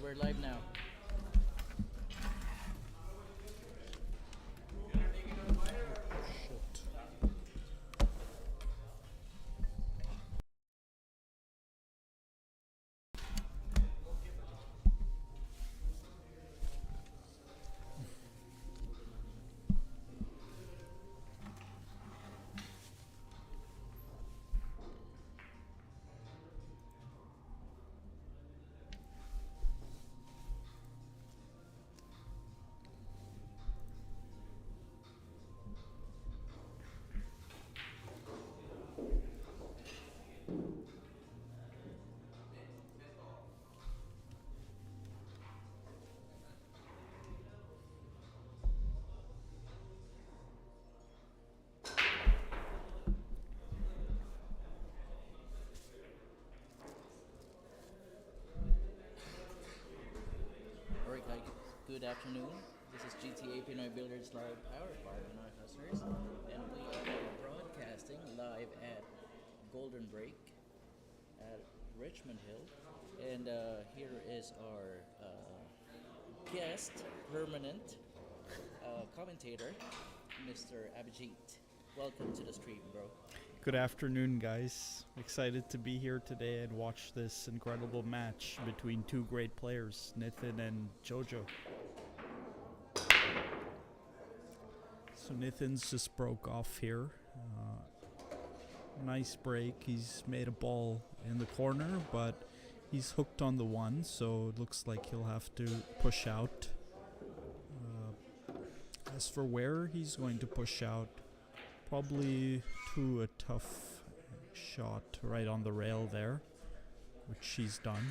we're live now. Alright guys, good afternoon. This is GTA Pinoy Builders Live powered by Pinoy Hustlers, and we are broadcasting live at Golden Break at Richmond Hill. And here is our guest, permanent commentator, Mr. Abhijit. Welcome to the stream, bro. Good afternoon, guys. Excited to be here today and watch this incredible match between two great players, Nithin and Jojo. So Nithin's just broke off here. Nice break. He's made a ball in the corner, but he's hooked on the one, so it looks like he'll have to push out. As for where he's going to push out, probably to a tough shot right on the rail there, which he's done.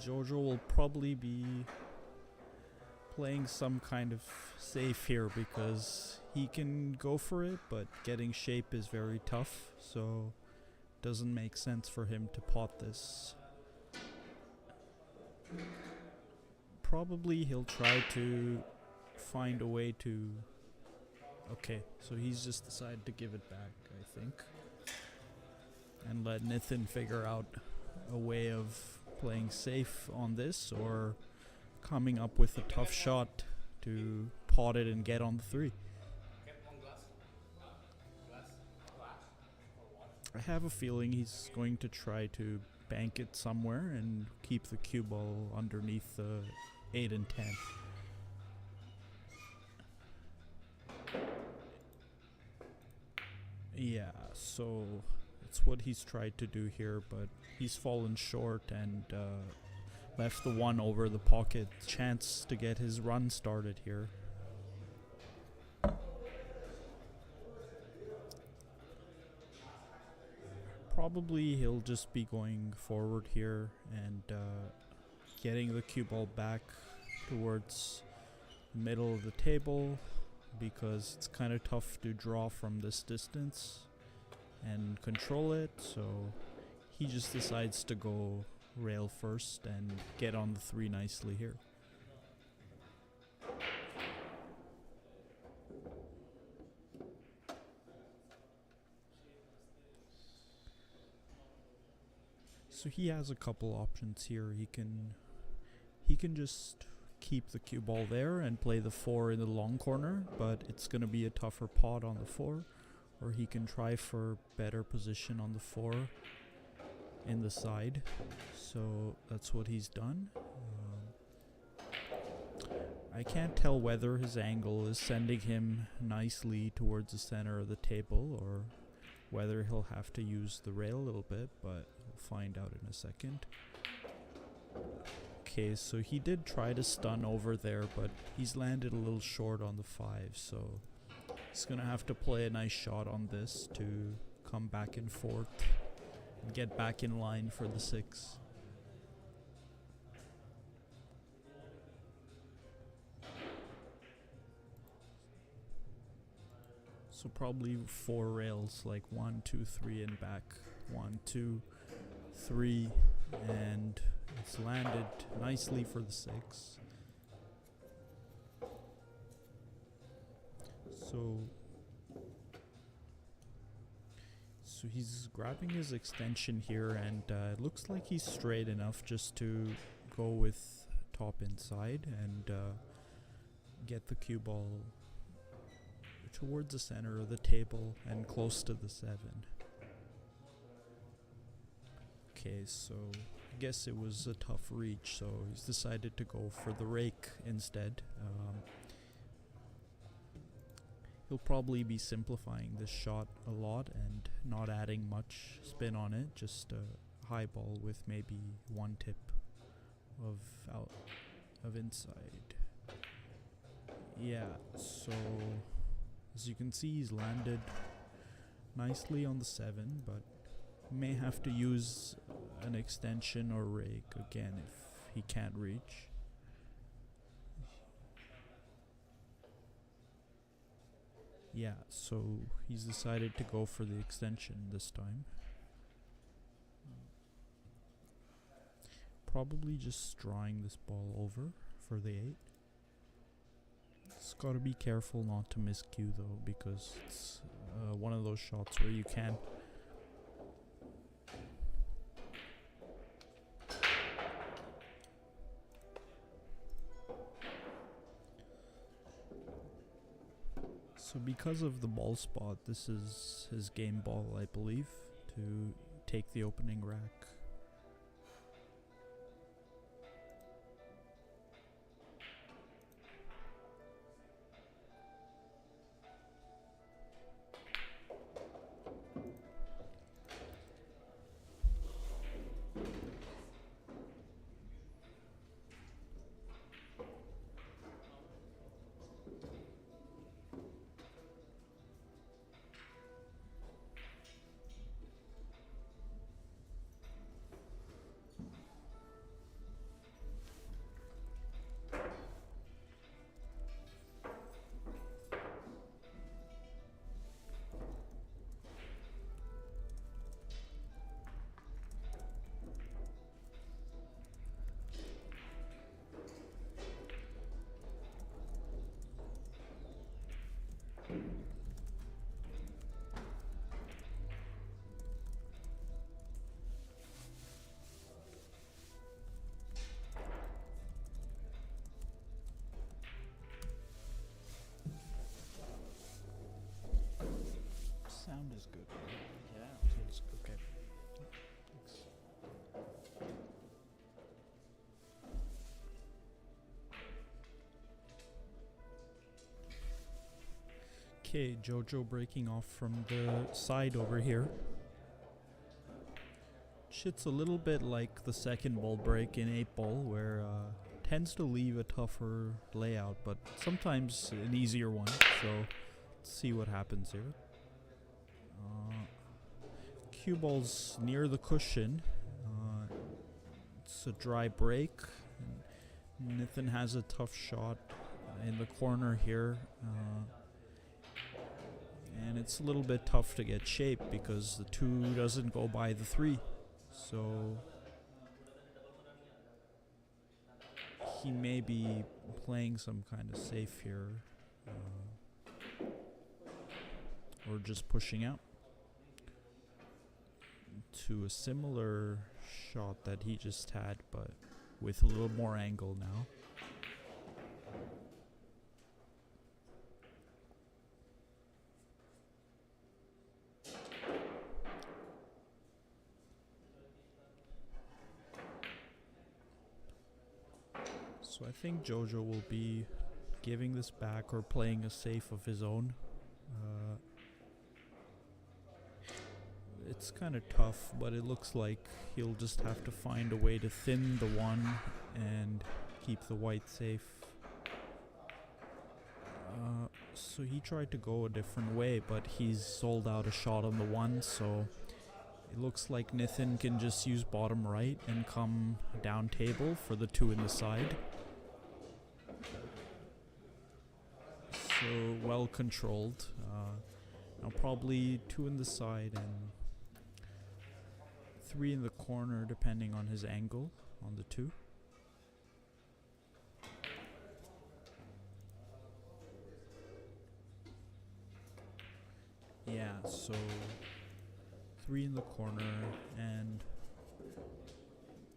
Jojo will probably be playing some kind of safe here because he can go for it, but getting shape is very tough, so it doesn't make sense for him to pot this. Probably he'll try to find a way to... Okay, so he's just decided to give it back, I think, and let Nithin figure out a way of playing safe on this or coming up with a tough shot to pot it and get on the three. I have a feeling he's going to try to bank it somewhere and keep the cue ball underneath the 8 and 10. Yeah, so it's what he's tried to do here, but he's fallen short and left the one over the pocket. Chance to get his run started here. Probably he'll just be going forward here and getting the cue ball back towards the middle of the table, because it's kind of tough to draw from this distance and control it, so he just decides to go rail first and get on the three nicely here. So he has a couple options here. He can just keep the cue ball there and play the 4 in the long corner, but it's going to be a tougher pot on the 4, or he can try for better position on the 4 in the side. So that's what he's done. I can't tell whether his angle is sending him nicely towards the center of the table or whether he'll have to use the rail a little bit, but we'll find out in a second. Okay, so he did try to stun over there, but he's landed a little short on the 5, so he's gonna have to play a nice shot on this to come back and forth and get back in line for the 6. So probably 4 rails, like 1, 2, 3 and back. 1, 2, 3, and it's landed nicely for the 6. So he's grabbing his extension here, and it looks like he's straight enough just to go with top inside and get the cue ball towards the center of the table and close to the 7. Okay, so I guess it was a tough reach, so he's decided to go for the rake instead. He'll probably be simplifying this shot a lot and not adding much spin on it, just a high ball with maybe one tip of inside. Yeah, so as you can see, he's landed nicely on the 7, but may have to use an extension or rake again if he can't reach. Yeah, so he's decided to go for the extension this time. Probably just drawing this ball over for the 8. Just gotta be careful not to miscue though, because it's one of those shots where you can. So because of the ball spot, this is his game ball, I believe, to take the opening rack. Sound is good. Yeah. It's okay. Thanks. Okay, Jojo breaking off from the side over here. Shit's a little bit like the second ball break in 8-ball, where tends to leave a tougher layout, but sometimes an easier one. So let's see what happens here. Cue ball's near the cushion. It's a dry break. Nathan has a tough shot in the corner here. And it's a little bit tough to get shape because the 2 doesn't go by the 3. So he may be playing some kind of safe here. Or just pushing out to a similar shot that he just had, but with a little more angle now. So I think Jojo will be giving this back or playing a safe of his own. It's kind of tough, but it looks like he'll just have to find a way to thin the 1 and keep the white safe. So he tried to go a different way, but he's sold out a shot on the 1, so it looks like Nathan can just use bottom right and come down table for the 2 in the side. So well controlled. Now probably 2 in the side and 3 in the corner, depending on his angle on the 2. Yeah, so 3 in the corner, and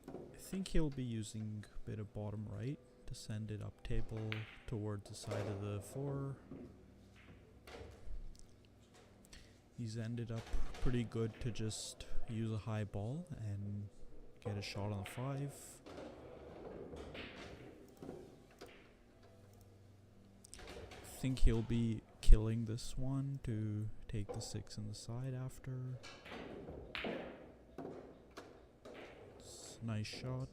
I think he'll be using a bit of bottom right to send it up table towards the side of the 4. He's ended up pretty good to just use a high ball and get a shot on the 5. I think he'll be killing this one to take the 6 in the side after. It's a nice shot.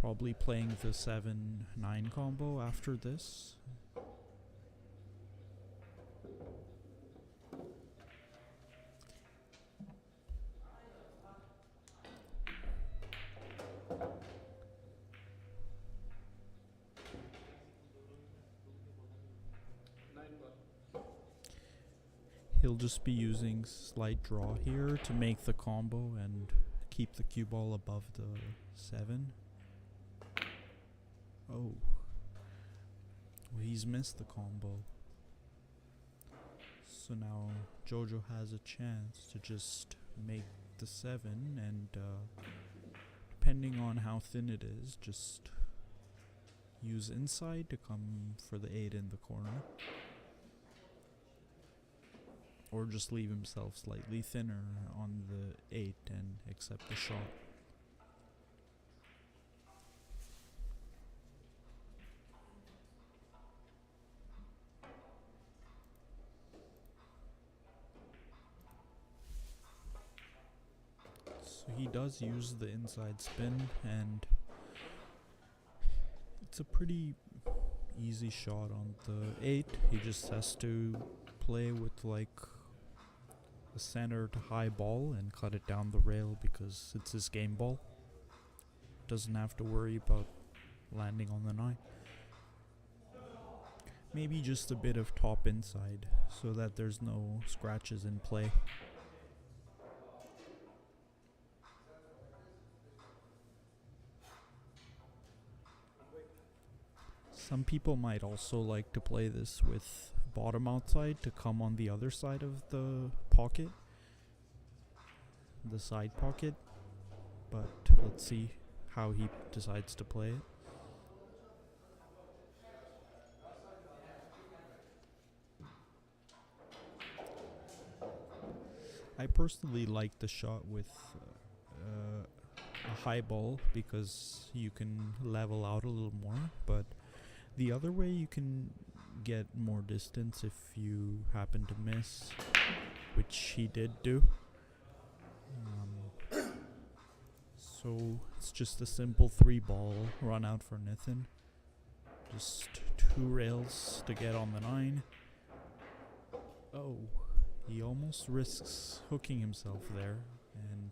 Probably playing the 7-9 combo after this. He'll just be using slight draw here to make the combo and keep the cue ball above the 7. Oh. Well, he's missed the combo. So now Jojo has a chance to just make the 7 and depending on how thin it is, just use inside to come for the 8 in the corner. Or just leave himself slightly thinner on the 8 and accept the shot. So he does use the inside spin, and it's a pretty easy shot on the 8. He just has to play with like a center to high ball and cut it down the rail because it's his game ball. Doesn't have to worry about landing on the 9. Maybe just a bit of top inside so that there's no scratches in play. Some people might also like to play this with bottom outside to come on the other side of the pocket, the side pocket, but let's see how he decides to play it. I personally like the shot with a high ball because you can level out a little more, but the other way you can get more distance if you happen to miss, which he did do. So it's just a simple 3 ball run out for Nathan. Just 2 rails to get on the 9. Oh, he almost risks hooking himself there, and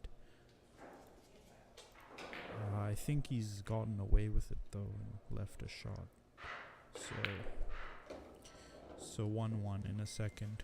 I think he's gotten away with it though and left a shot. So 1-1 in a second.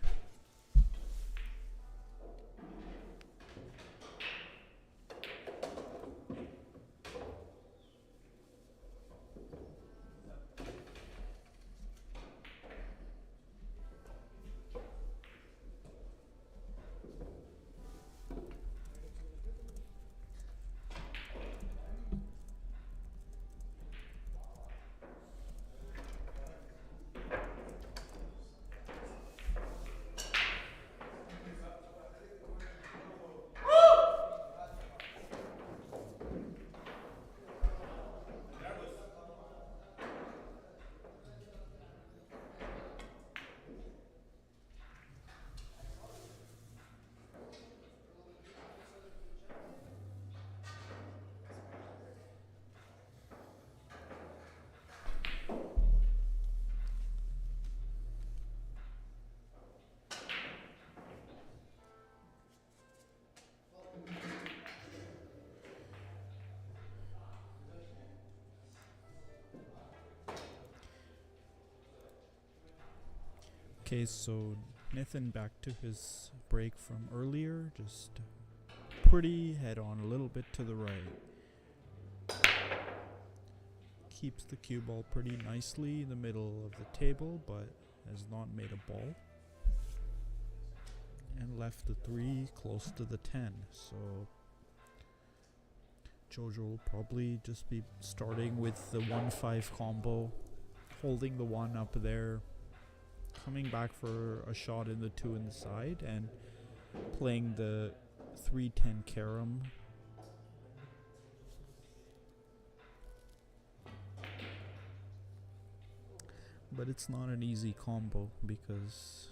Okay, so Nathan back to his break from earlier, just pretty head on a little bit to the right. Keeps the cue ball pretty nicely in the middle of the table, but has not made a ball. and left the 3 close to the 10. So Jojo will probably just be starting with the 1-5 combo, holding the 1 up there, coming back for a shot in the 2 in the side, and playing the 3-10 carom. But it's not an easy combo because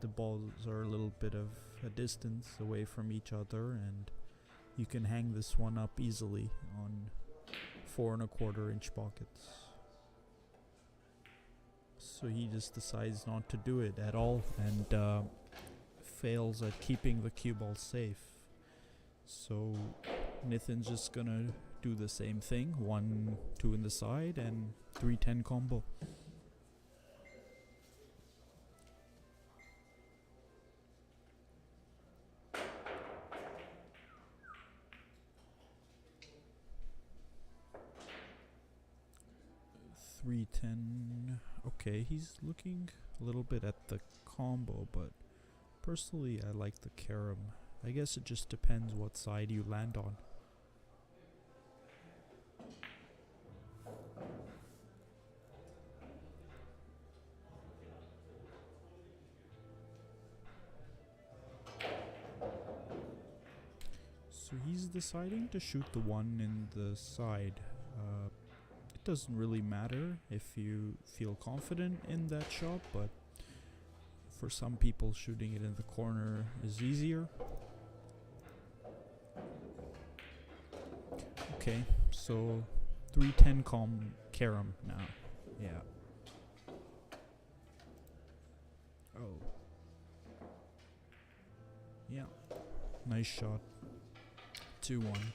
the balls are a little bit of a distance away from each other, and you can hang this one up easily on 4¼ inch pockets. So he just decides not to do it at all and fails at keeping the cue ball safe. So Nithin's just gonna do the same thing, 1-2 in the side and 3-10 combo. Okay, he's looking a little bit at the combo, but personally I like the carom. I guess it just depends what side you land on. So he's deciding to shoot the 1 in the side. It doesn't really matter if you feel confident in that shot, but for some people shooting it in the corner is easier. Okay, so 3-10 carom now. Yeah. Oh. Yeah. Nice shot. 2-1.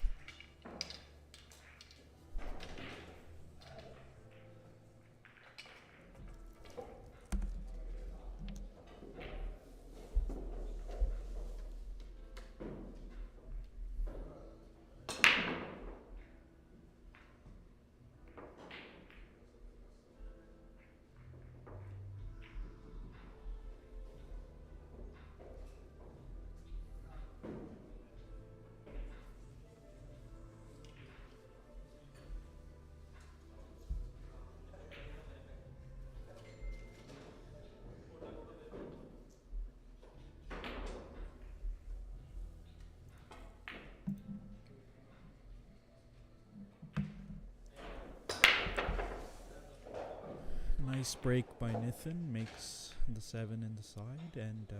Nice break by Nithin, makes the 7 in the side, and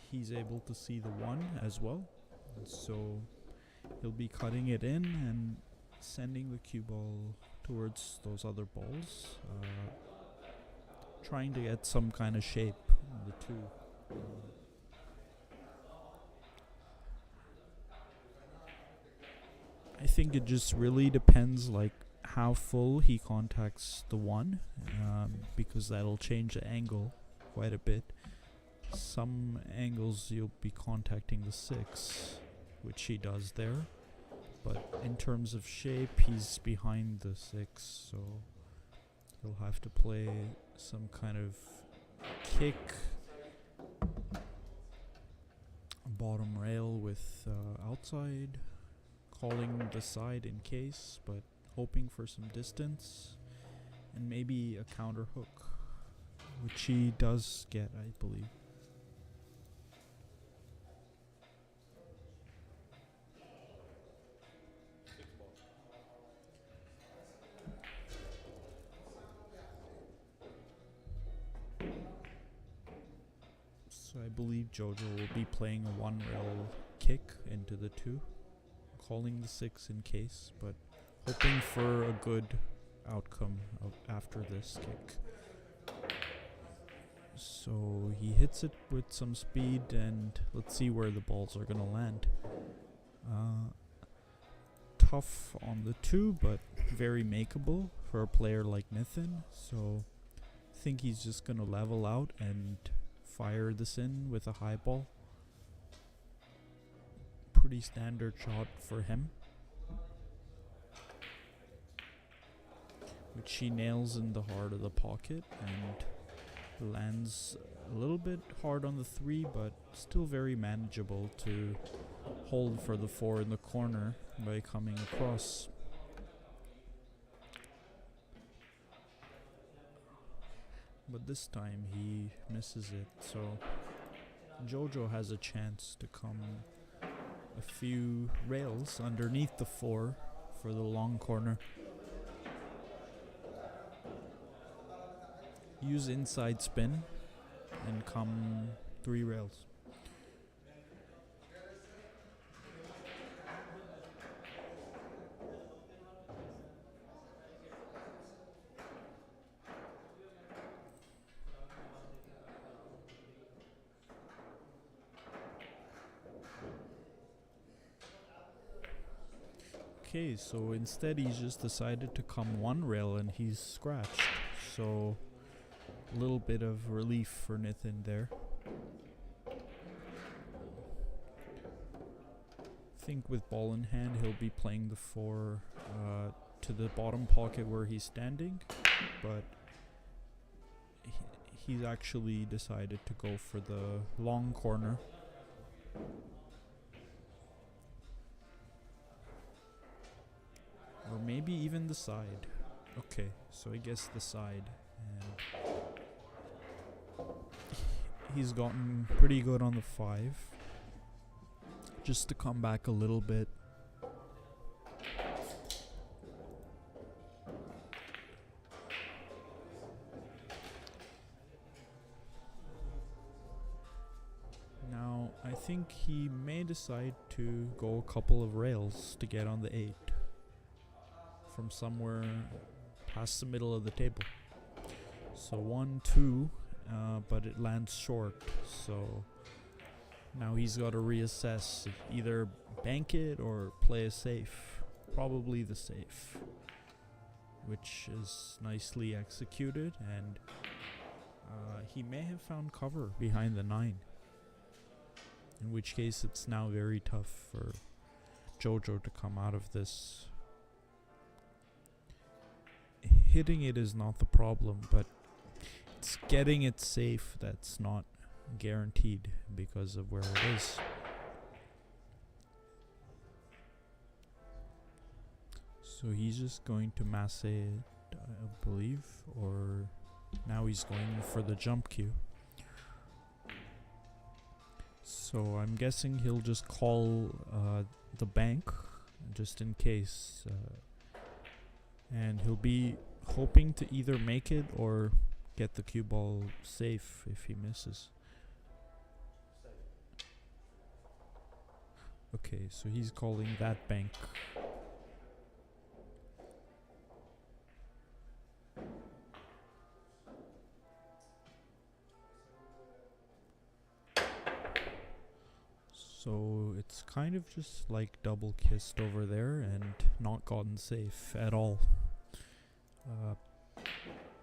he's able to see the 1 as well. So he'll be cutting it in and sending the cue ball towards those other balls, trying to get some kind of shape on the 2. I think it just really depends like how full he contacts the 1, because that'll change the angle quite a bit. Some angles you'll be contacting the 6, which he does there, but in terms of shape he's behind the 6, so he'll have to play some kind of kick, bottom rail with outside, calling the side in case, but hoping for some distance, and maybe a counter hook, which he does get, I believe. So I believe Jojo will be playing a 1 rail kick into the 2, calling the 6 in case, but hoping for a good outcome after this kick. So he hits it with some speed, and let's see where the balls are gonna land. Tough on the 2, but very makeable for a player like Nithin. So I think he's just gonna level out and fire this in with a high ball. Pretty standard shot for him, which he nails in the heart of the pocket, and Lands a little bit hard on the 3, but still very manageable to hold for the 4 in the corner by coming across. But this time he misses it, so Jojo has a chance to come a few rails underneath the 4 for the long corner. Use inside spin and come 3 rails. Okay, so instead he's just decided to come 1 rail and he's scratched. So a little bit of relief for Nithin there. I think with ball in hand he'll be playing the 4 to the bottom pocket where he's standing, but he's actually decided to go for the long corner. Or maybe even the side. Okay, so I guess the side. And he's gotten pretty good on the 5. Just to come back a little bit. Now, I think he may decide to go a couple of rails to get on the 8. From somewhere past the middle of the table. So 1, 2, but it lands short. So now he's got to reassess, either bank it or play a safe. Probably the safe, which is nicely executed, and he may have found cover behind the 9. In which case it's now very tough for Jojo to come out of this. Hitting it is not the problem, but it's getting it safe that's not guaranteed because of where it is. So he's just going to masse it, I believe, or now he's going for the jump cue. So I'm guessing he'll just call the bank just in case. And he'll be hoping to either make it or get the cue ball safe if he misses. Okay, so he's calling that bank. So it's kind of just like double kissed over there and not gotten safe at all.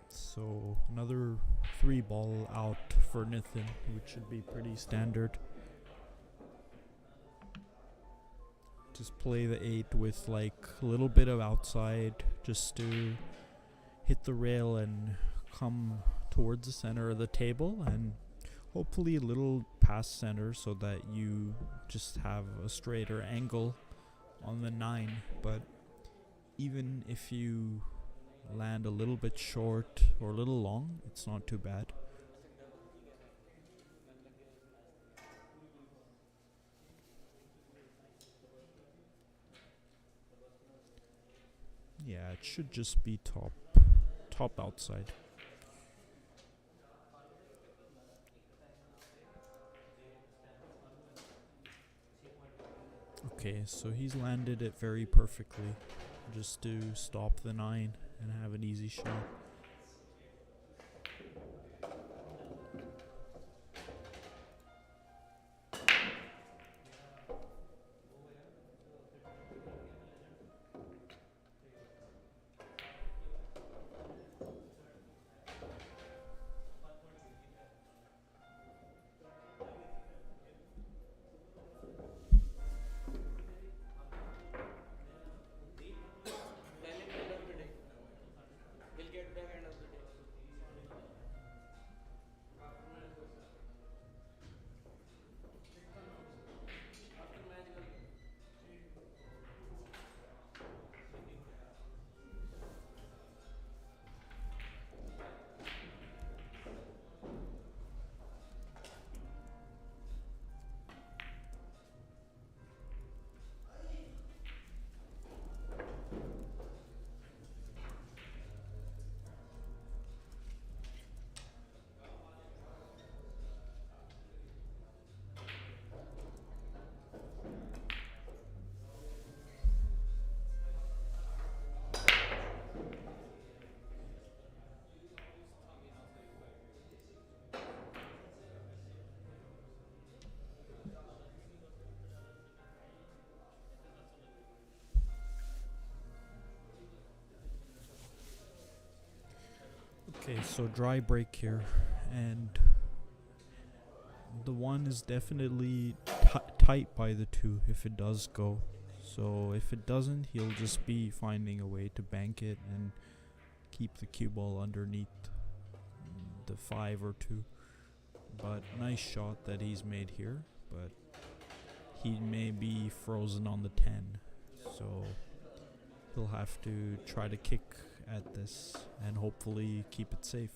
So another 3 ball out for Nithin, which should be pretty standard. Just play the 8 with like a little bit of outside just to hit the rail and come towards the center of the table, and hopefully a little past center so that you just have a straighter angle on the 9. But even if you land a little bit short or a little long, it's not too bad. Yeah, it should just be top outside. Okay, so he's landed it very perfectly just to stop the 9 and have an easy shot. Okay, so dry break here, and the one is definitely tight by the two if it does go. So if it doesn't, he'll just be finding a way to bank it and keep the cue ball underneath the 5 or 2. But nice shot that he's made here, but he may be frozen on the 10, so he'll have to try to kick at this and hopefully keep it safe.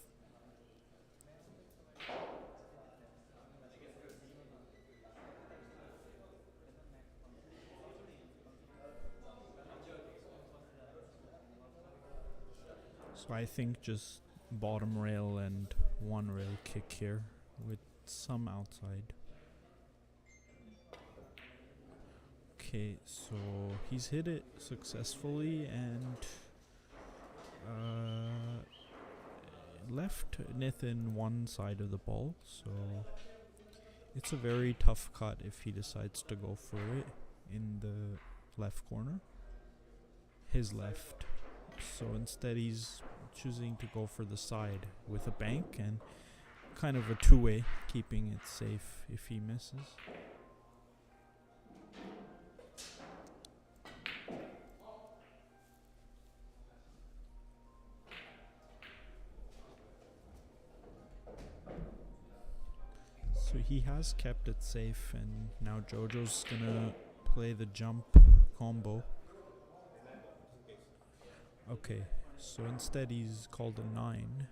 So I think just bottom rail and one rail kick here with some outside. Okay, so he's hit it successfully and left Nathan one side of the ball, so it's a very tough cut if he decides to go for it in the left corner, his left. So instead he's choosing to go for the side with a bank and kind of a two-way, keeping it safe if he misses. So he has kept it safe, and now Jojo's gonna play the jump combo. Okay, so instead he's called a 9.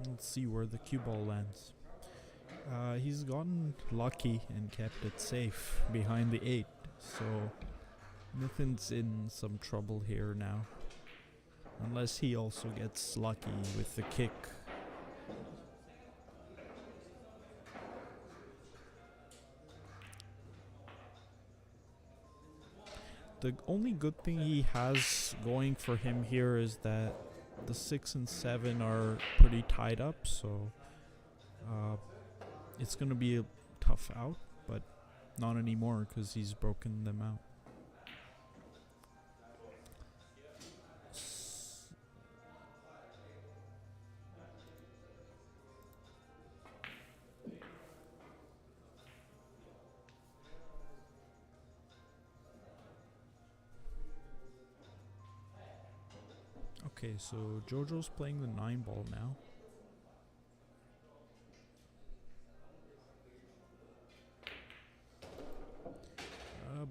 Let's see where the cue ball lands. He's gotten lucky and kept it safe behind the 8, so Nathan's in some trouble here now. Unless he also gets lucky with the kick. The only good thing he has going for him here is that the 6 and 7 are pretty tied up, so it's going to be a tough out, but not anymore because he's broken them out. Okay, so Jojo's playing the 9 ball now.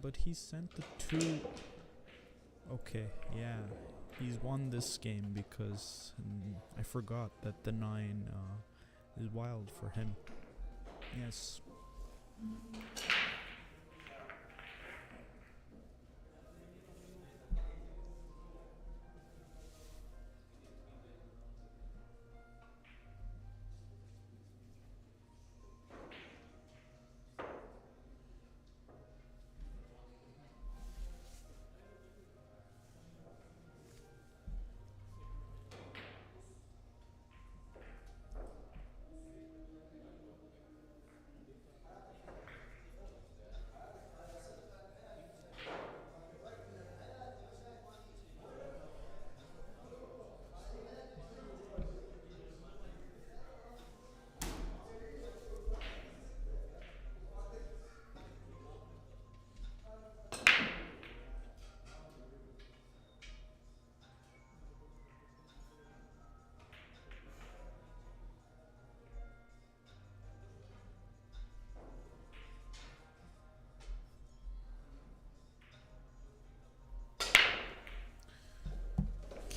But he sent the 2. Okay, yeah. He's won this game because I forgot that the 9 is wild for him. Yes.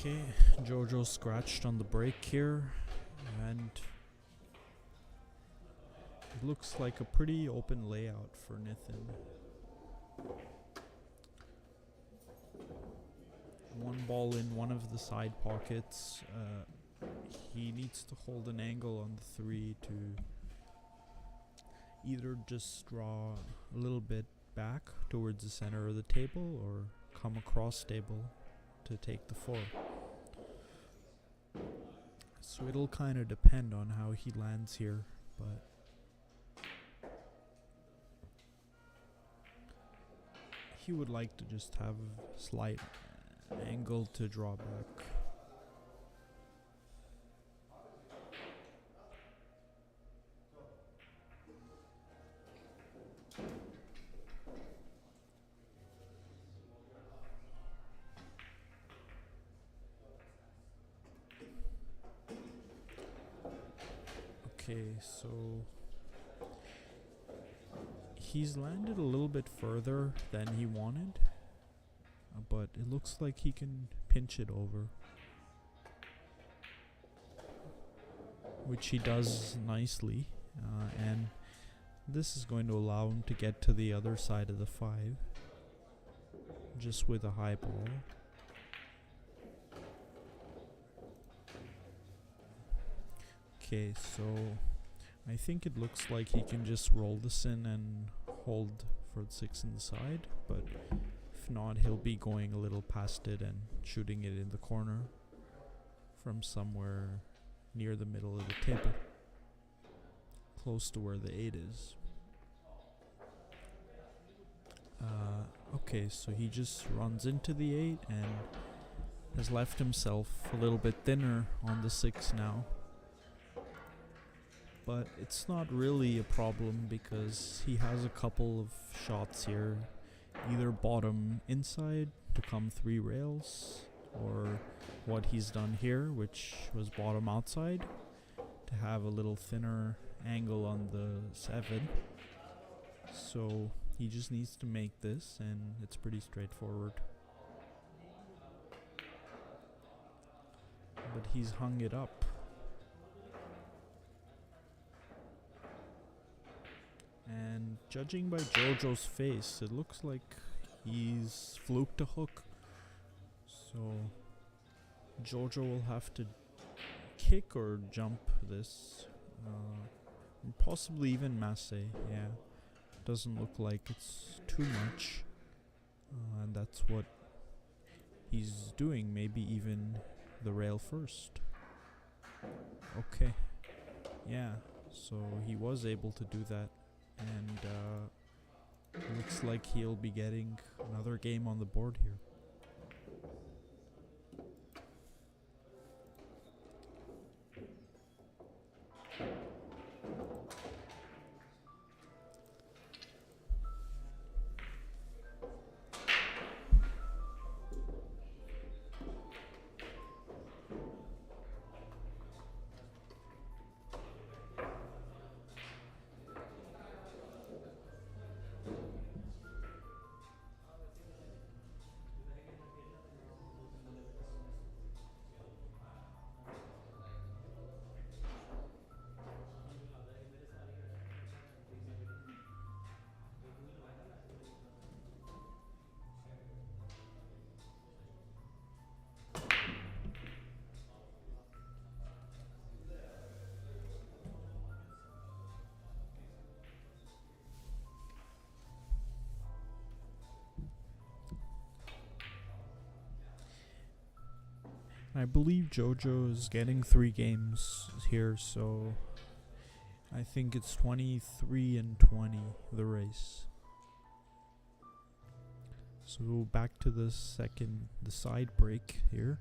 Okay, Jojo scratched on the break here, and it looks like a pretty open layout for Nathan. One ball in one of the side pockets. He needs to hold an angle on the 3 to either just draw a little bit back towards the center of the table or come across table to take the 4. So it'll kind of depend on how he lands here, but he would like to just have a slight angle to draw back. Okay, so he's landed a little bit further than he wanted, but it looks like he can pinch it over, which he does nicely, and this is going to allow him to get to the other side of the 5 just with a high ball. Okay, so I think it looks like he can just roll this in and hold for the 6 in the side, but if not, he'll be going a little past it and shooting it in the corner from somewhere near the middle of the table, close to where the 8 is. Okay, so he just runs into the 8 and has left himself a little bit thinner on the 6 now. But it's not really a problem because he has a couple of shots here, either bottom inside to come 3 rails, or what he's done here, which was bottom outside to have a little thinner angle on the 7. So he just needs to make this, and it's pretty straightforward. But he's hung it up. And judging by Jojo's face, it looks like he's fluked a hook. So Jojo will have to kick or jump this. And possibly even masse, yeah. Doesn't look like it's too much. And that's what he's doing. Maybe even the rail first. Okay. Yeah, so he was able to do that. And looks like he'll be getting another game on the board here. I believe Jojo is getting 3 games here, so I think it's 23 and 20, the race. So back to the side break here.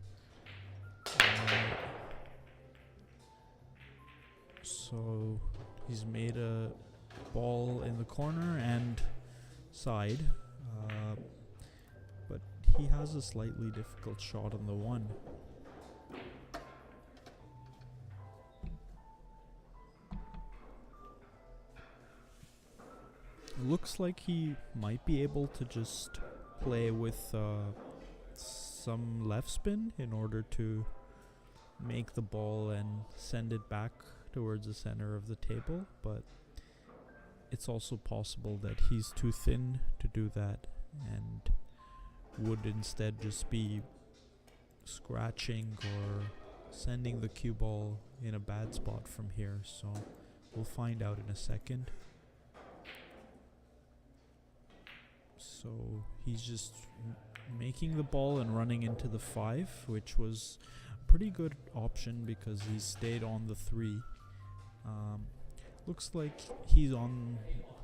So he's made a ball in the corner and side, but he has a slightly difficult shot on the 1. Looks like he might be able to just play with some left spin in order to make the ball and send it back towards the center of the table, but it's also possible that he's too thin to do that and would instead just be scratching or sending the cue ball in a bad spot from here, so we'll find out in a second. So he's just making the ball and running into the 5, which was a pretty good option because he stayed on the 3. Looks like he's on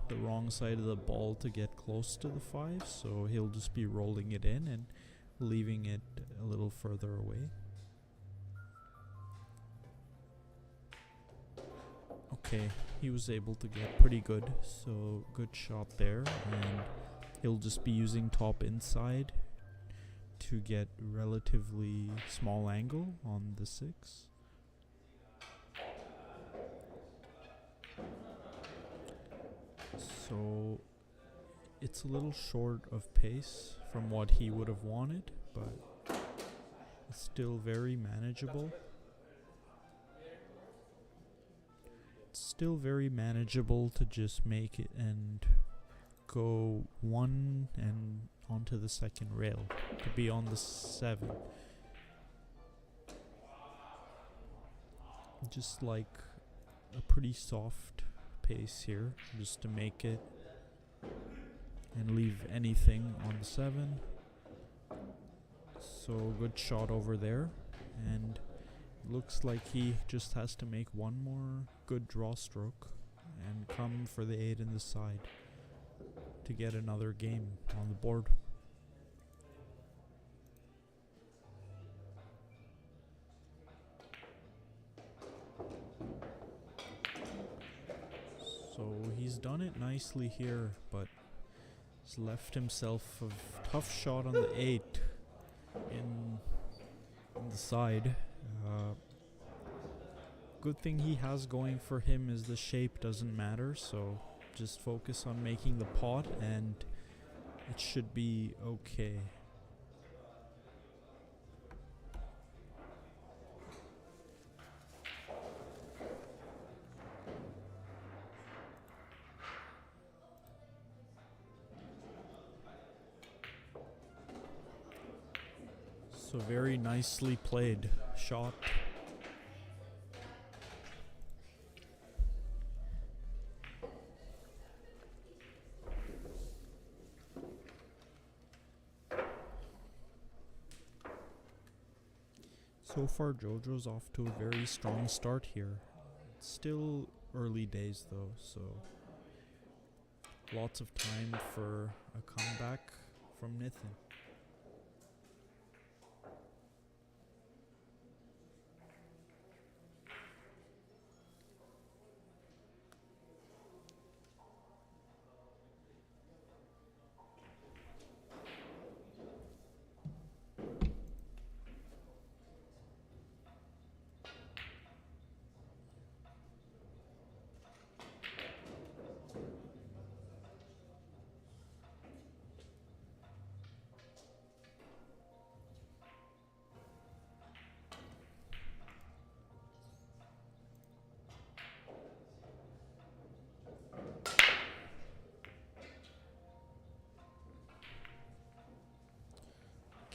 the wrong side of the ball to get close to the 5, so he'll just be rolling it in and leaving it a little further away. Okay, he was able to get pretty good, so good shot there, and he'll just be using top inside to get relatively small angle on the 6. So it's a little short of pace from what he would have wanted, but it's still very manageable. It's still very manageable to just make it and go 1 and onto the second rail to be on the 7. Just like a pretty soft pace here, just to make it and leave anything on the 7. So good shot over there, and looks like he just has to make one more good draw stroke and come for the 8 in the side to get another game on the board. So he's done it nicely here, but he's left himself a tough shot on the 8 in the side. Good thing he has going for him is the shape doesn't matter, so just focus on making the pot and it should be okay. So very nicely played shot. So far Jojo's off to a very strong start here. It's still early days though, so lots of time for a comeback from Nathan.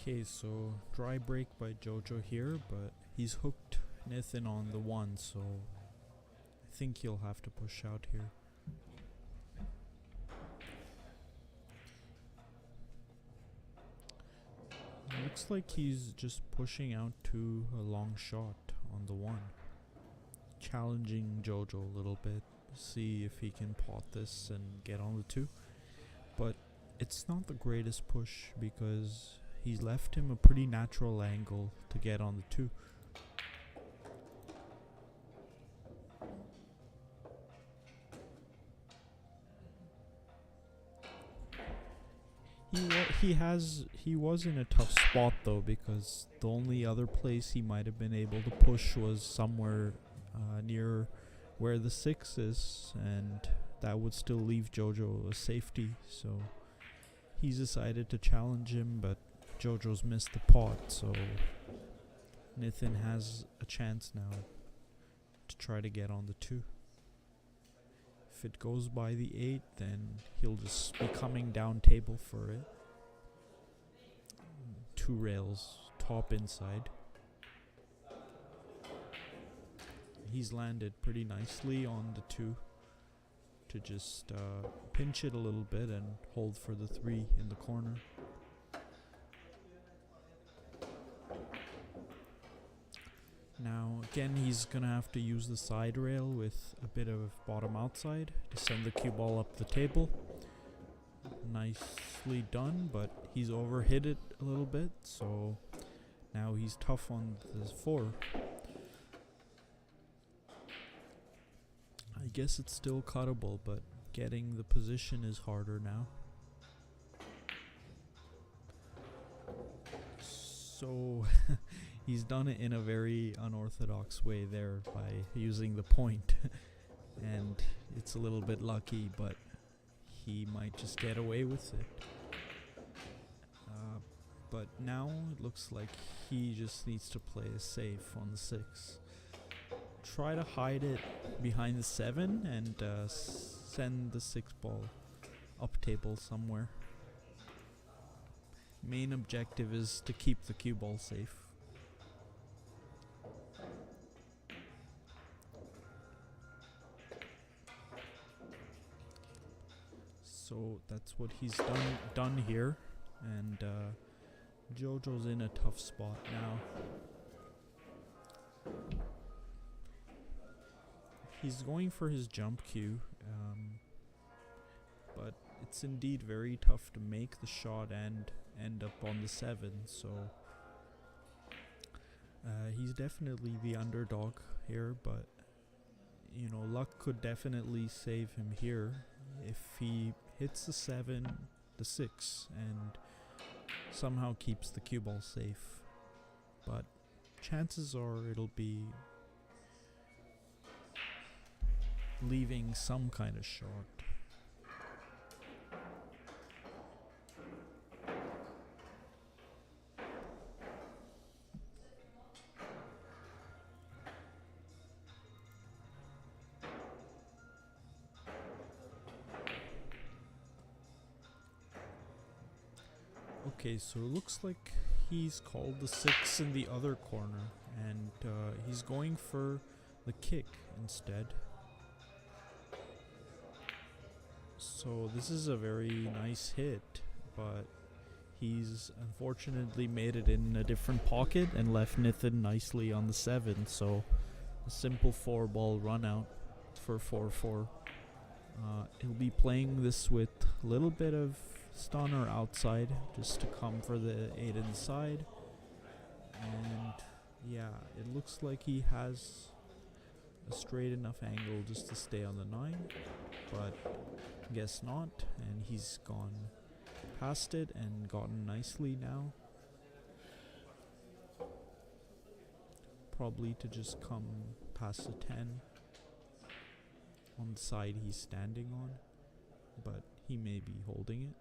Okay, so dry break by Jojo here, but he's hooked Nathan on the 1, so I think he'll have to push out here. Looks like he's just pushing out to a long shot on the 1. Challenging Jojo a little bit, see if he can pot this and get on the 2. But it's not the greatest push because he's left him a pretty natural angle to get on the 2. He was in a tough spot though, because the only other place he might have been able to push was somewhere near where the 6 is, and that would still leave Jojo a safety, so he's decided to challenge him, but Jojo's missed the pot, so Nathan has a chance now to try to get on the 2. If it goes by the 8, then he'll just be coming down table for it. 2 rails, top inside. He's landed pretty nicely on the 2 to just pinch it a little bit and hold for the 3 in the corner. Now again, he's gonna have to use the side rail with a bit of bottom outside to send the cue ball up the table. Nicely done, but he's overhit it a little bit, so now he's tough on the 4. I guess it's still cuttable, but getting the position is harder now. So he's done it in a very unorthodox way there by using the point. And it's a little bit lucky, but he might just get away with it. But now it looks like he just needs to play it safe on the 6. Try to hide it behind the 7 and send the 6 ball up table somewhere. Main objective is to keep the cue ball safe. So that's what he's done here, and Jojo's in a tough spot now. He's going for his jump cue, but it's indeed very tough to make the shot and end up on the 7, so he's definitely the underdog here, but you know, luck could definitely save him here if he hits the 7, the 6, and somehow keeps the cue ball safe. But chances are it'll be leaving some kind of shot. Okay, so it looks like he's called the 6 in the other corner, and he's going for the kick instead. So this is a very nice hit, but he's unfortunately made it in a different pocket and left Nathan nicely on the 7, so a simple 4 ball run out for 4-4. He'll be playing this with a little bit of stunner outside just to come for the 8 inside, and yeah, it looks like he has a straight enough angle just to stay on the 9, but guess not, and he's gone past it and gotten nicely now. Probably to just come past the 10 on the side he's standing on, but he may be holding it.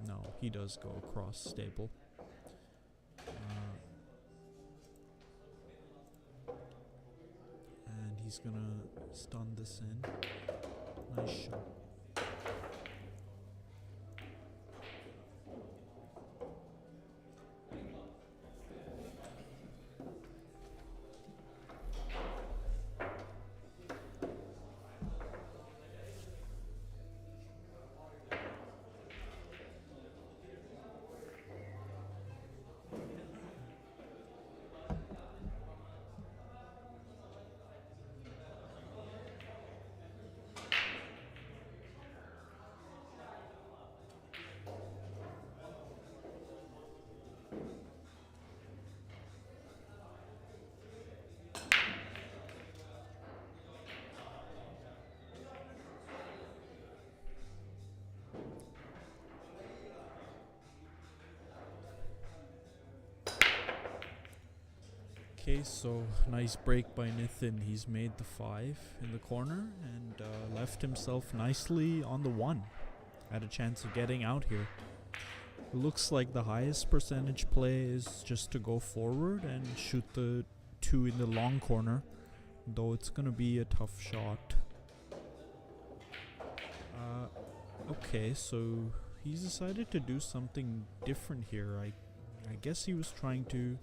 No, he does go across stable. And he's gonna stun this in. Nice shot. Okay, so nice break by Nathan. He's made the 5 in the corner and left himself nicely on the 1. Had a chance of getting out here. It looks like the highest percentage play is just to go forward and shoot the 2 in the long corner, though it's gonna be a tough shot. Okay, so he's decided to do something different here. I guess he was trying to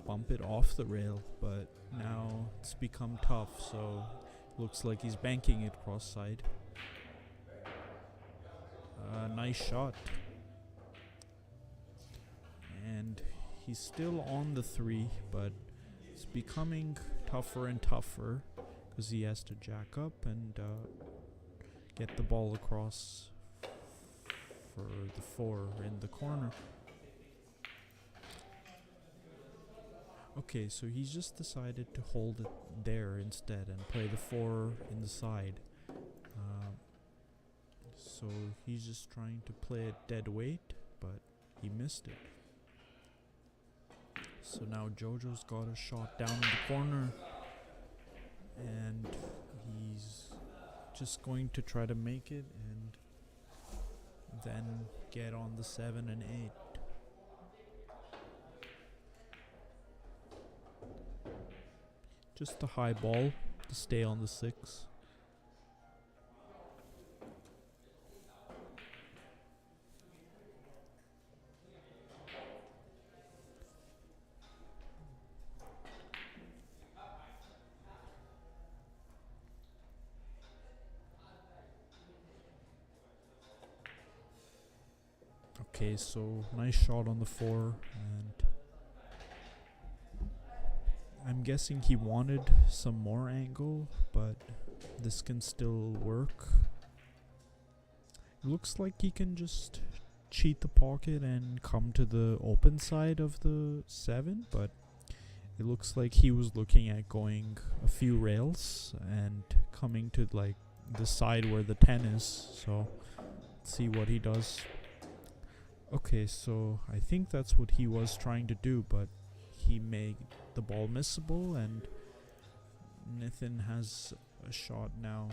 bump it off the rail, but now it's become tough, so looks like he's banking it cross side. Nice shot. And he's still on the 3, but It's becoming tougher and tougher because he has to jack up and get the ball across for the 4 in the corner. Okay, so he's just decided to hold it there instead and play the 4 in the side. So he's just trying to play it dead weight, but he missed it. So now Jojo's got a shot down in the corner, and he's just going to try to make it and then get on the 7 and 8. Just a high ball to stay on the 6. Okay, so nice shot on the 4, and I'm guessing he wanted some more angle, but this can still work. It looks like he can just cheat the pocket and come to the open side of the 7, but it looks like he was looking at going a few rails and coming to like the side where the 10 is, so let's see what he does. Okay, so I think that's what he was trying to do, but he made the ball missable, and Nathan has a shot now.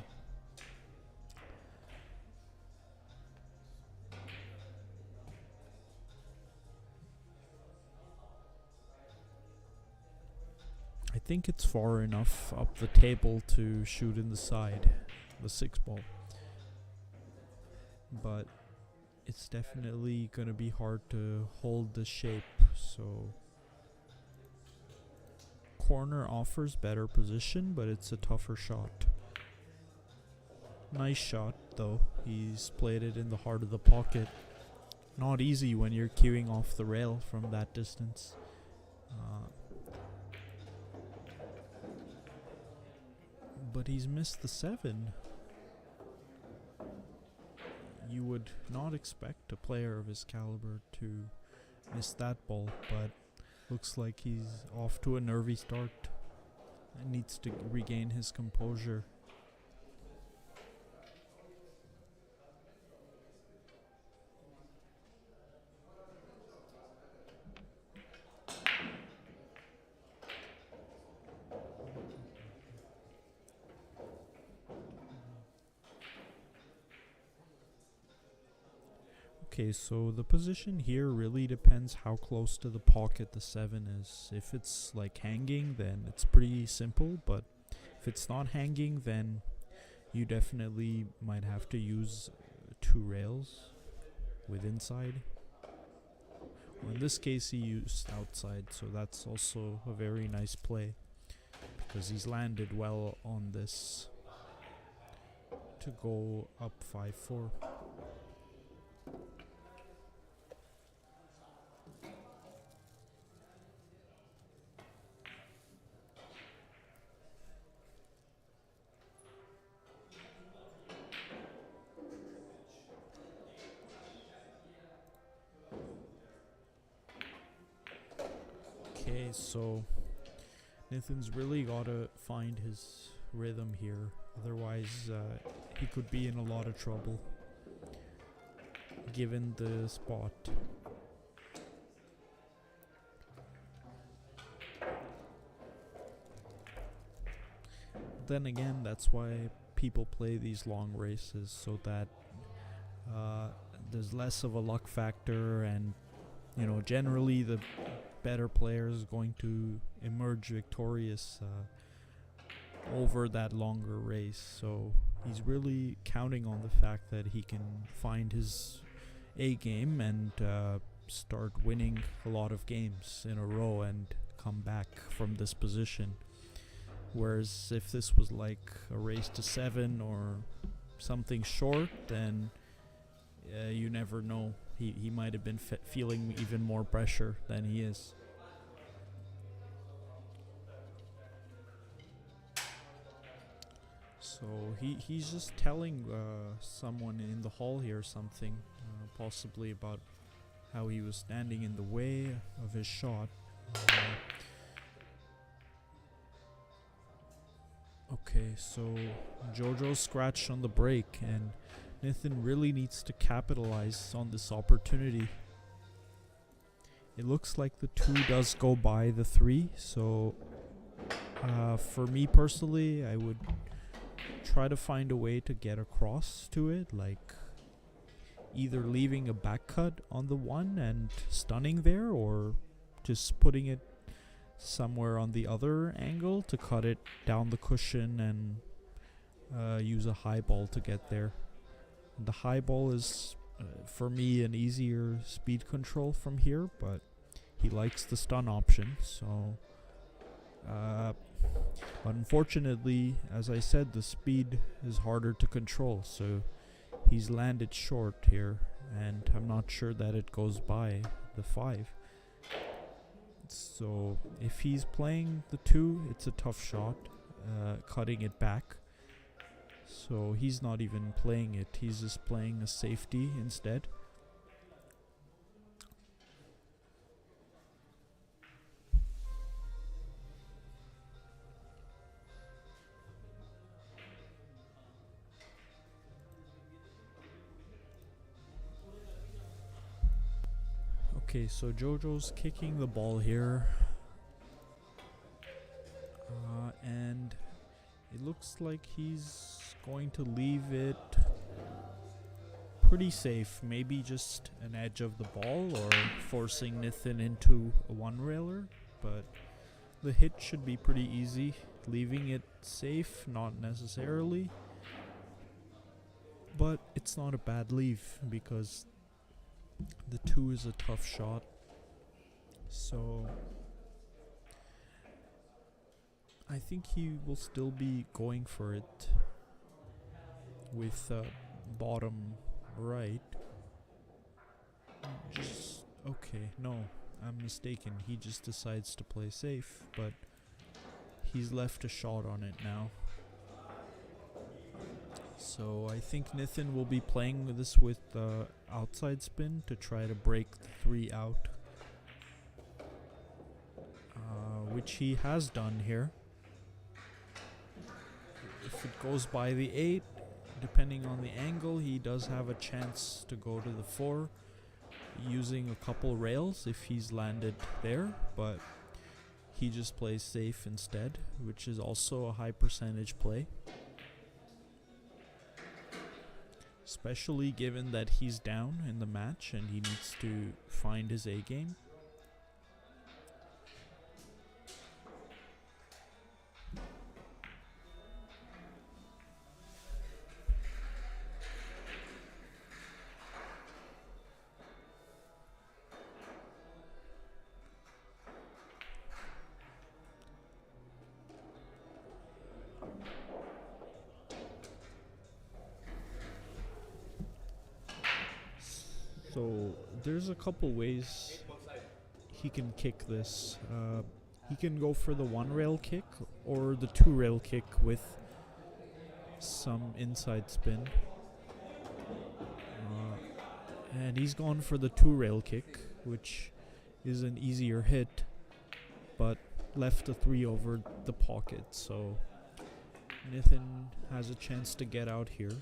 I think it's far enough up the table to shoot in the side, the 6 ball. But it's definitely gonna be hard to hold the shape, so corner offers better position, but it's a tougher shot. Nice shot though, he's played it in the heart of the pocket. Not easy when you're queuing off the rail from that distance. But he's missed the 7. You would not expect a player of his caliber to miss that ball, but looks like he's off to a nervy start and needs to regain his composure. Okay, so the position here really depends how close to the pocket the 7 is. If it's like hanging, then it's pretty simple, but if it's not hanging, then you definitely might have to use 2 rails with inside. Well, in this case he used outside, so that's also a very nice play because he's landed well on this to go up 5-4. Okay, so Nathan's really gotta find his rhythm here, otherwise he could be in a lot of trouble given the spot. Then again, that's why people play these long races, so that there's less of a luck factor, and you know, generally the better player is going to emerge victorious over that longer race. So he's really counting on the fact that he can find his A game and start winning a lot of games in a row and come back from this position. Whereas if this was like a race to 7 or something short, then you never know. He might have been feeling even more pressure than he is. So he's just telling someone in the hall here something, possibly about how he was standing in the way of his shot. Okay, so Jojo scratched on the break, and Nathan really needs to capitalize on this opportunity. It looks like the 2 does go by the 3, so for me personally, I would try to find a way to get across to it, like either leaving a back cut on the 1 and stunning there, or just putting it somewhere on the other angle to cut it down the cushion and use a high ball to get there. The high ball is for me an easier speed control from here, but he likes the stun option, so but unfortunately, as I said, the speed is harder to control, so he's landed short here, and I'm not sure that it goes by the 5. So if he's playing the 2, it's a tough shot, cutting it back. So he's not even playing it, he's just playing a safety instead. Okay, so Jojo's kicking the ball here. And it looks like he's going to leave it pretty safe. Maybe just an edge of the ball or forcing Nathan into a 1-railer. But the hit should be pretty easy. Leaving it safe, not necessarily. But it's not a bad leave because the 2 is a tough shot. So I think he will still be going for it with bottom right. Okay, no, I'm mistaken. He just decides to play safe, but he's left a shot on it now. So I think Nathan will be playing with this with outside spin to try to break the 3 out, which he has done here. If it goes by the 8, depending on the angle, he does have a chance to go to the 4 using a couple rails if he's landed there, but he just plays safe instead, which is also a high percentage play. Especially given that he's down in the match and he needs to find his A game. So there's a couple ways he can kick this. He can go for the 1-rail kick or the 2-rail kick with some inside spin. And he's gone for the 2-rail kick, which is an easier hit, but left a 3 over the pocket. So Nathan has a chance to get out here.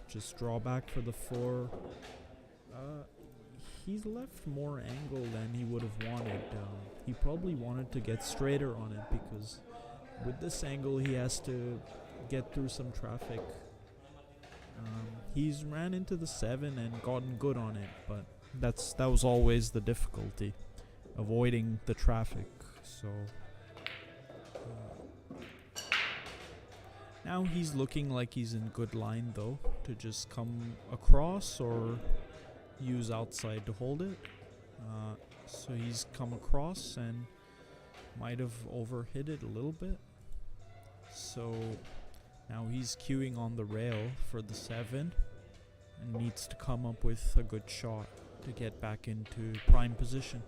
Just draw back for the 4. He's left more angle than he would have wanted. He probably wanted to get straighter on it because with this angle he has to get through some traffic. He's ran into the 7 and gotten good on it, but that was always the difficulty, avoiding the traffic. So now he's looking like he's in good line though, to just come across or use outside to hold it. So he's come across and might have overhit it a little bit. So now he's queuing on the rail for the 7 and needs to come up with a good shot to get back into prime position.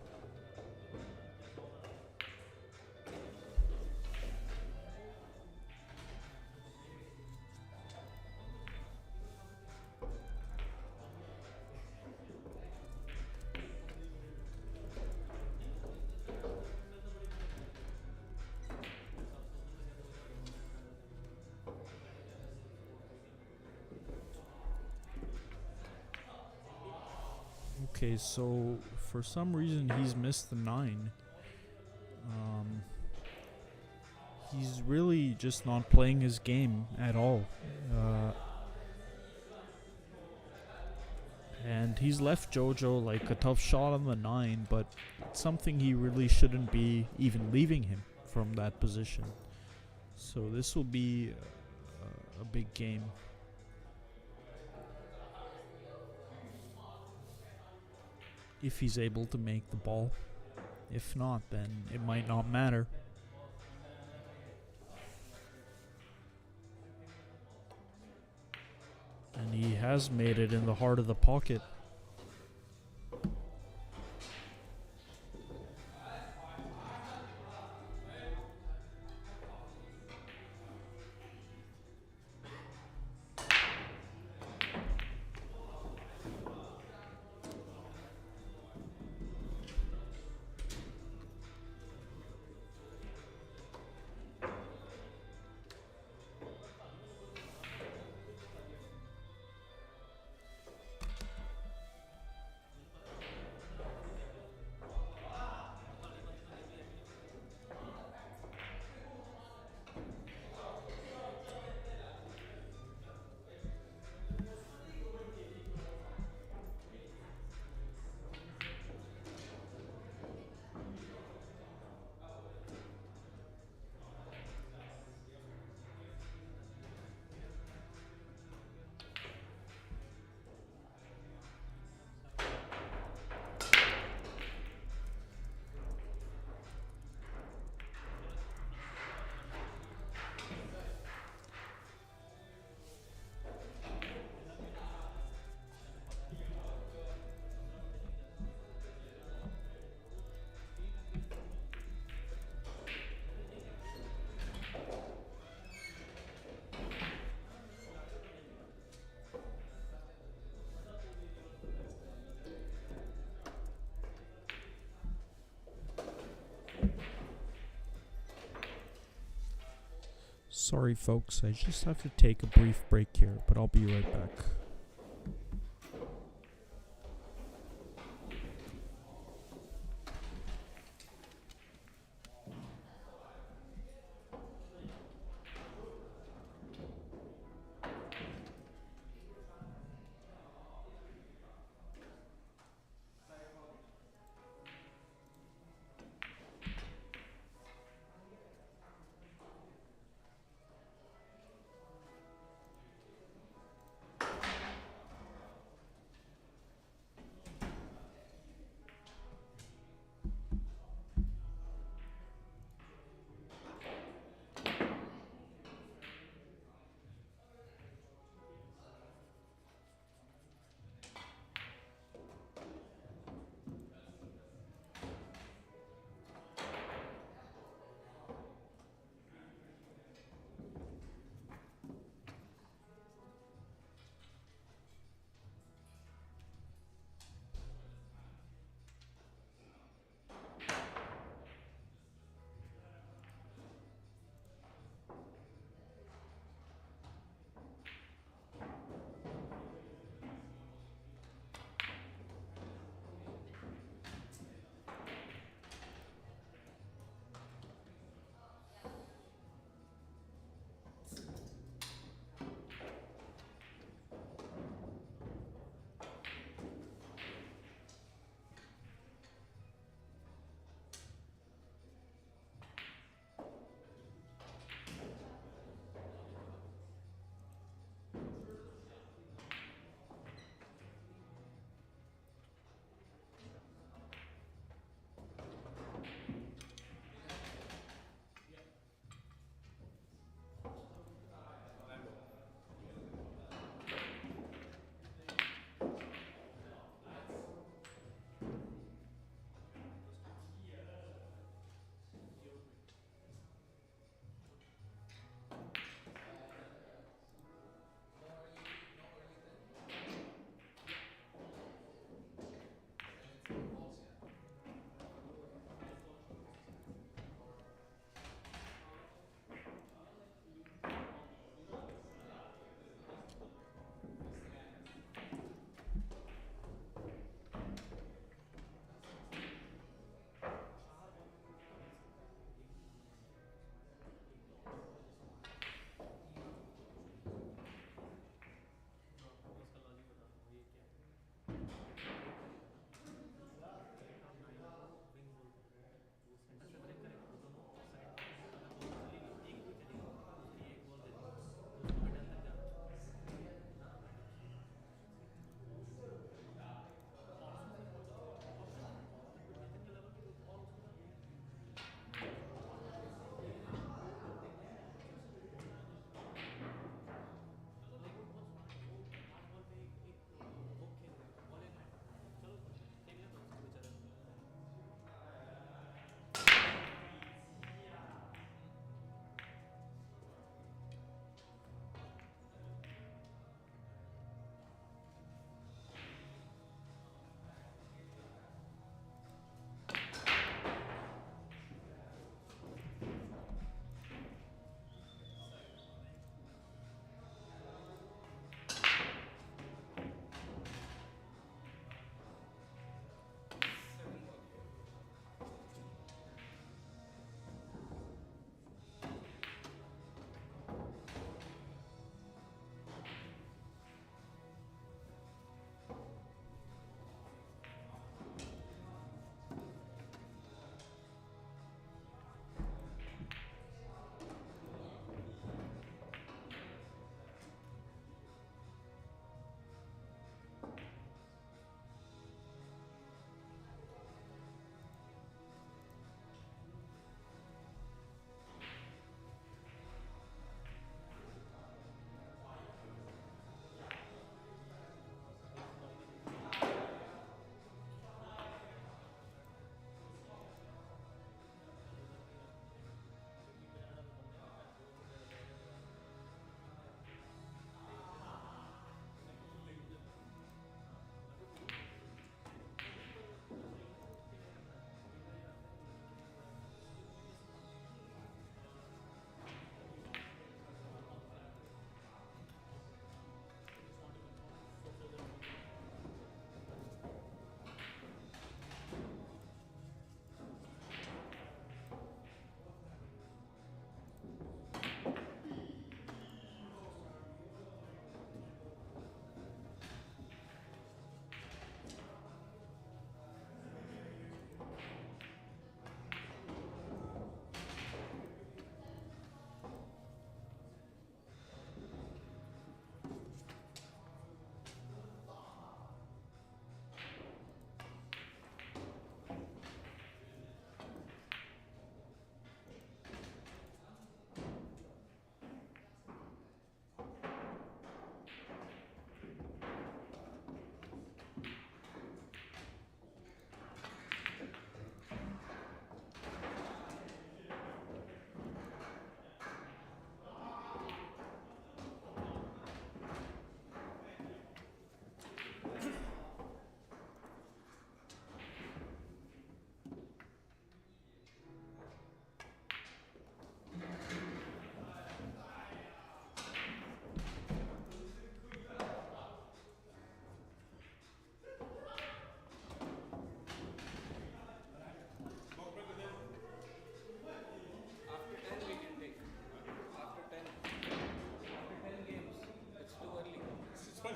Okay, so for some reason he's missed the 9. He's really just not playing his game at all. And he's left Jojo like a tough shot on the 9, but it's something he really shouldn't be even leaving him from that position. So this will be a big game. If he's able to make the ball. If not, then it might not matter. And he has made it in the heart of the pocket. Sorry folks, I just have to take a brief break here, but I'll be right back.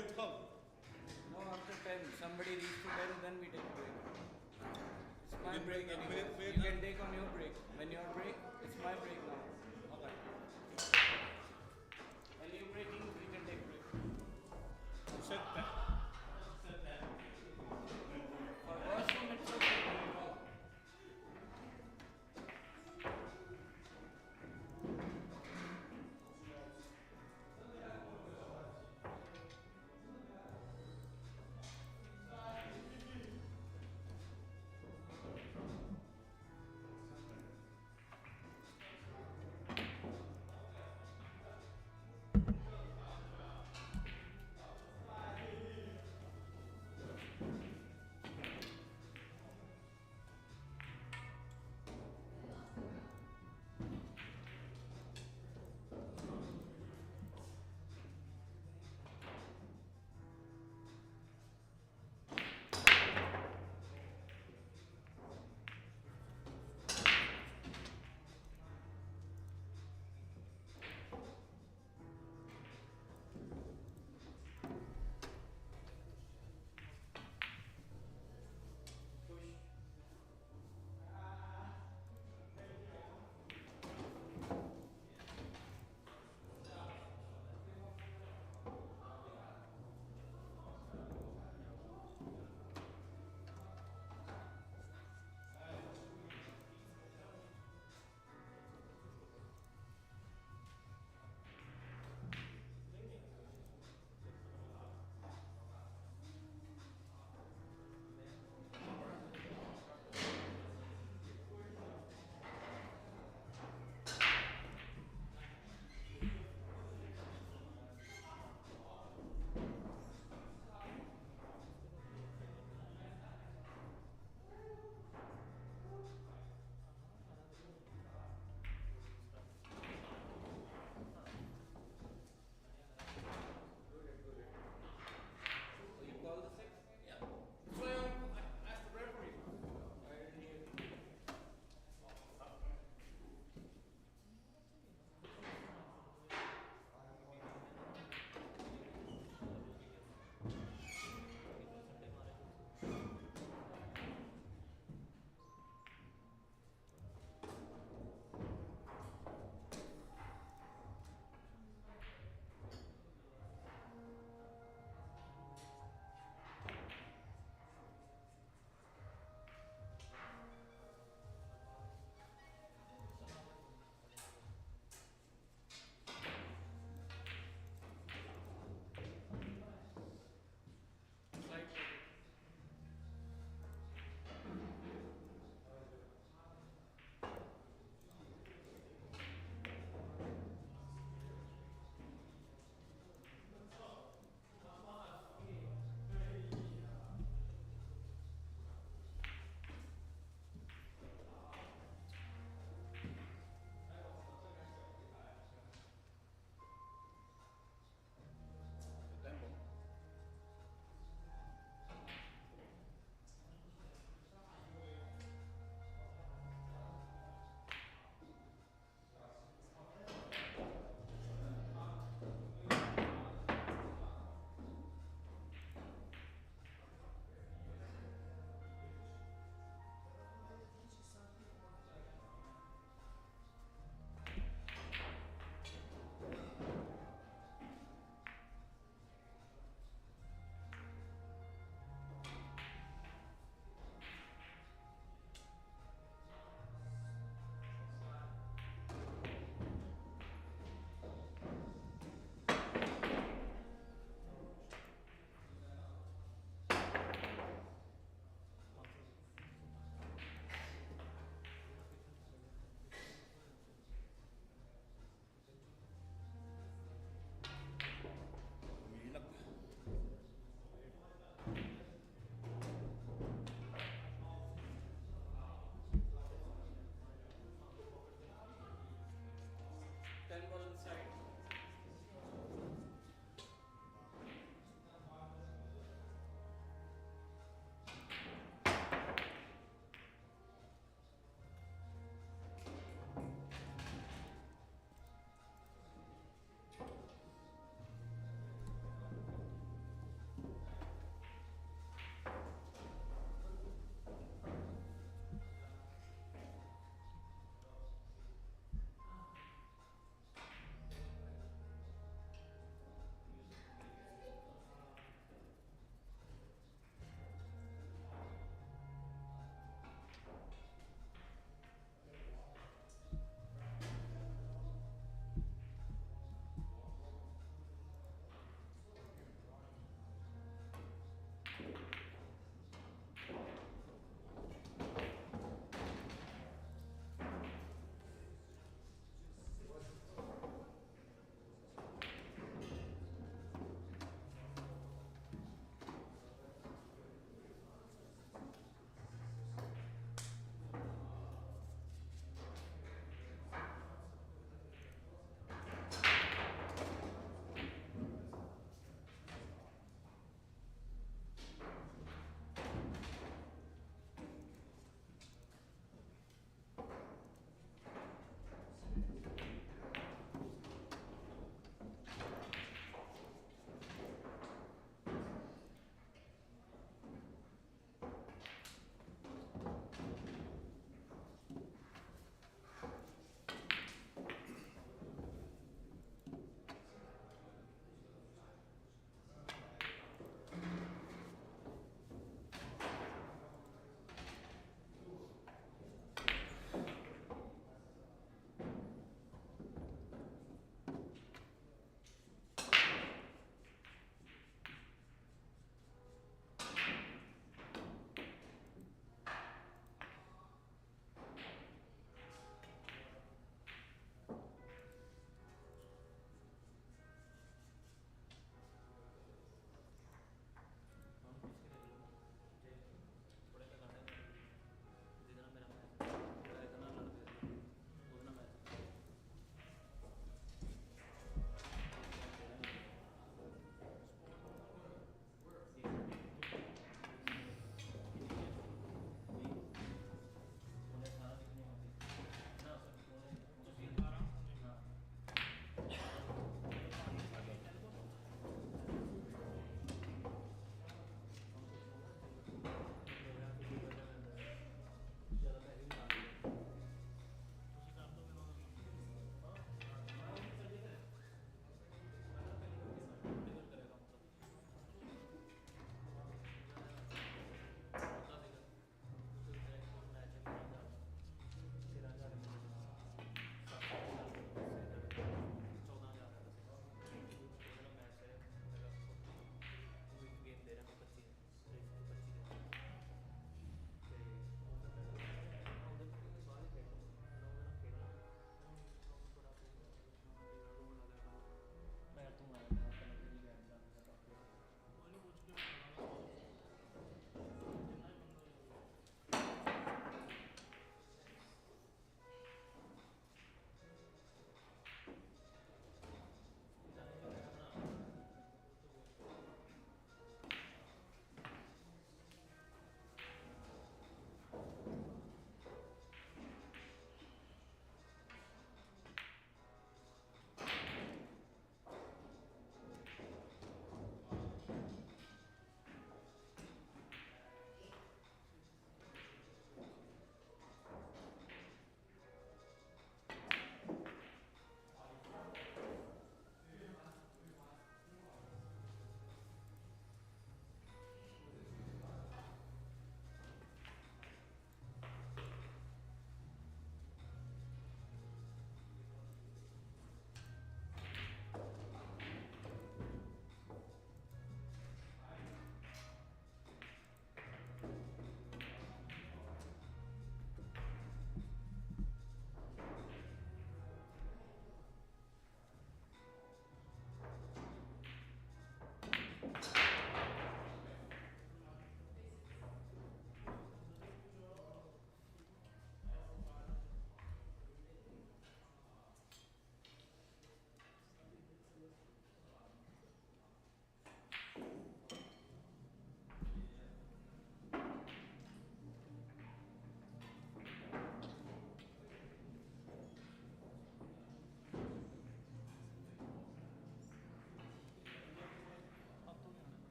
No, after 10. Somebody reaches to 10, then we take a break. It's my break anyway. You can take on your break. When your break, it's my break now. Okay. When you're breaking, we can take break. Set that. For washroom, it's okay.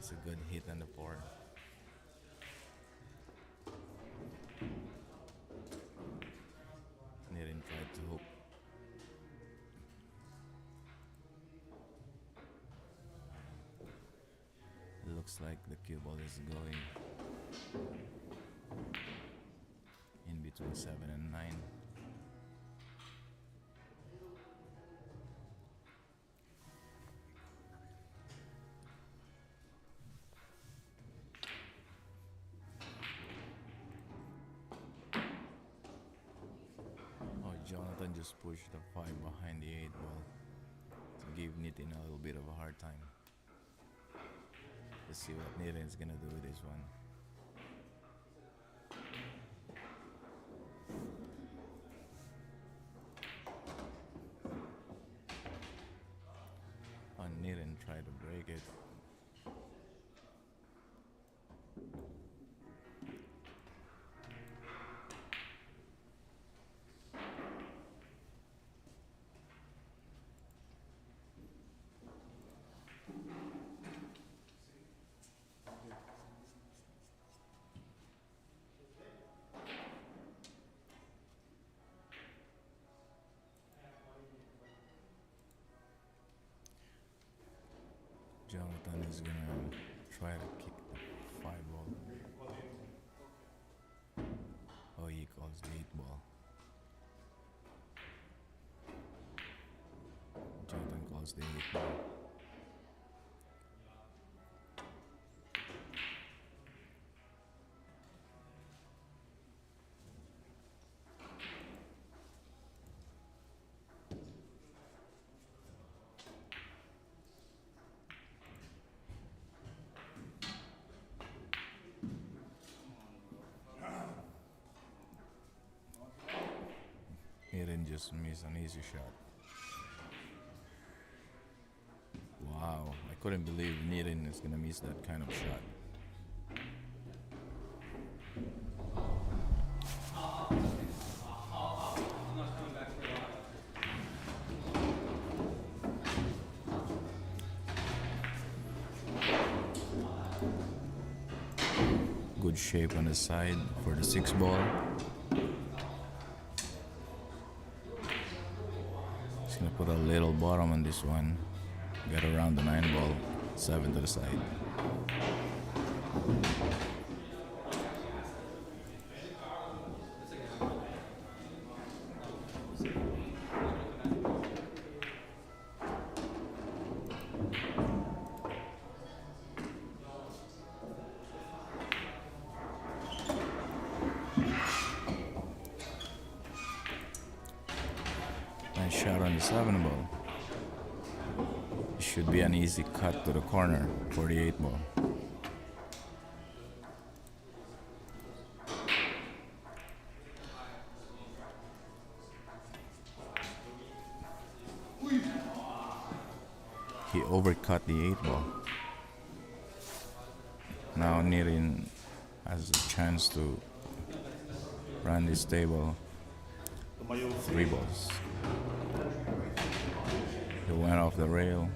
It's a good hit on the four. Nirin tried to hook. Looks like the cue ball is going in between 7 and 9. Jonathan just pushed the 5 behind the 8 ball to give Nitin a little bit of a hard time. Let's see what Nitin's gonna do with this one. Nitin tried to break it. Jonathan is gonna try to kick the 5 ball. Oh, he calls the 8 ball. Jonathan calls the 8 ball. He didn't just miss an easy shot. Wow, I couldn't believe Nitin is gonna miss that kind of shot. good shape on the side for the 6 ball. Just gonna put a little bottom on this one. Get around the 9 ball, 7 to the side. Nice shot on the 7 ball. It should be an easy cut to the corner for the 8 ball. He overcut the 8 ball. Now Nirin has a chance to run this table 3 balls. He went off the rail.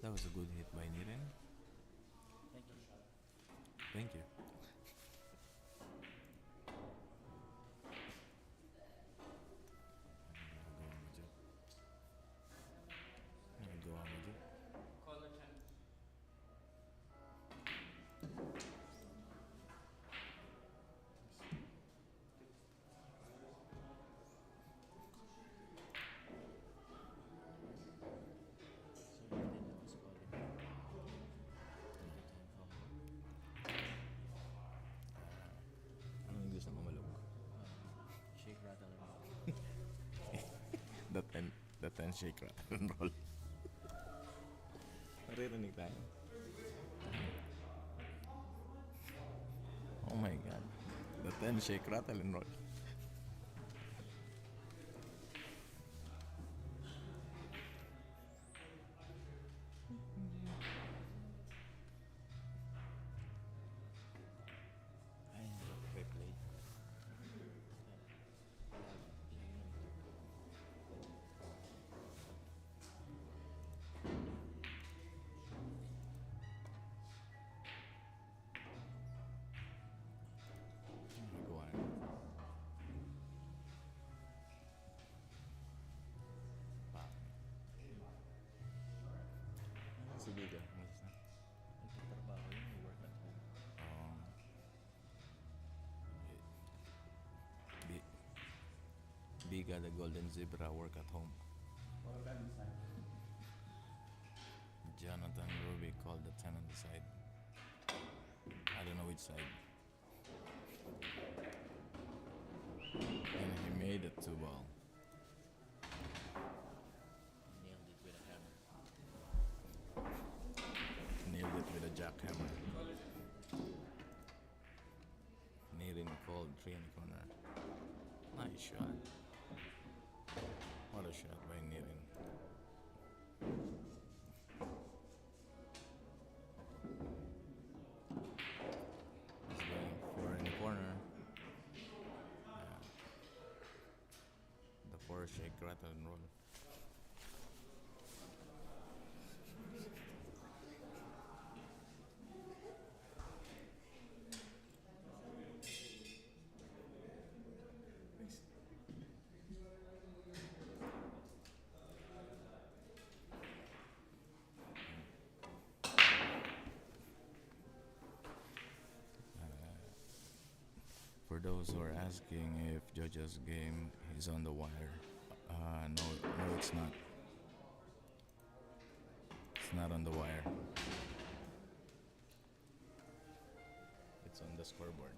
That was a good hit by Niren. Thank you. Thank you. Go on with you. Call the 10. The ten shake rattle and roll. Naririnig tayo. Oh my god. The 10 shake rattle and roll. Si Biga, umalis na. Nagtatrabaho yun, may work at home. Biga, the golden zebra, work at home. Jonathan Ruby called the 10 on the side. I don't know which side. And he made it 2 ball. Nailed it with a hammer. Nailed it with a jackhammer. Nirin called 3 in the corner. Nice shot. What a shot by Nirin. He's going 4 in the corner. The 4 shake rattle and roll. For those who are asking if Jojo's game is on the wire, no, it's not. It's not on the wire. It's on the scoreboard.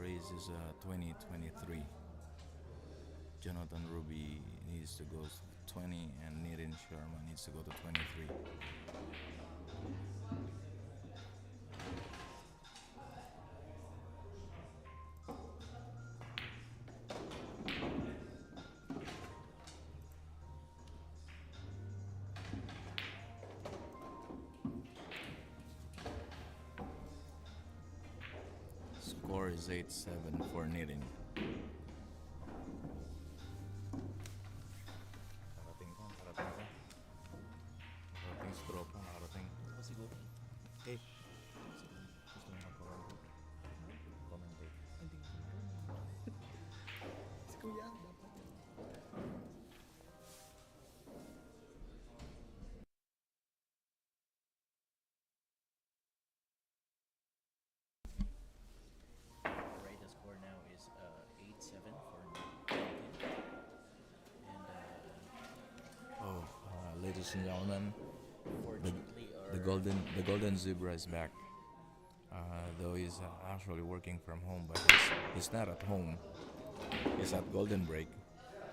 This is 2023. Jonathan Ruby needs to go to 20 and Nirin Sharma needs to go to 23. Score is 8-7 for Nirin. Nakarating ka. Nakarating sa tropa, nakarating. Ako siguro. Eh, gusto mo mag-commentate? Commentate. Hindi. Si Kuya, dapat. Right, the score now is 8-7 for Nineteenth. And Ladies and gentlemen, fortunately, the golden zebra is back. Though he's actually working from home, but he's not at home. He's at golden break,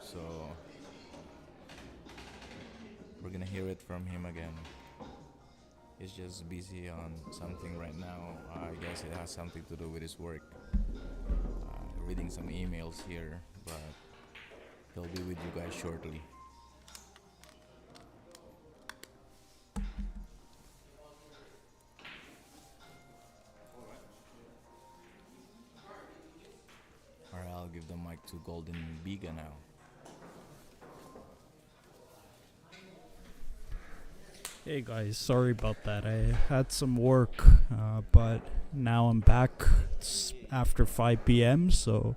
so we're gonna hear it from him again. He's just busy on something right now. I guess it has something to do with his work. Reading some emails here, but he'll be with you guys shortly. Alright, I'll give the mic to Golden Biga now. Hey guys, sorry about that. I had some work, but now I'm back. It's after 5 p.m., so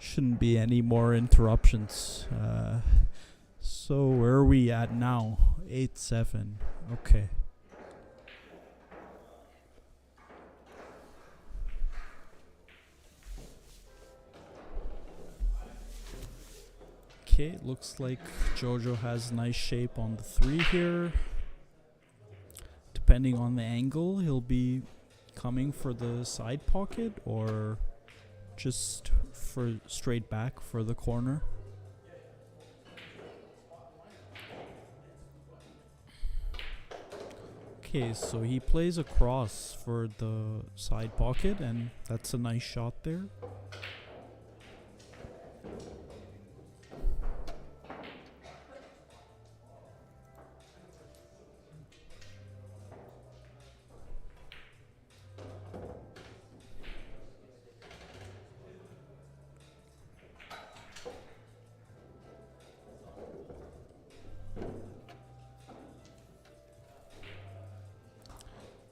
shouldn't be any more interruptions. So where are we at now? 8-7. Okay. Okay, looks like Jojo has nice shape on the 3 here. Depending on the angle, he'll be coming for the side pocket or just for straight back for the corner. Okay, so he plays across for the side pocket, and that's a nice shot there.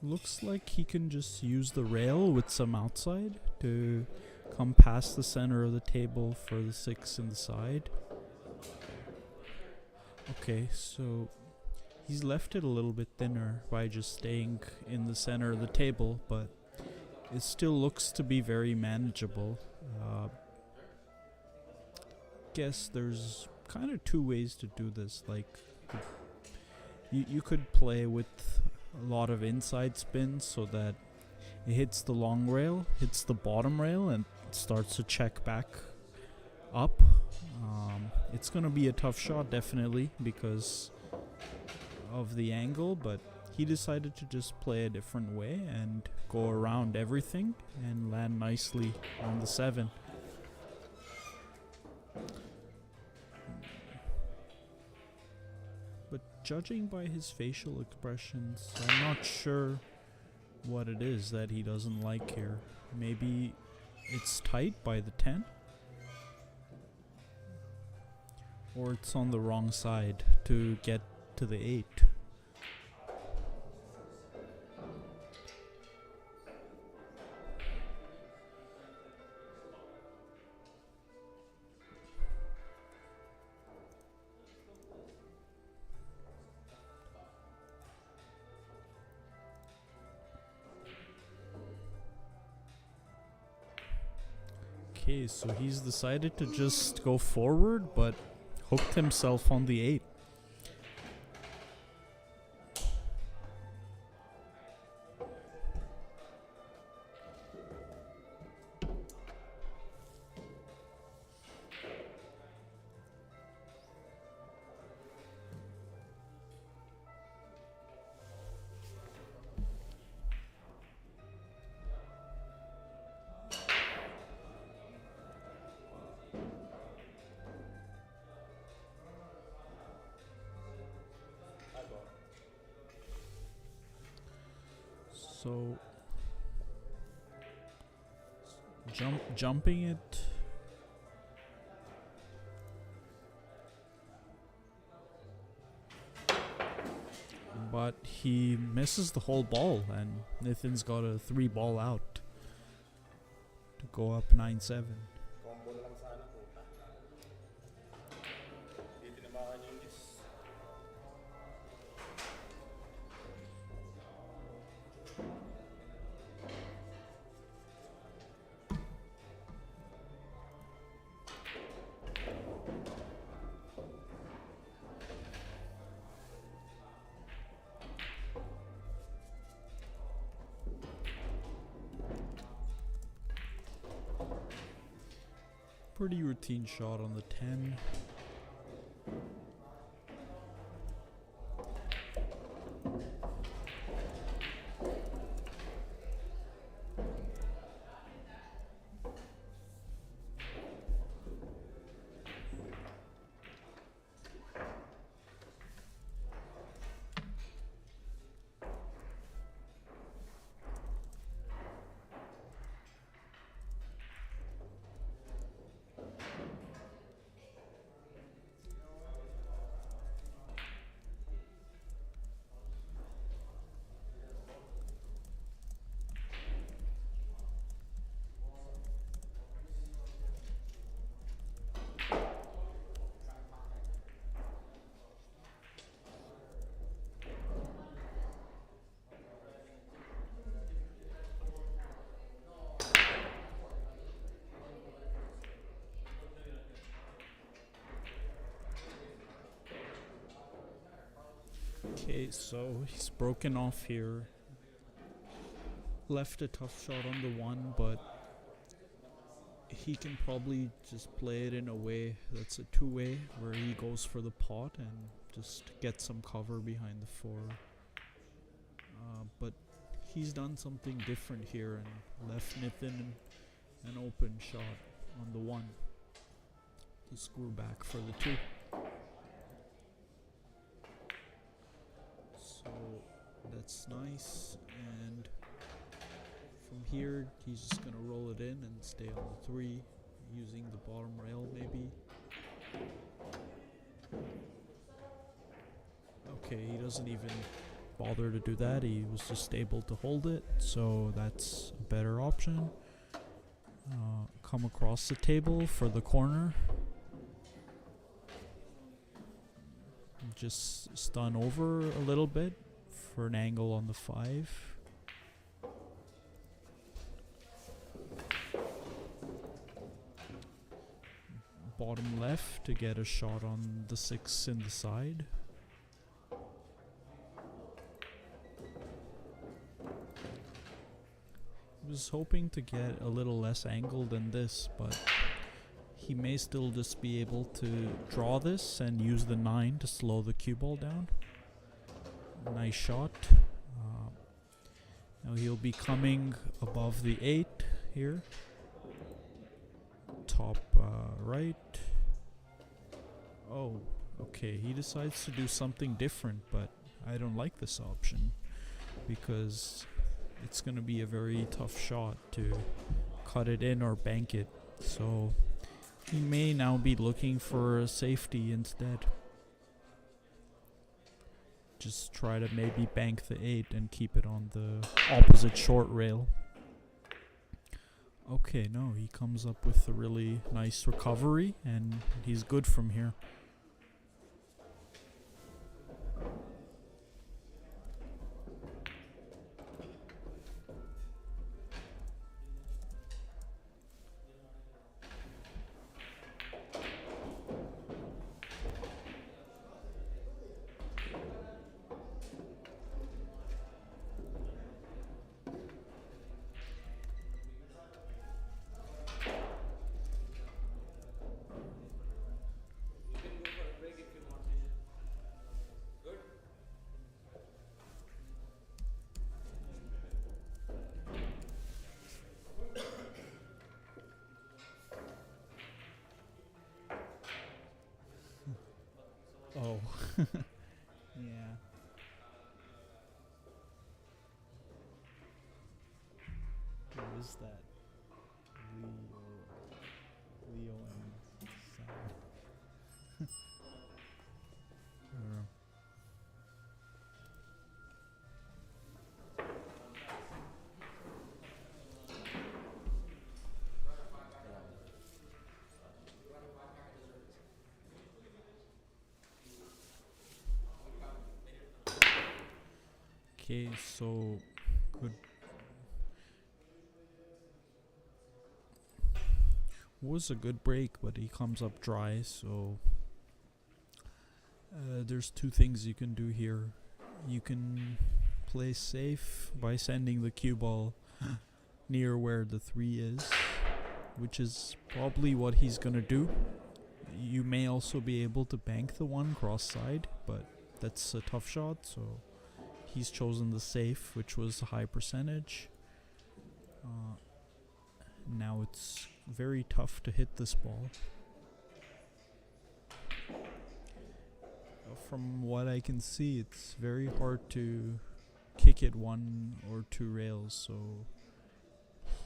Looks like he can just use the rail with some outside to come past the center of the table for the 6 in the side. Okay, so he's left it a little bit thinner by just staying in the center of the table, but it still looks to be very manageable. Guess there's kind of 2 ways to do this. Like, you could play with a lot of inside spins so that it hits the long rail, hits the bottom rail, and starts to check back up. It's gonna be a tough shot, definitely, because of the angle, but he decided to just play a different way and go around everything and land nicely on the 7. But judging by his facial expressions, I'm not sure what it is that he doesn't like here. Maybe it's tight by the 10? Or it's on the wrong side to get to the 8. Okay, so he's decided to just go forward, but hooked himself on the 8. So jumping it, but he misses the whole ball, and Nathan's got a 3 ball out to go up 9-7. Pretty routine shot on the 10. Okay, so he's broken off here. Left a tough shot on the one, but he can probably just play it in a way that's a two-way, where he goes for the pot and just get some cover behind the four. But he's done something different here and left Nathan an open shot on the one to screw back for the two. So that's nice, and from here he's just gonna roll it in and stay on the three, using the bottom rail maybe. Okay, he doesn't even bother to do that, he was just able to hold it, so that's a better option. Come across the table for the corner. Just stun over a little bit for an angle on the 5. Bottom left to get a shot on the 6 in the side. Was hoping to get a little less angle than this, but he may still just be able to draw this and use the 9 to slow the cue ball down. Nice shot. Now he'll be coming above the 8 here. Top right. Oh, okay, he decides to do something different, but I don't like this option because it's going to be a very tough shot to cut it in or bank it. So he may now be looking for a safety instead. Just try to maybe bank the 8 and keep it on the opposite short rail. Okay, no, he comes up with a really nice recovery and he's good from here. Oh, yeah. Who is that? Leo and Sam. Okay, so good. Was a good break, but he comes up dry, so there's two things you can do here. You can play safe by sending the cue ball near where the 3 is, which is probably what he's gonna do. You may also be able to bank the 1 cross side, but that's a tough shot, so he's chosen the safe, which was a high percentage. Now it's very tough to hit this ball. From what I can see, it's very hard to kick it 1 or 2 rails, so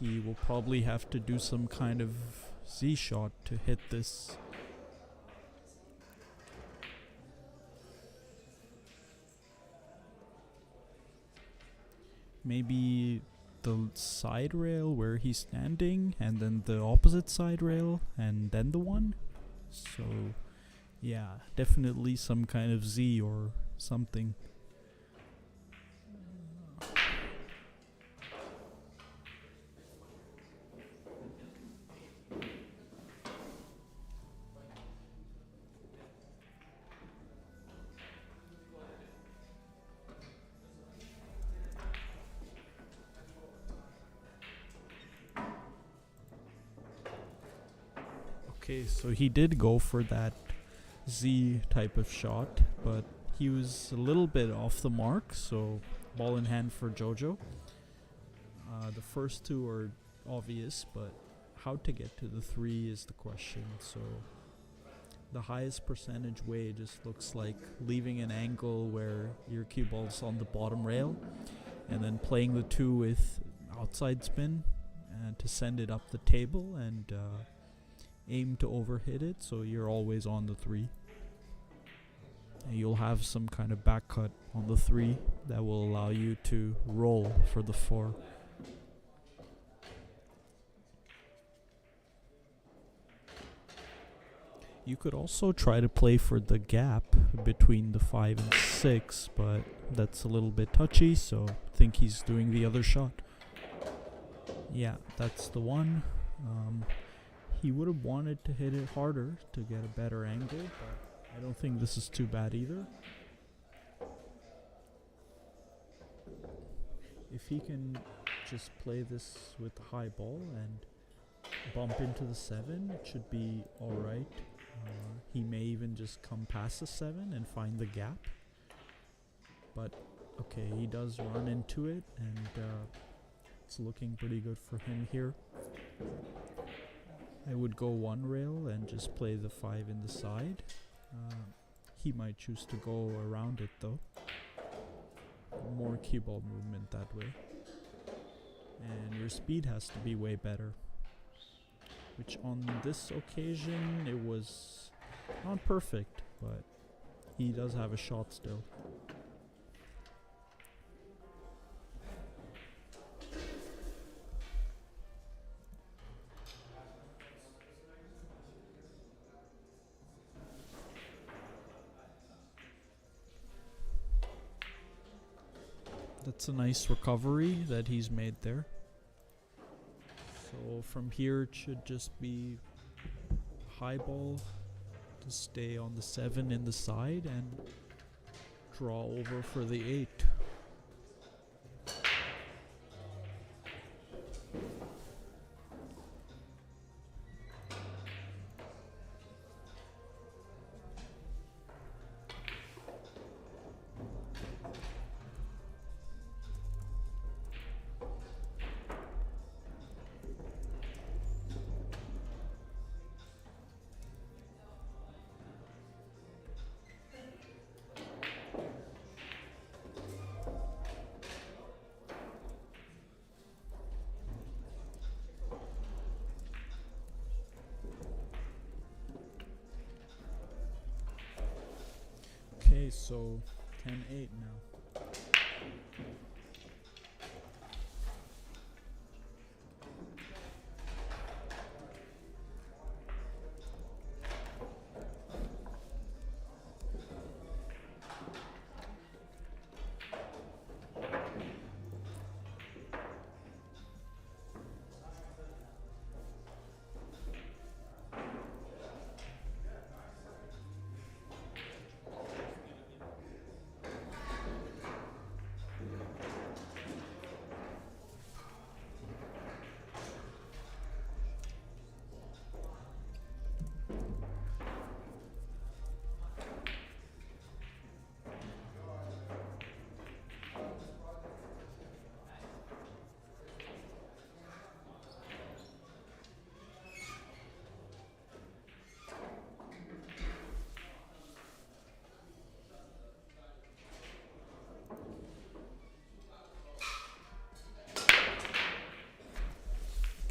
he will probably have to do some kind of Z shot to hit this. Maybe the side rail where he's standing, and then the opposite side rail, and then the 1. So yeah, definitely some kind of Z or something. Okay, so he did go for that Z type of shot, but he was a little bit off the mark, so ball in hand for Jojo. The first two are obvious, but how to get to the 3 is the question. So the highest percentage way just looks like leaving an angle where your cue ball's on the bottom rail, and then playing the 2 with outside spin to send it up the table and aim to overhit it, so you're always on the 3. And you'll have some kind of back cut on the 3 that will allow you to roll for the 4. You could also try to play for the gap between the 5 and 6, but that's a little bit touchy, so I think he's doing the other shot. Yeah, that's the one. He would have wanted to hit it harder to get a better angle, but I don't think this is too bad either. If he can just play this with the high ball and bump into the 7, it should be alright. He may even just come past the 7 and find the gap. But okay, he does run into it, and it's looking pretty good for him here. I would go 1 rail and just play the 5 in the side. He might choose to go around it though. More cue ball movement that way. And your speed has to be way better. Which on this occasion it was not perfect, but he does have a shot still. That's a nice recovery that he's made there. So from here it should just be high ball to stay on the 7 in the side and draw over for the 8. Okay, so 10-8 now.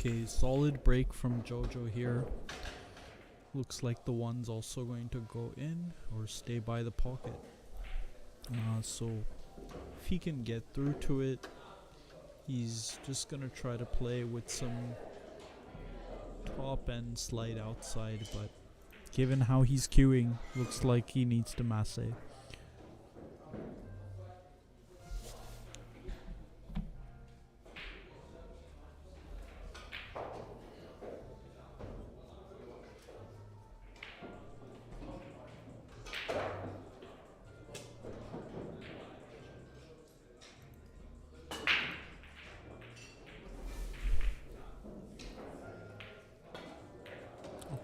Okay, solid break from Jojo here. Looks like the one's also going to go in or stay by the pocket. So if he can get through to it, he's just gonna try to play with some top and slide outside, but given how he's queuing, looks like he needs to masse.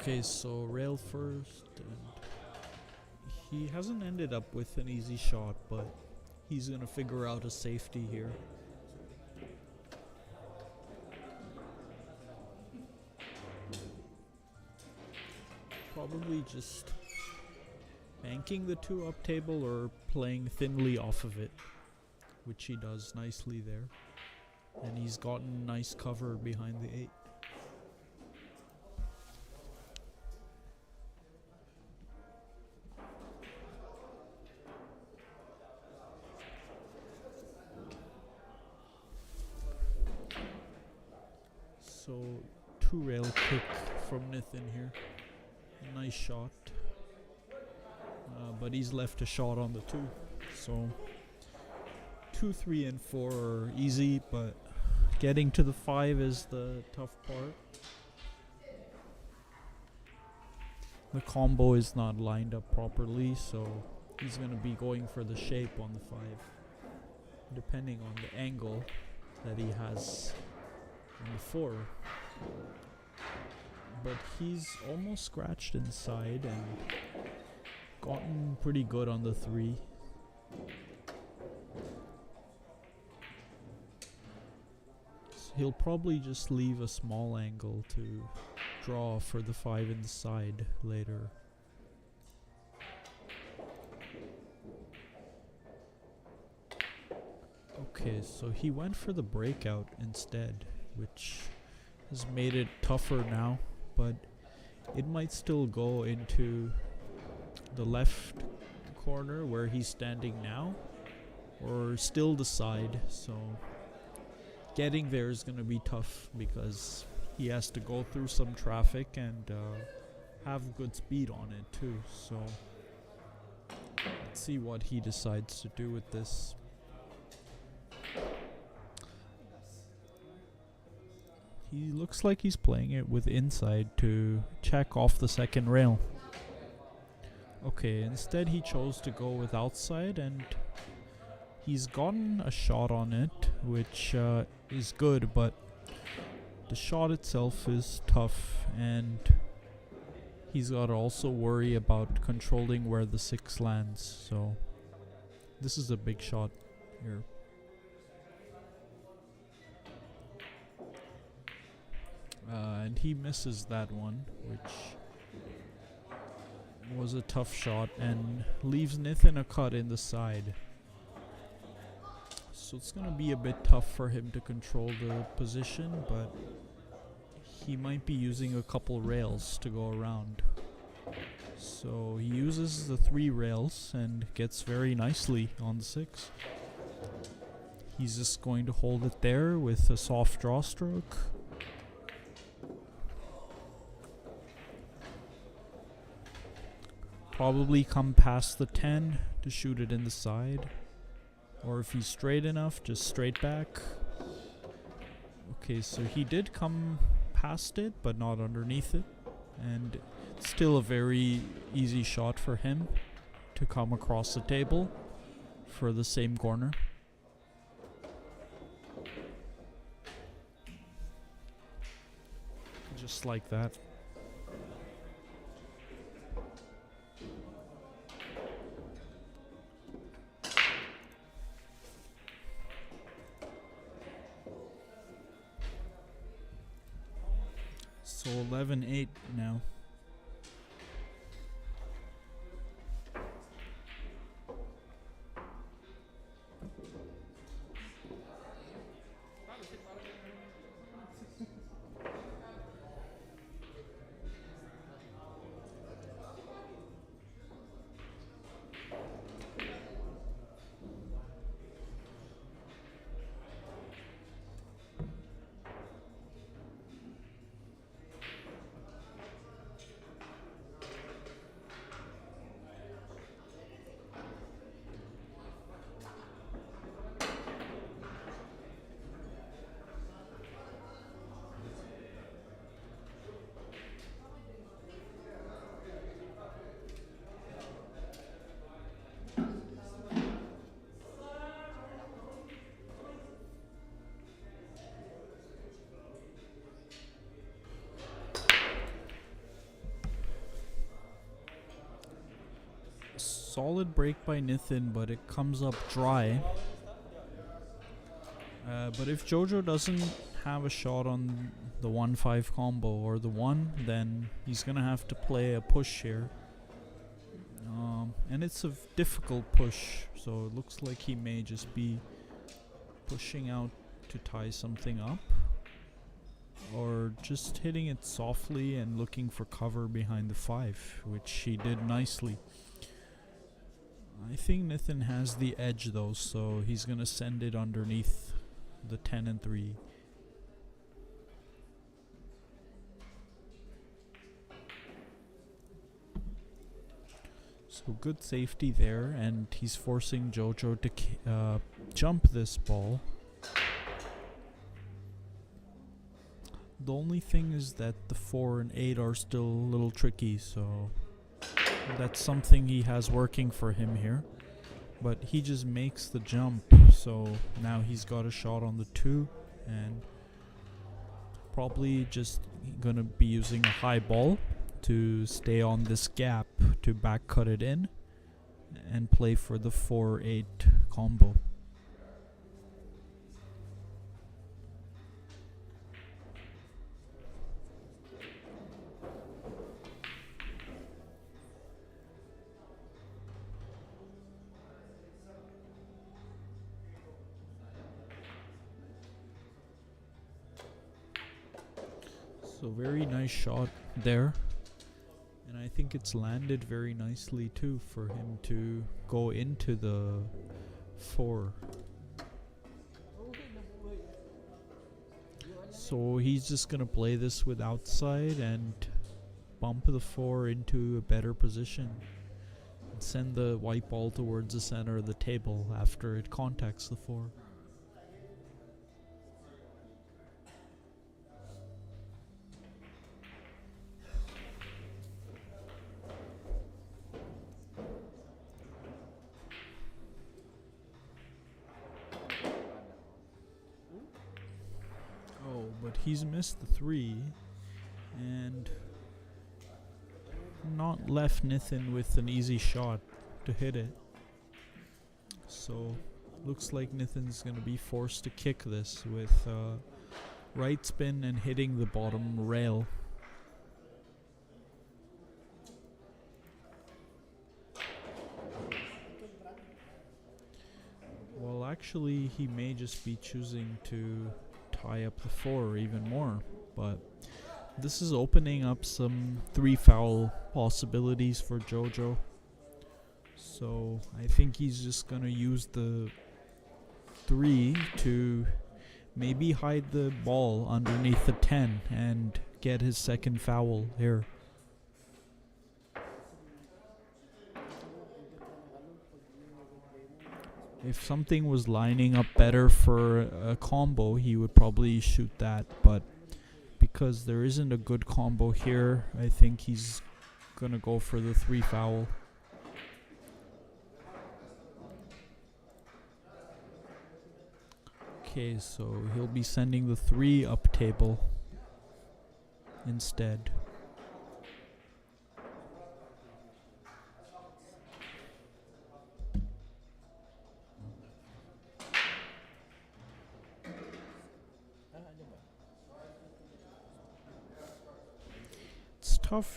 Okay, so rail first, and he hasn't ended up with an easy shot, but he's gonna figure out a safety here. Probably just banking the 2 up table or playing thinly off of it, which he does nicely there. And he's gotten nice cover behind the 8. So 2 rail kick from Nathan here. Nice shot. But he's left a shot on the 2. So 2, 3, and 4 are easy, but getting to the 5 is the tough part. The combo is not lined up properly, so he's going to be going for the shape on the 5, depending on the angle that he has on the 4. But he's almost scratched inside and gotten pretty good on the 3. So he'll probably just leave a small angle to draw for the 5 inside later. Okay, so he went for the breakout instead, which has made it tougher now, but it might still go into the left corner where he's standing now, or still the side. So getting there is going to be tough because he has to go through some traffic and have good speed on it too. So let's see what he decides to do with this. He looks like he's playing it with inside to check off the second rail. Okay, instead he chose to go with outside, and he's gotten a shot on it, which is good, but the shot itself is tough, and he's got to also worry about controlling where the 6 lands, so this is a big shot here. And he misses that one, which was a tough shot, and leaves Nathan a cut in the side. So it's going to be a bit tough for him to control the position, but he might be using a couple rails to go around. So he uses the 3 rails and gets very nicely on the 6. He's just going to hold it there with a soft draw stroke. Probably come past the 10 to shoot it in the side. Or if he's straight enough, just straight back. Okay, so he did come past it, but not underneath it. And it's still a very easy shot for him to come across the table for the same corner. Just like that. So 11-8 now. solid break by Nithin, but it comes up dry. But if Jojo doesn't have a shot on the 1-5 combo or the 1, then he's gonna have to play a push here. And it's a difficult push, so it looks like he may just be pushing out to tie something up, or just hitting it softly and looking for cover behind the 5, which he did nicely. I think Nithin has the edge though, so he's gonna send it underneath the 10 and 3. So good safety there, and he's forcing Jojo to jump this ball. The only thing is that the 4 and 8 are still a little tricky, so that's something he has working for him here. But he just makes the jump, so now he's got a shot on the 2, and probably just gonna be using a high ball to stay on this gap to back cut it in and play for the 4-8 combo. So very nice shot there, and I think it's landed very nicely too for him to go into the 4. So he's just gonna play this with outside and bump the 4 into a better position and send the white ball towards the center of the table after it contacts the 4. But he's missed the 3 and not left Nithin with an easy shot to hit it. So looks like Nithin's gonna be forced to kick this with right spin and hitting the bottom rail. Well, actually he may just be choosing to tie up the 4 even more, but this is opening up some 3 foul possibilities for Jojo. So I think he's just gonna use the 3 to maybe hide the ball underneath the 10 and get his second foul here. If something was lining up better for a combo, he would probably shoot that, but because there isn't a good combo here, I think he's gonna go for the 3 foul. Okay, so he'll be sending the 3 up table instead.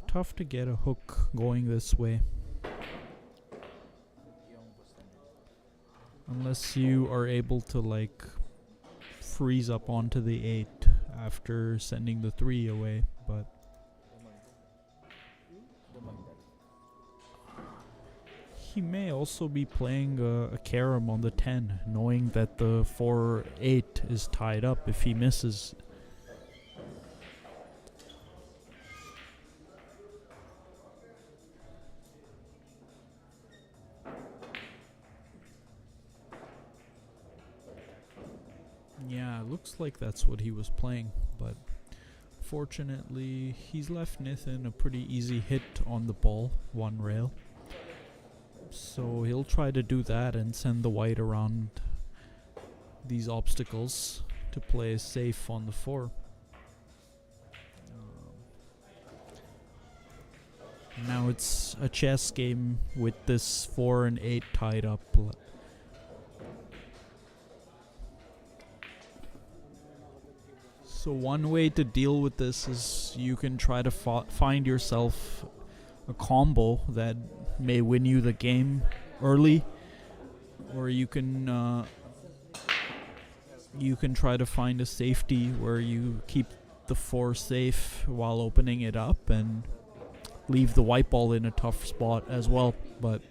Tough to get a hook going this way. Unless you are able to like freeze up onto the 8 after sending the 3 away, but he may also be playing a carom on the 10, knowing that the 4-8 is tied up if he misses. Yeah, looks like that's what he was playing, but fortunately he's left Nithin a pretty easy hit on the ball, 1 rail. So he'll try to do that and send the white around these obstacles to play safe on the 4. Now it's a chess game with this 4 and 8 tied up. So one way to deal with this is you can try to find yourself a combo that may win you the game early, or you can try to find a safety where you keep the 4 safe while opening it up and leave the white ball in a tough spot as well. But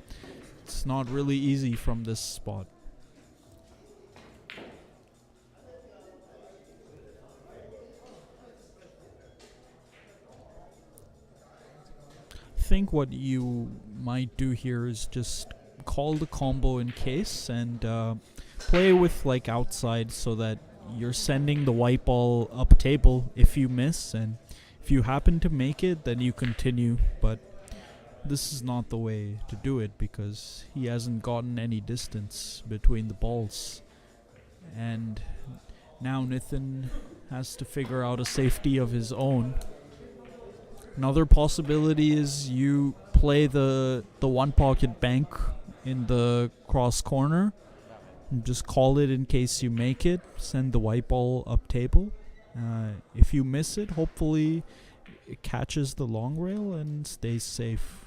it's not really easy from this spot. I think what you might do here is just call the combo in case and play with like outside so that you're sending the white ball up table if you miss, and if you happen to make it then you continue. But this is not the way to do it because he hasn't gotten any distance between the balls, and now Nithin has to figure out a safety of his own. Another possibility is you play the one pocket bank in the cross corner and just call it in case you make it. Send the white ball up table. If you miss it, hopefully it catches the long rail and stays safe.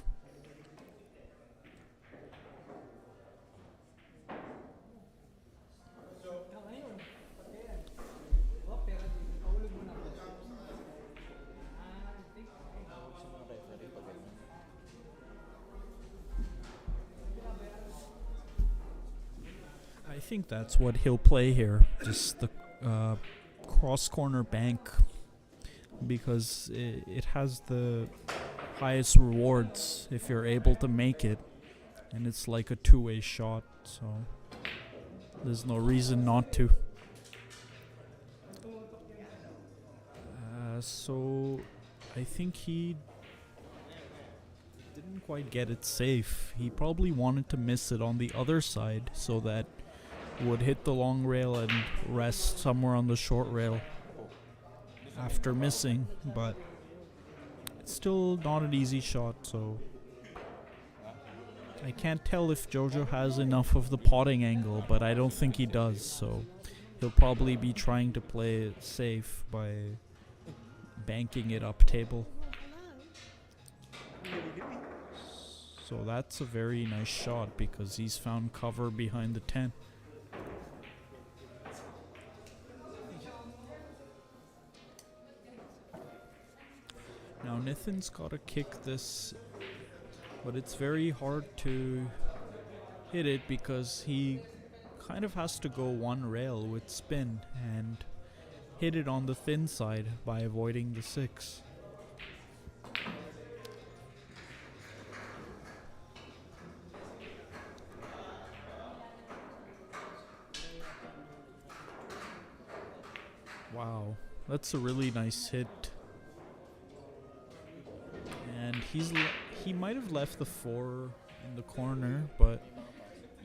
I think that's what he'll play here, just the cross corner bank, because it has the highest rewards if you're able to make it, and it's like a two-way shot, so there's no reason not to. So I think he didn't quite get it safe. He probably wanted to miss it on the other side so that it would hit the long rail and rest somewhere on the short rail after missing, but it's still not an easy shot, so I can't tell if Jojo has enough of the potting angle, but I don't think he does, so he'll probably be trying to play it safe by banking it up table. So that's a very nice shot because he's found cover behind the 10. Now Nithin's gotta kick this, but it's very hard to hit it because he kind of has to go one rail with spin and hit it on the thin side by avoiding the 6. Wow, that's a really nice hit. And he might have left the 4 in the corner, but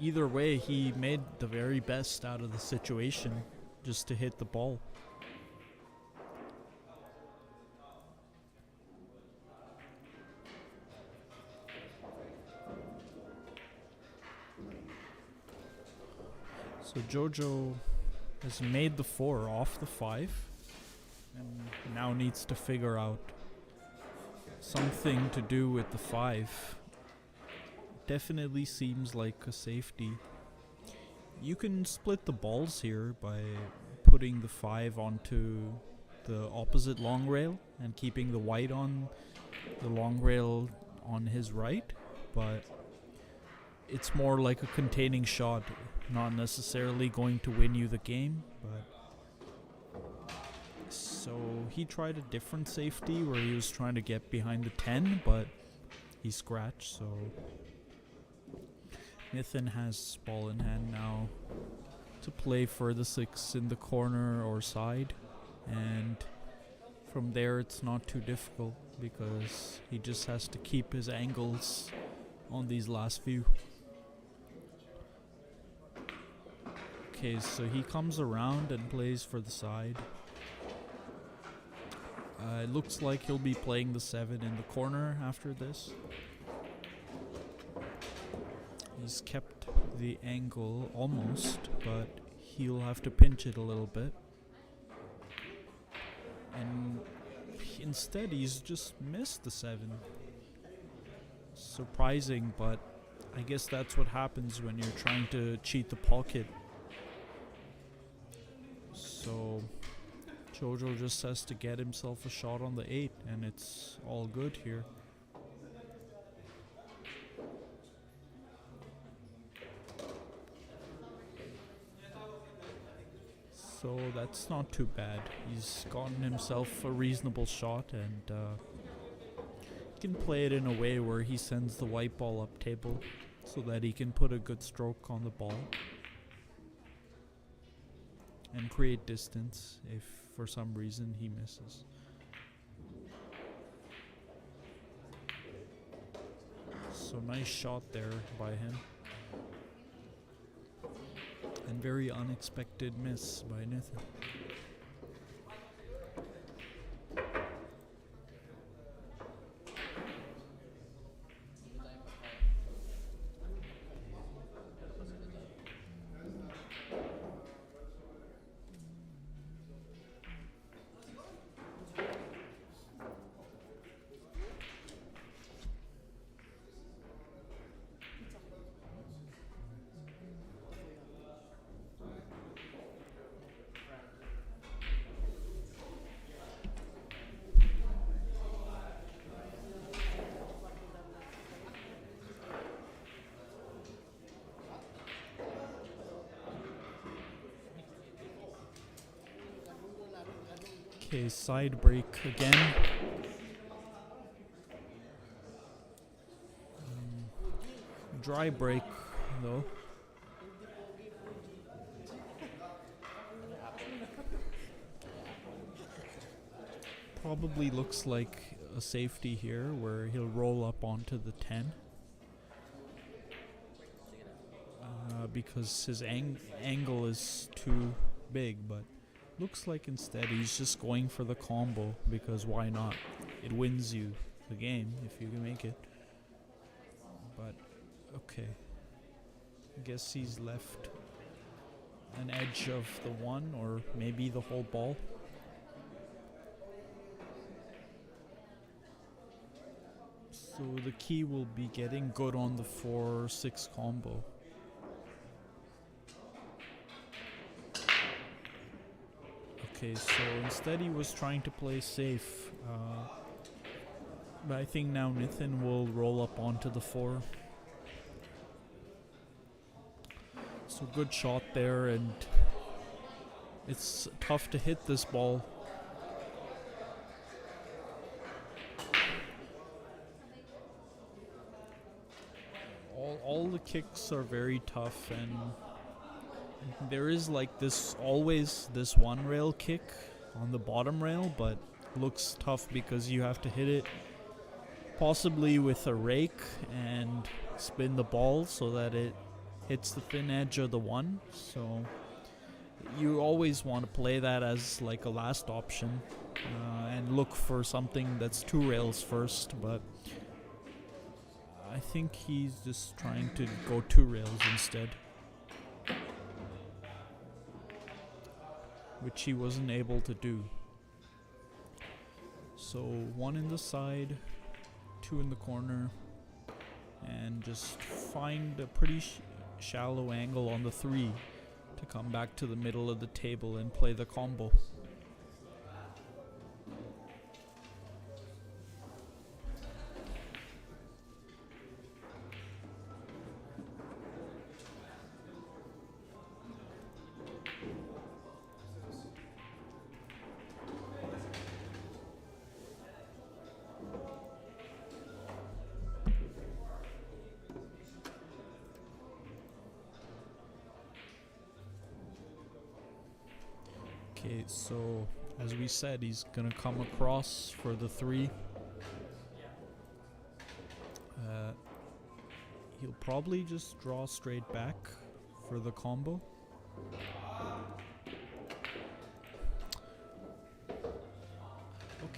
either way he made the very best out of the situation just to hit the ball. So Jojo has made the 4 off the 5 and now needs to figure out something to do with the 5. Definitely seems like a safety. You can split the balls here by putting the 5 onto the opposite long rail and keeping the white on the long rail on his right, but it's more like a containing shot, not necessarily going to win you the game. But so he tried a different safety where he was trying to get behind the 10, but he scratched, so Nithin has ball in hand now to play for the 6 in the corner or side, and from there it's not too difficult because he just has to keep his angles on these last few. Okay, so he comes around and plays for the side. It looks like he'll be playing the 7 in the corner after this. He's kept the angle almost, but he'll have to pinch it a little bit. And instead he's just missed the 7. Surprising, but I guess that's what happens when you're trying to cheat the pocket. So Jojo just has to get himself a shot on the 8, and it's all good here. So that's not too bad. He's gotten himself a reasonable shot, and he can play it in a way where he sends the white ball up table so that he can put a good stroke on the ball and create distance if for some reason he misses. So nice shot there by him. And very unexpected miss by Nathan. Okay, side break again. Dry break though. Probably looks like a safety here where he'll roll up onto the 10. Because his angle is too big, but looks like instead he's just going for the combo, because why not? It wins you the game if you can make it. But okay, I guess he's left an edge of the 1 or maybe the whole ball. So the key will be getting good on the 4-6 combo. Okay, so instead he was trying to play safe, but I think now Nathan will roll up onto the 4. So good shot there, and it's tough to hit this ball. All the kicks are very tough, and there is like this always this one rail kick on the bottom rail, but looks tough because you have to hit it possibly with a rake and spin the ball so that it hits the thin edge of the 1. So you always want to play that as like a last option and look for something that's 2 rails first, but I think he's just trying to go 2 rails instead, which he wasn't able to do. So 1 in the side, 2 in the corner, and just find a pretty shallow angle on the 3 to come back to the middle of the table and play the combo. Okay, so as we said, he's gonna come across for the 3. He'll probably just draw straight back for the combo.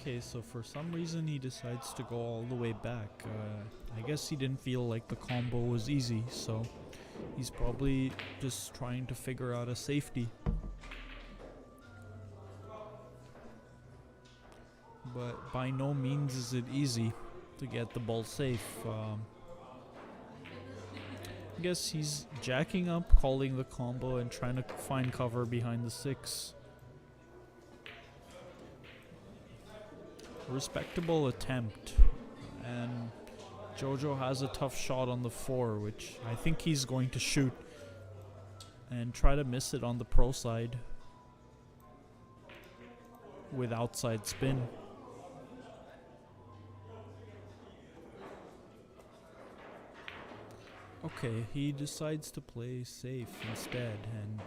Okay, so for some reason he decides to go all the way back. I guess he didn't feel like the combo was easy, so he's probably just trying to figure out a safety. But by no means is it easy to get the ball safe. I guess he's jacking up, calling the combo, and trying to find cover behind the 6. Respectable attempt, and Jojo has a tough shot on the 4, which I think he's going to shoot and try to miss it on the pro side with outside spin. Okay, he decides to play safe instead, and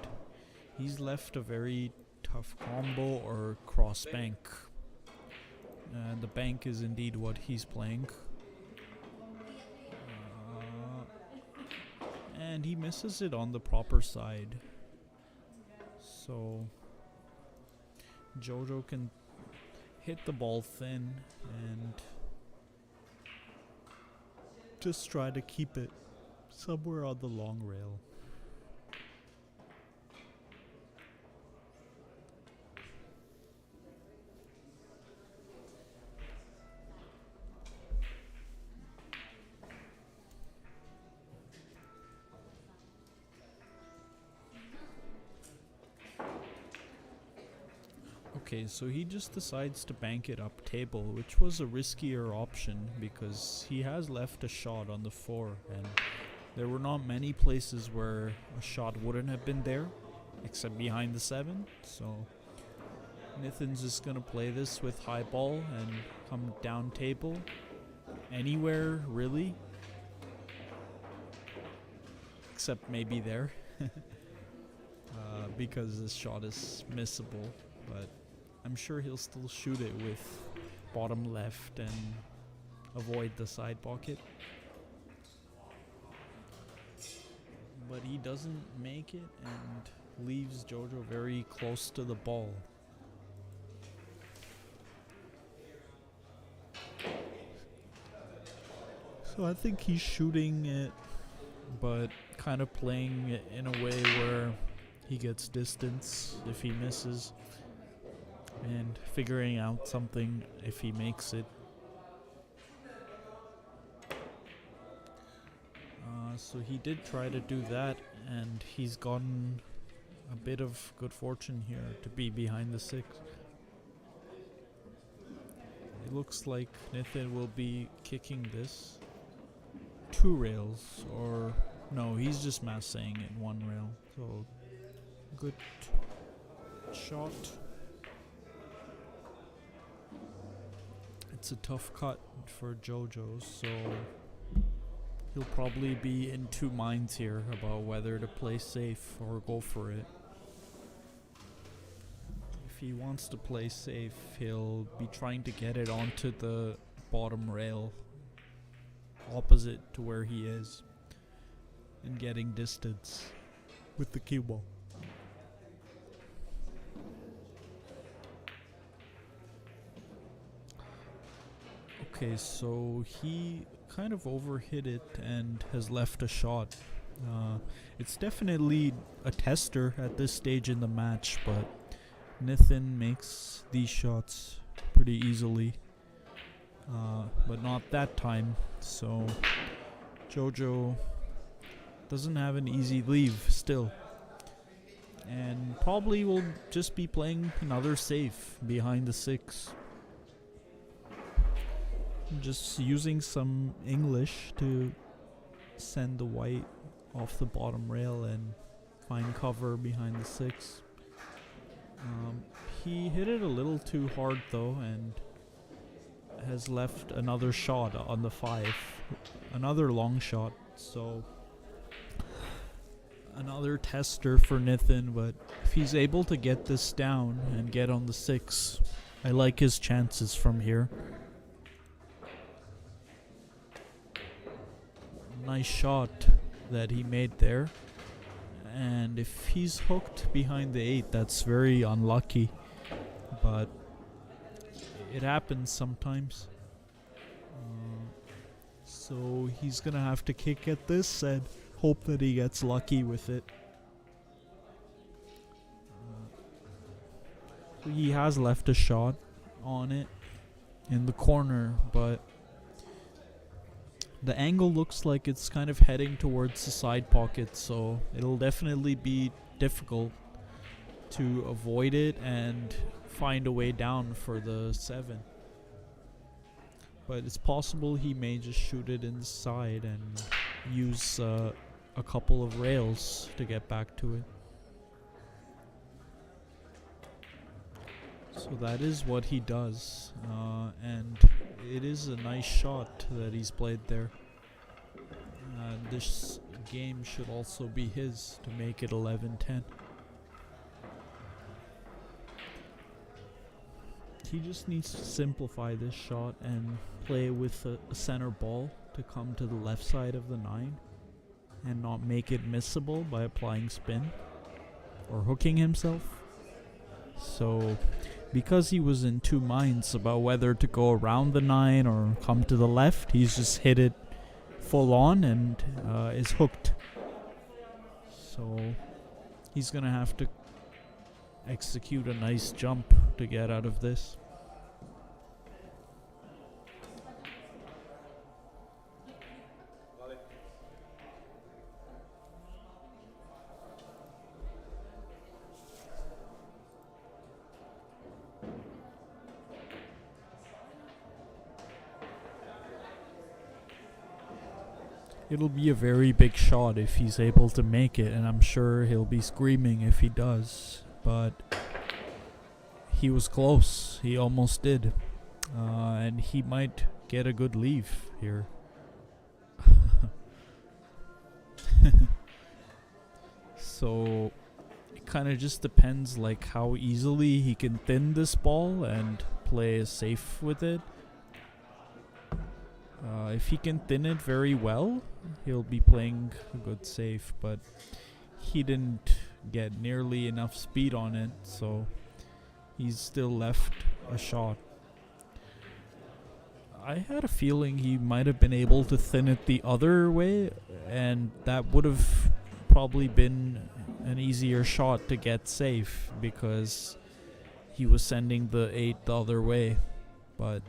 he's left a very tough combo or cross bank. And the bank is indeed what he's playing. And he misses it on the proper side. So Jojo can hit the ball thin and just try to keep it somewhere on the long rail. Okay, so he just decides to bank it up table, which was a riskier option because he has left a shot on the 4, and there were not many places where a shot wouldn't have been there, except behind the 7. So Nithin's just gonna play this with high ball and come down table anywhere really, except maybe there, because this shot is missable. But I'm sure he'll still shoot it with bottom left and avoid the side pocket. But he doesn't make it and leaves Jojo very close to the ball. So I think he's shooting it, but kind of playing it in a way where he gets distance if he misses, and figuring out something if he makes it. So he did try to do that, and he's gotten a bit of good fortune here to be behind the 6. It looks like Nithin will be kicking this 2 rails, or no, he's just massing it 1 rail. So good shot. It's a tough cut for Jojo, so he'll probably be in 2 minds here about whether to play safe or go for it. If he wants to play safe, he'll be trying to get it onto the bottom rail opposite to where he is and getting distance with the cue ball. Okay, so he kind of overhit it and has left a shot. It's definitely a tester at this stage in the match, but Nithin makes these shots pretty easily, but not that time. So Jojo doesn't have an easy leave still, and probably will just be playing another safe behind the 6. Just using some English to send the white off the bottom rail and find cover behind the 6. He hit it a little too hard though, and has left another shot on the 5, another long shot. So another tester for Nithin, but if he's able to get this down and get on the 6, I like his chances from here. Nice shot that he made there, and if he's hooked behind the 8, that's very unlucky, but it happens sometimes. So he's gonna have to kick at this and hope that he gets lucky with it. He has left a shot on it in the corner, but the angle looks like it's kind of heading towards the side pocket, so it'll definitely be difficult to avoid it and find a way down for the 7. But it's possible he may just shoot it inside and use a couple of rails to get back to it. So that is what he does, and it is a nice shot that he's played there. This game should also be his to make it 11-10. He just needs to simplify this shot and play with a center ball to come to the left side of the 9 and not make it missable by applying spin or hooking himself. So because he was in two minds about whether to go around the 9 or come to the left, he's just hit it full on and is hooked. So he's gonna have to execute a nice jump to get out of this. It'll be a very big shot if he's able to make it, and I'm sure he'll be screaming if he does, but he was close. He almost did. And he might get a good leave here. So it kind of just depends like how easily he can thin this ball and play safe with it. If he can thin it very well, he'll be playing a good save, but he didn't get nearly enough speed on it, so he's still left a shot. I had a feeling he might have been able to thin it the other way, and that would have probably been an easier shot to get safe because he was sending the 8 the other way. But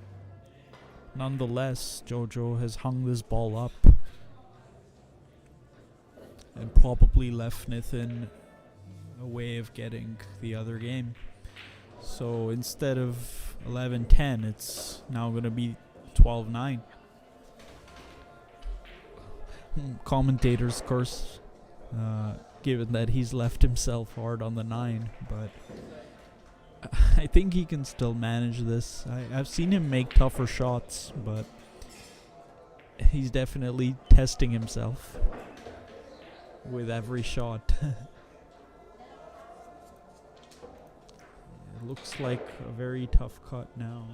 nonetheless, Jojo has hung this ball up and probably left Nathan a way of getting the other game. So instead of 11-10, it's now going to be 12-9. Commentators curse, given that he's left himself hard on the 9, but I think he can still manage this. I've seen him make tougher shots, but he's definitely testing himself with every shot. It looks like a very tough cut now.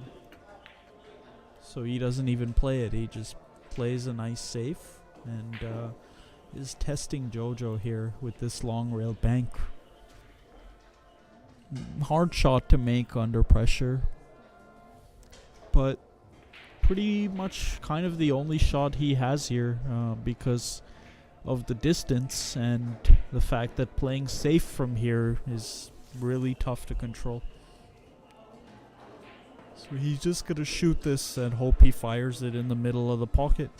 So he doesn't even play it. He just plays a nice safe and is testing Jojo here with this long rail bank. Hard shot to make under pressure, but pretty much kind of the only shot he has here because of the distance and the fact that playing safe from here is really tough to control. So he's just gonna shoot this and hope he fires it in the middle of the pocket.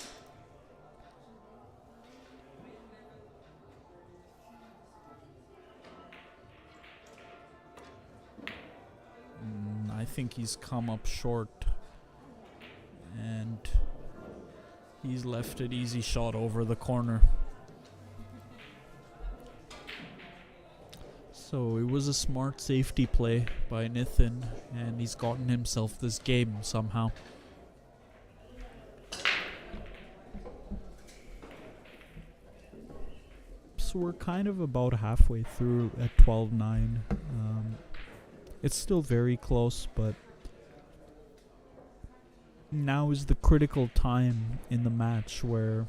I think he's come up short and he's left an easy shot over the corner. So it was a smart safety play by Nathan, and he's gotten himself this game somehow. So we're kind of about halfway through at 12-9. It's still very close, but now is the critical time in the match where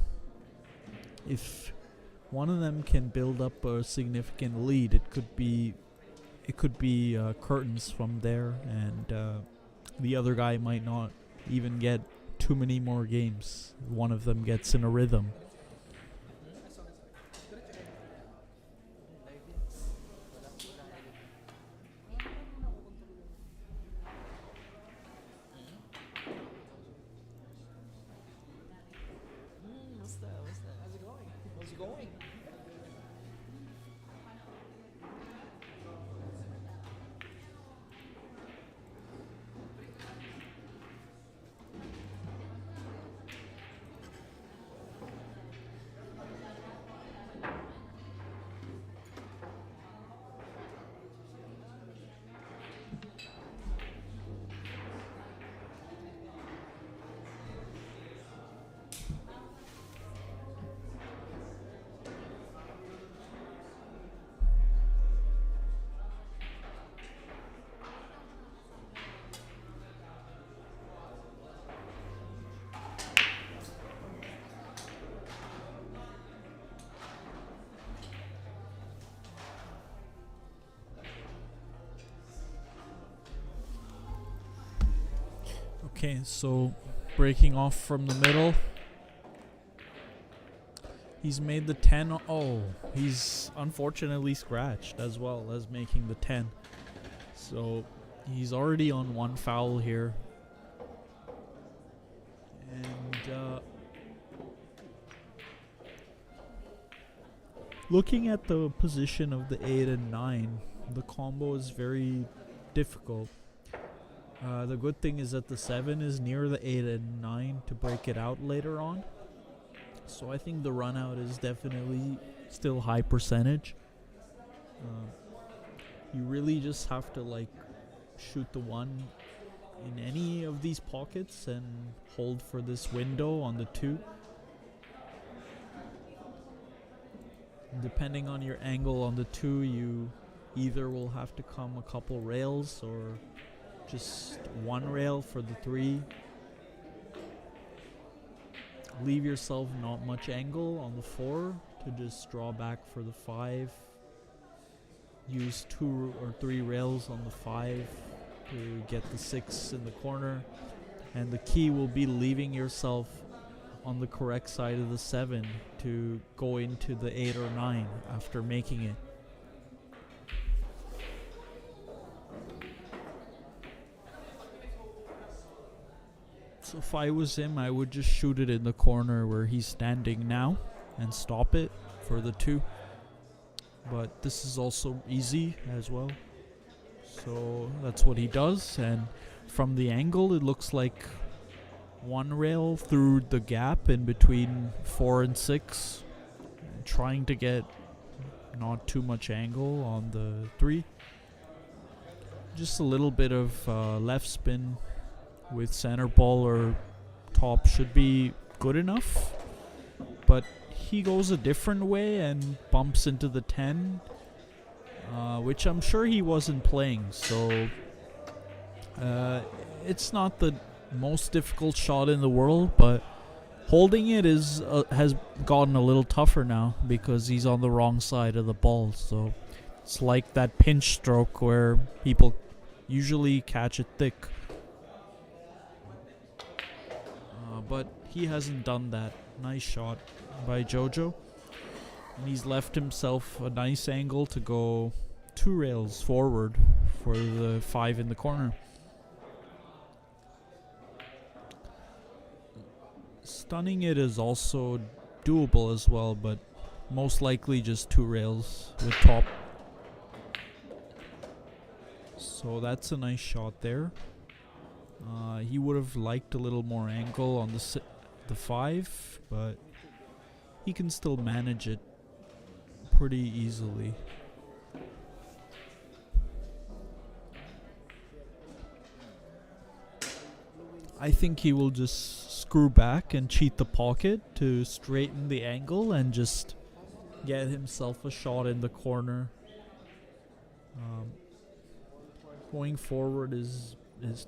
if one of them can build up a significant lead, it could be curtains from there, and the other guy might not even get too many more games. One of them gets in a rhythm. What's that? How's it going? How's it going? Okay, so breaking off from the middle. He's made the 10. Oh, he's unfortunately scratched as well as making the 10. So he's already on one foul here. And looking at the position of the 8 and 9, the combo is very difficult. The good thing is that the 7 is near the 8 and 9 to break it out later on. So I think the run out is definitely still high percentage. You really just have to like shoot the 1 in any of these pockets and hold for this window on the 2. Depending on your angle on the 2, you either will have to come a couple rails or just one rail for the 3. Leave yourself not much angle on the 4 to just draw back for the 5. Use 2 or 3 rails on the 5 to get the 6 in the corner. And the key will be leaving yourself on the correct side of the 7 to go into the 8 or 9 after making it. So if I was him, I would just shoot it in the corner where he's standing now and stop it for the 2. But this is also easy as well. So that's what he does. And from the angle, it looks like 1 rail through the gap in between 4 and 6. Trying to get not too much angle on the 3. Just a little bit of left spin with center ball or top should be good enough, but he goes a different way and bumps into the 10, which I'm sure he wasn't playing, so it's not the most difficult shot in the world, but holding it is has gotten a little tougher now because he's on the wrong side of the ball. So it's like that pinch stroke where people usually catch it thick. But he hasn't done that. Nice shot by Jojo. And he's left himself a nice angle to go 2 rails forward for the 5 in the corner. Stunning it is also doable as well, but most likely just 2 rails with top. So that's a nice shot there. He would have liked a little more angle on the 5, but he can still manage it pretty easily. I think he will just screw back and cheat the pocket to straighten the angle and just get himself a shot in the corner. Going forward is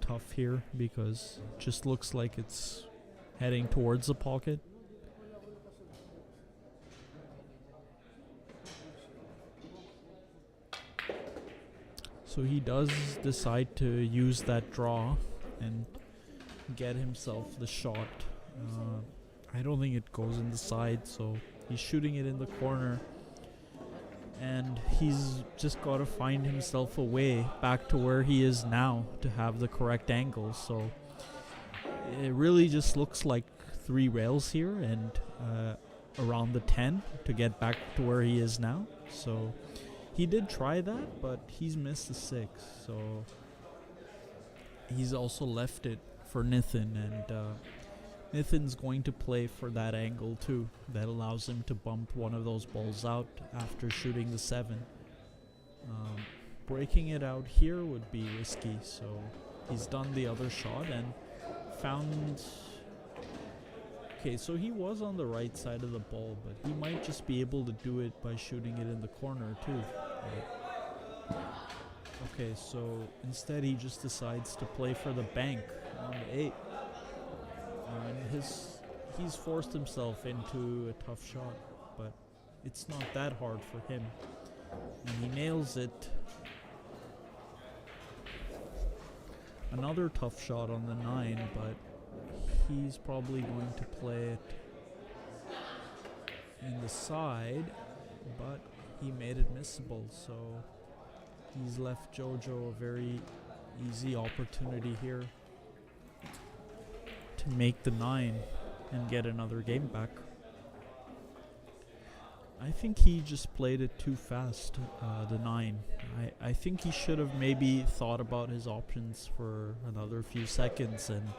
tough here because it just looks like it's heading towards the pocket. So he does decide to use that draw get himself the shot. I don't think it goes in the side, so he's shooting it in the corner. And he's just got to find himself a way back to where he is now to have the correct angle. So it really just looks like 3 rails here and around the 10 to get back to where he is now. So he did try that, but he's missed the 6. So he's also left it for Nithin, and Nithin's going to play for that angle too. That allows him to bump one of those balls out after shooting the 7. Breaking it out here would be risky, so he's done the other shot and found... Okay, so he was on the right side of the ball, but he might just be able to do it by shooting it in the corner too. Okay, so instead he just decides to play for the bank on the 8. And he's forced himself into a tough shot, but it's not that hard for him. And he nails it. Another tough shot on the 9, but he's probably going to play it in the side, but he made it missable, so he's left Jojo a very easy opportunity here to make the 9 and get another game back. I think he just played it too fast, the 9. I think he should have maybe thought about his options for another few seconds, and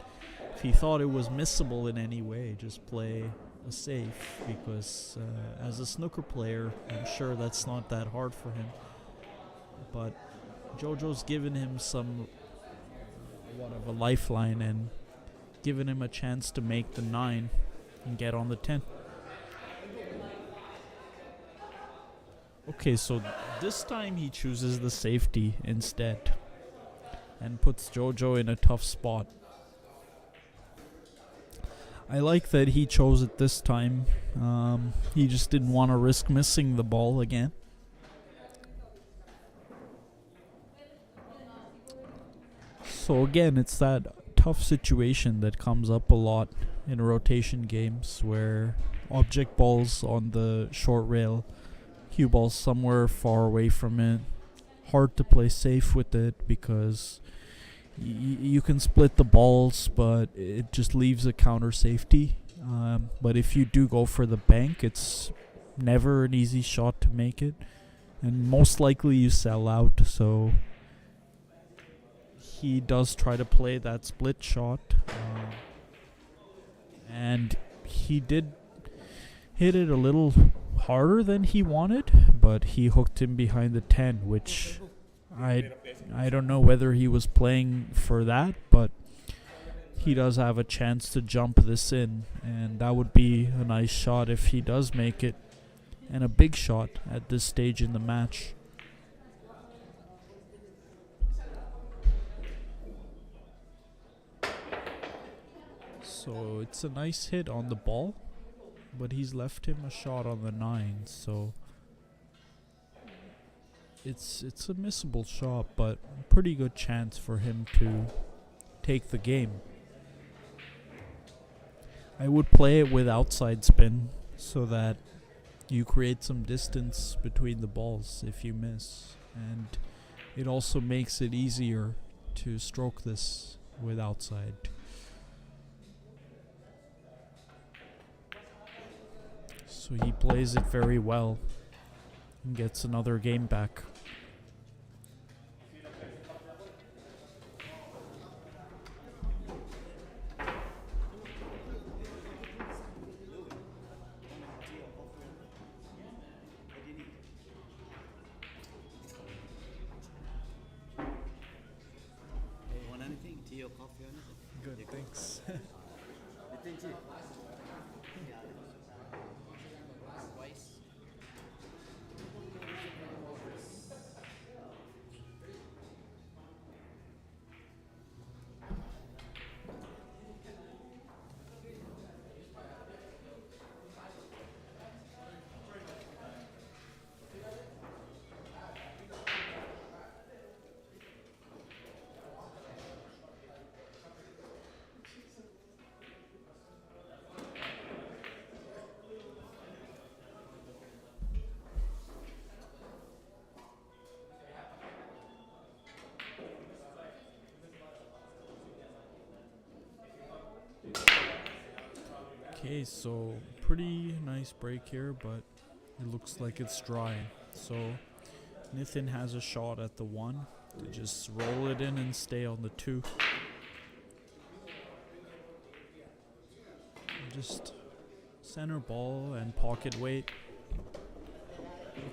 if he thought it was missable in any way, just play a safe, because as a snooker player, I'm sure that's not that hard for him. But Jojo's given him somewhat of a lifeline and given him a chance to make the 9 and get on the 10. Okay, so this time he chooses the safety instead and puts Jojo in a tough spot. I like that he chose it this time. He just didn't want to risk missing the ball again. So again, it's that tough situation that comes up a lot in rotation games where object balls on the short rail, cue balls somewhere far away from it. Hard to play safe with it because you can split the balls, but it just leaves a counter safety. But if you do go for the bank, it's never an easy shot to make it, and most likely you sell out. So he does try to play that split shot, and he did hit it a little harder than he wanted, but he hooked him behind the 10, which I don't know whether he was playing for that, but he does have a chance to jump this in, and that would be a nice shot if he does make it, and a big shot at this stage in the match. So it's a nice hit on the ball, but he's left him a shot on the 9, so it's a missable shot, but a pretty good chance for him to take the game. I would play it with outside spin so that you create some distance between the balls if you miss, and it also makes it easier to stroke this with outside. So he plays it very well and gets another game back. Want anything? Tea or coffee or anything? Good, thanks. Okay, so pretty nice break here, but it looks like it's dry. So Nithin has a shot at the 1 to just roll it in and stay on the 2. Just center ball and pocket weight.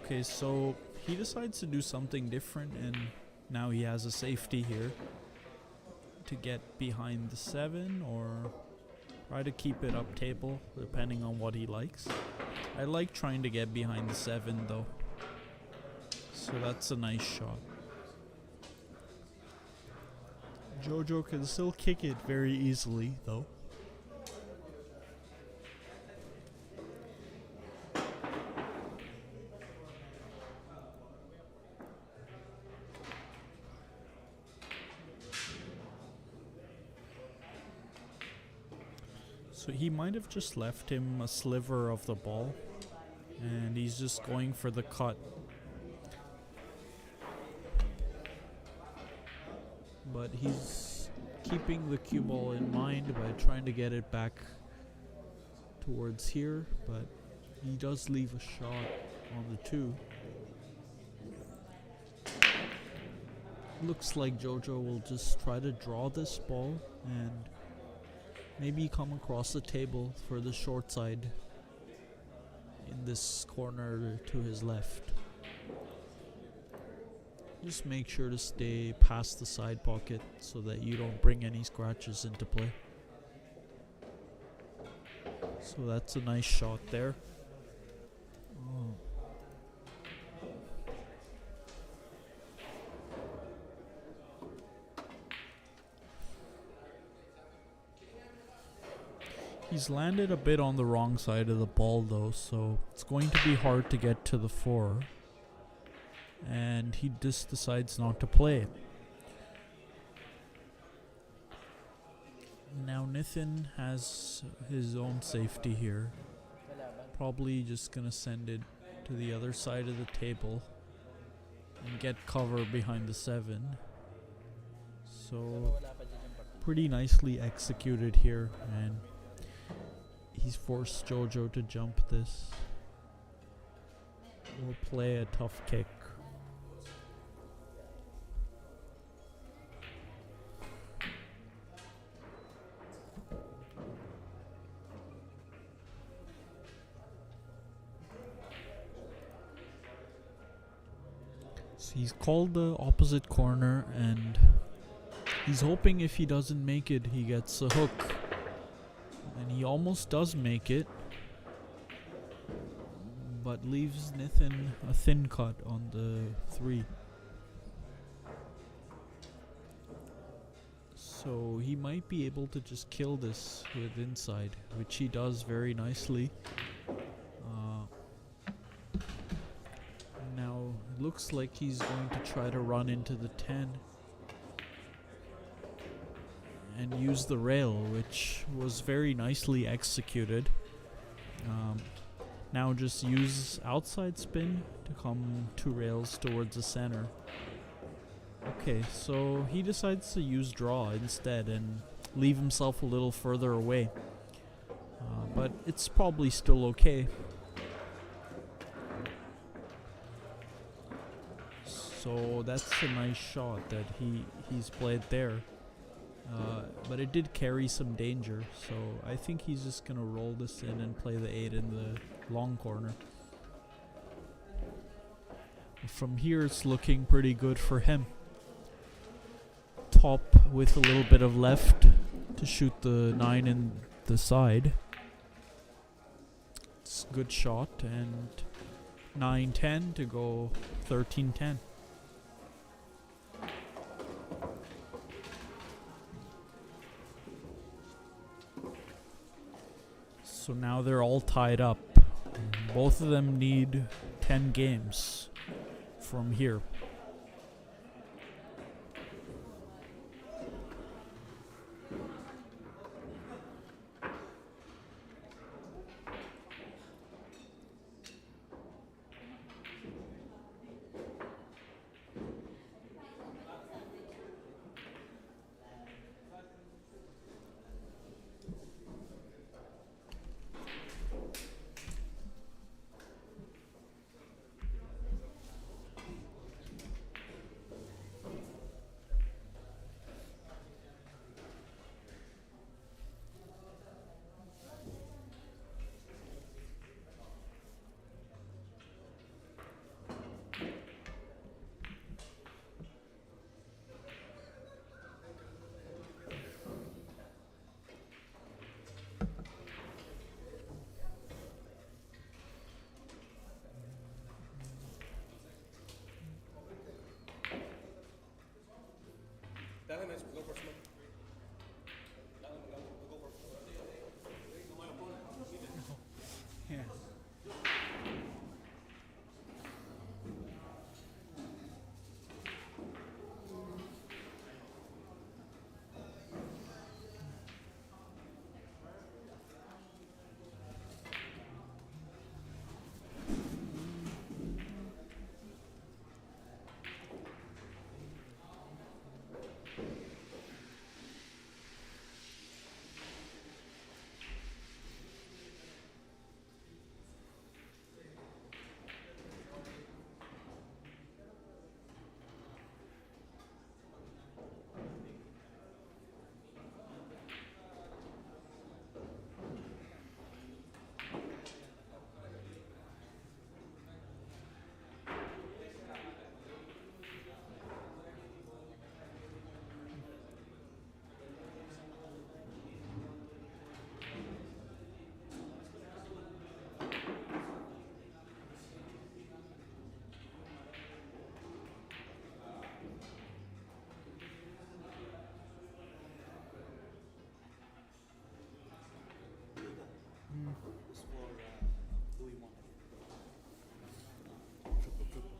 Okay, so he decides to do something different, and now he has a safety here to get behind the 7 or try to keep it up table, depending on what he likes. I like trying to get behind the 7 though, so that's a nice shot. Jojo can still kick it very easily though. So he might have just left him a sliver of the ball, and he's just going for the cut. But he's keeping the cue ball in mind by trying to get it back towards here, but he does leave a shot on the 2. Looks like Jojo will just try to draw this ball and maybe come across the table for the short side in this corner to his left. Just make sure to stay past the side pocket so that you don't bring any scratches into play. So that's a nice shot there. Oh. He's landed a bit on the wrong side of the ball though, so it's going to be hard to get to the 4. And he just decides not to play. Now Nithin has his own safety here. Probably just gonna send it to the other side of the table and get cover behind the 7. So pretty nicely executed here, and he's forced Jojo to jump this. We'll play a tough kick. So he's called the opposite corner, and he's hoping if he doesn't make it, he gets a hook. And he almost does make it, but leaves Nithin a thin cut on the 3. So he might be able to just kill this with inside, which he does very nicely. Now it looks like he's going to try to run into the 10 and use the rail, which was very nicely executed. Now just use outside spin to come 2 rails towards the center. Okay, so he decides to use draw instead and leave himself a little further away. But it's probably still okay. So that's a nice shot that he's played there. But it did carry some danger, so I think he's just gonna roll this in and play the 8 in the long corner. From here it's looking pretty good for him. Top with a little bit of left to shoot the 9 in the side. It's a good shot, and 9-10 to go 13-10. So now they're all tied up. Both of them need 10 games from here. Yeah. This for Louis one. Triple.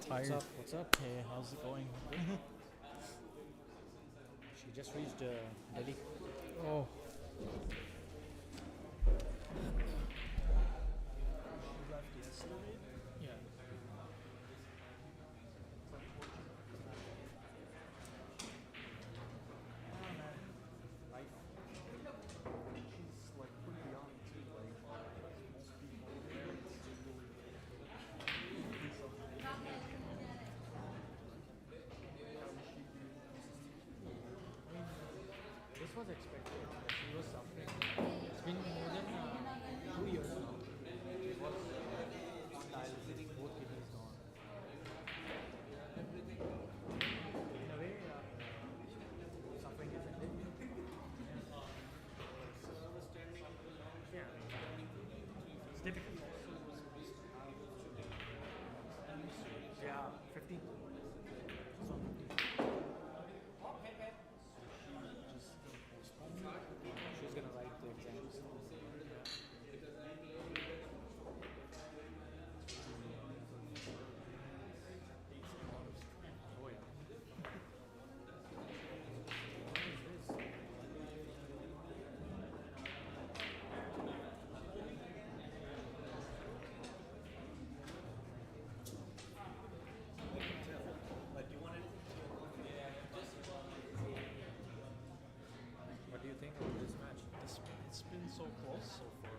Tired. What's up? Hey, how's it going? She just reached Delhi. Oh. Yeah. This was expected. She was suffering. It's been more than 2 years now. It was dialysis. Both kidneys gone. In a way, suffering is ended. Yeah. It's difficult. Yeah, 15th. So 15th. She's gonna write the exams. Oh yeah. What is this? What do you think of this match? It's been so close so far.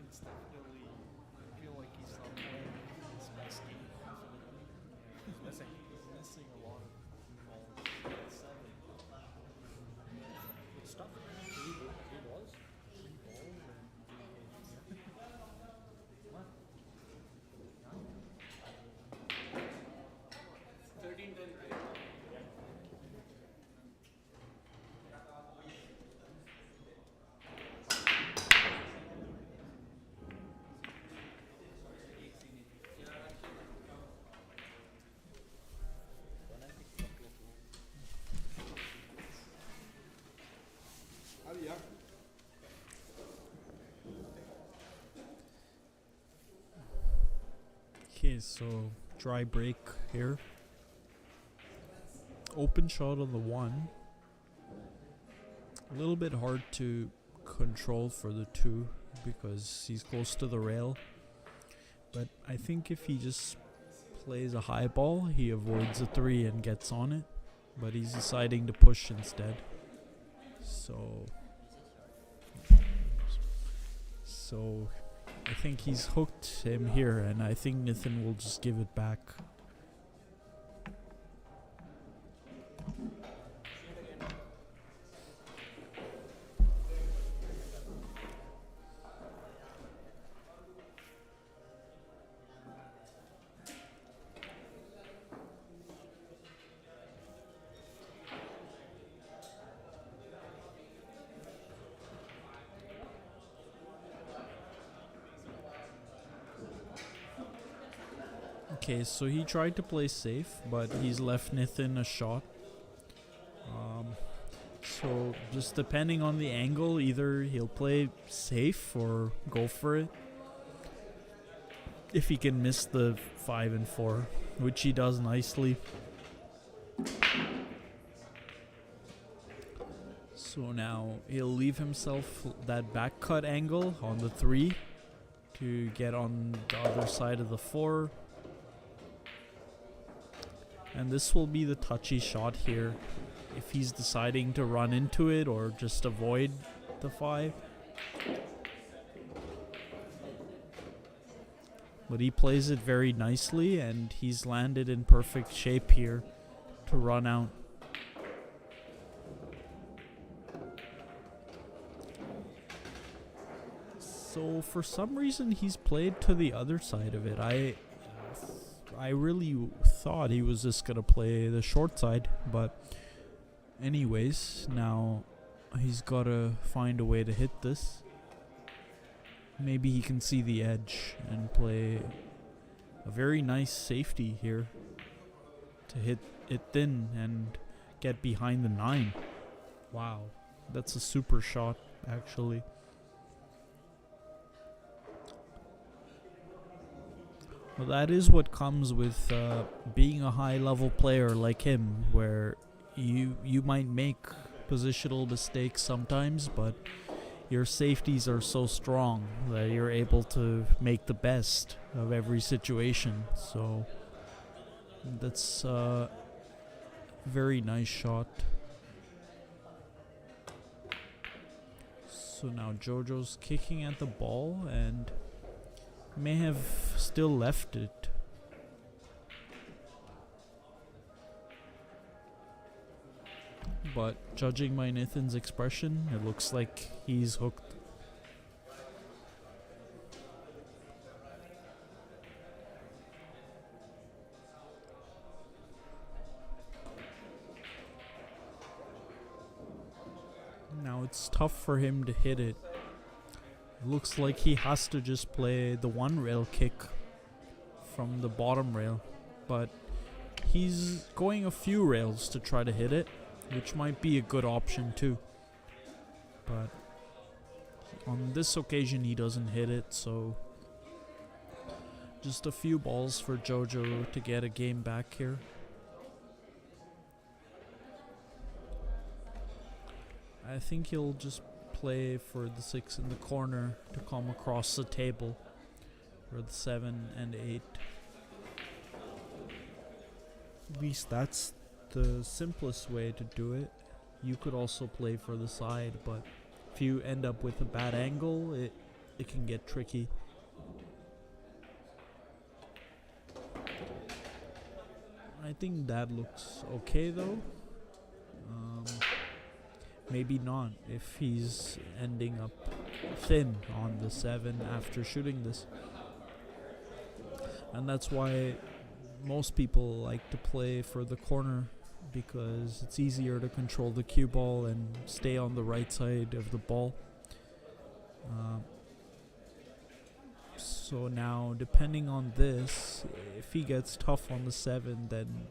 It's definitely. I feel like he's not playing his best game. He's missing. He's missing a lot of balls. 7. It's tough. Three balls. 3 balls and 3 hits. What? 13 10 right? Okay, so dry break here. Open shot on the 1. A little bit hard to control for the 2 because he's close to the rail. But I think if he just plays a high ball, he avoids a 3 and gets on it. But he's deciding to push instead. So I think he's hooked him here, and I think Nithin will just give it back. Okay, so he tried to play safe, but he's left Nithin a shot. So just depending on the angle, either he'll play safe or go for it. If he can miss the 5 and 4, which he does nicely. So now he'll leave himself that back cut angle on the 3 to get on the other side of the 4. And this will be the touchy shot here, if he's deciding to run into it or just avoid the 5. But he plays it very nicely, and he's landed in perfect shape here to run out. So for some reason he's played to the other side of it. I really thought he was just gonna play the short side, but anyways, now he's gotta find a way to hit this. Maybe he can see the edge and play a very nice safety here to hit it thin and get behind the 9. Wow, that's a super shot actually. Well, that is what comes with being a high-level player like him, where you might make positional mistakes sometimes, but your safeties are so strong that you're able to make the best of every situation. So that's a very nice shot. So now Jojo's kicking at the ball and may have still left it. But judging by Nithin's expression, it looks like he's hooked. Now it's tough for him to hit it. Looks like he has to just play the 1 rail kick from the bottom rail, but he's going a few rails to try to hit it, which might be a good option too. But on this occasion he doesn't hit it, so just a few balls for Jojo to get a game back here. I think he'll just play for the 6 in the corner to come across the table for the 7 and 8. At least that's the simplest way to do it. You could also play for the side, but if you end up with a bad angle, it can get tricky. I think that looks okay though. Maybe not if he's ending up thin on the 7 after shooting this. And that's why most people like to play for the corner, because it's easier to control the cue ball and stay on the right side of the ball. So now, depending on this, if he gets tough on the 7, then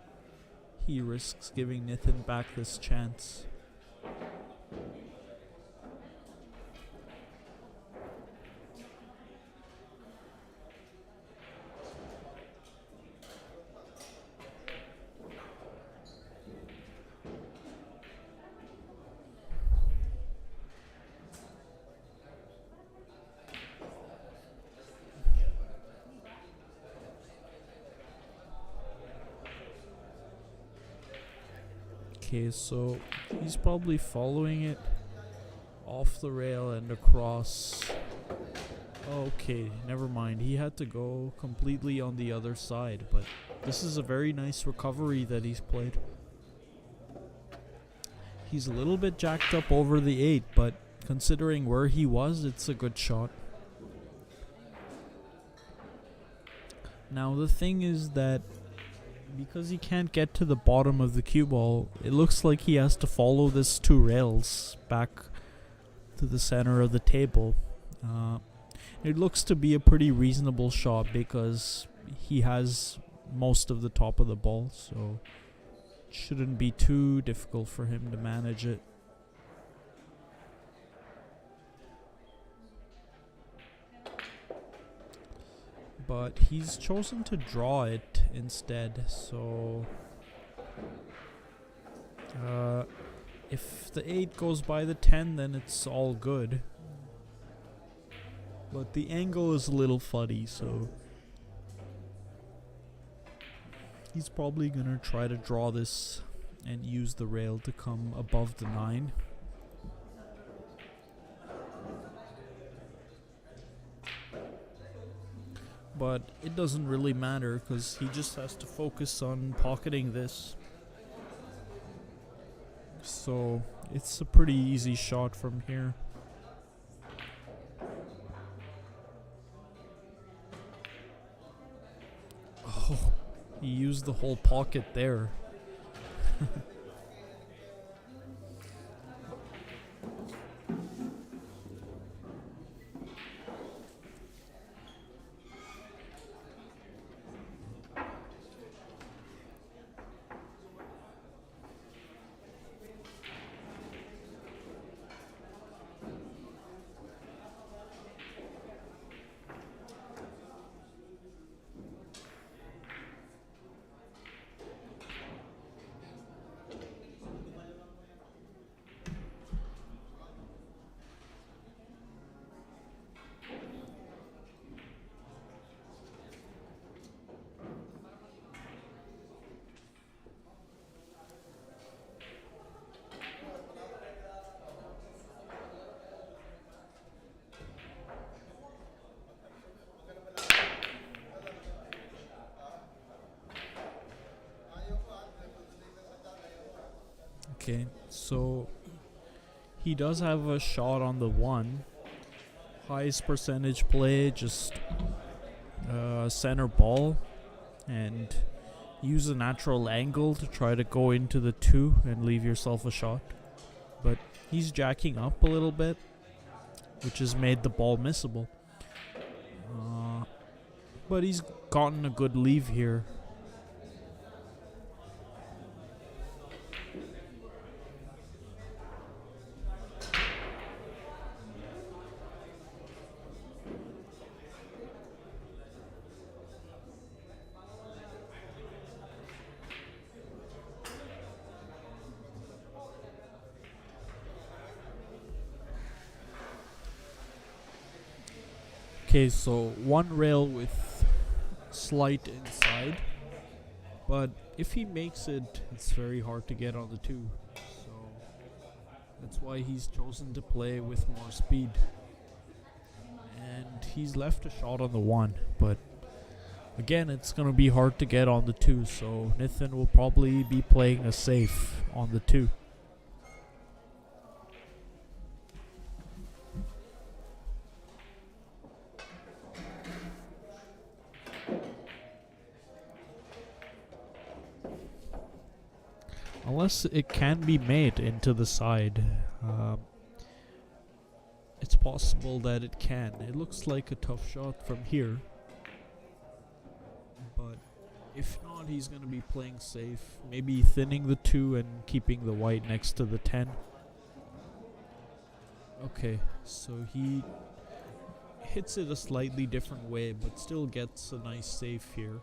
he risks giving Nithin back this chance. Okay, so he's probably following it off the rail and across Okay, never mind. He had to go completely on the other side, but this is a very nice recovery that he's played. He's a little bit jacked up over the 8, but considering where he was, it's a good shot. Now the thing is that because he can't get to the bottom of the cue ball, it looks like he has to follow this 2 rails back to the center of the table. It looks to be a pretty reasonable shot because he has most of the top of the ball, so it shouldn't be too difficult for him to manage it. But he's chosen to draw it instead, so if the 8 goes by the 10, then it's all good. But the angle is a little fuddy, so he's probably gonna try to draw this and use the rail to come above the 9. But it doesn't really matter because he just has to focus on pocketing this. So it's a pretty easy shot from here. Oh, he used the whole pocket there. Okay, so he does have a shot on the 1. Highest percentage play, just center ball, and use a natural angle to try to go into the 2 and leave yourself a shot. But he's jacking up a little bit, which has made the ball missable. But he's gotten a good leave here. Okay, so 1 rail with slight inside, but if he makes it, it's very hard to get on the 2, so that's why he's chosen to play with more speed. And he's left a shot on the 1, but again, it's going to be hard to get on the 2, so Nathan will probably be playing a safe on the 2. Unless it can be made into the side. It's possible that it can. It looks like a tough shot from here. But if not, he's going to be playing safe. Maybe thinning the 2 and keeping the white next to the 10. Okay, so he hits it a slightly different way, but still gets a nice save here.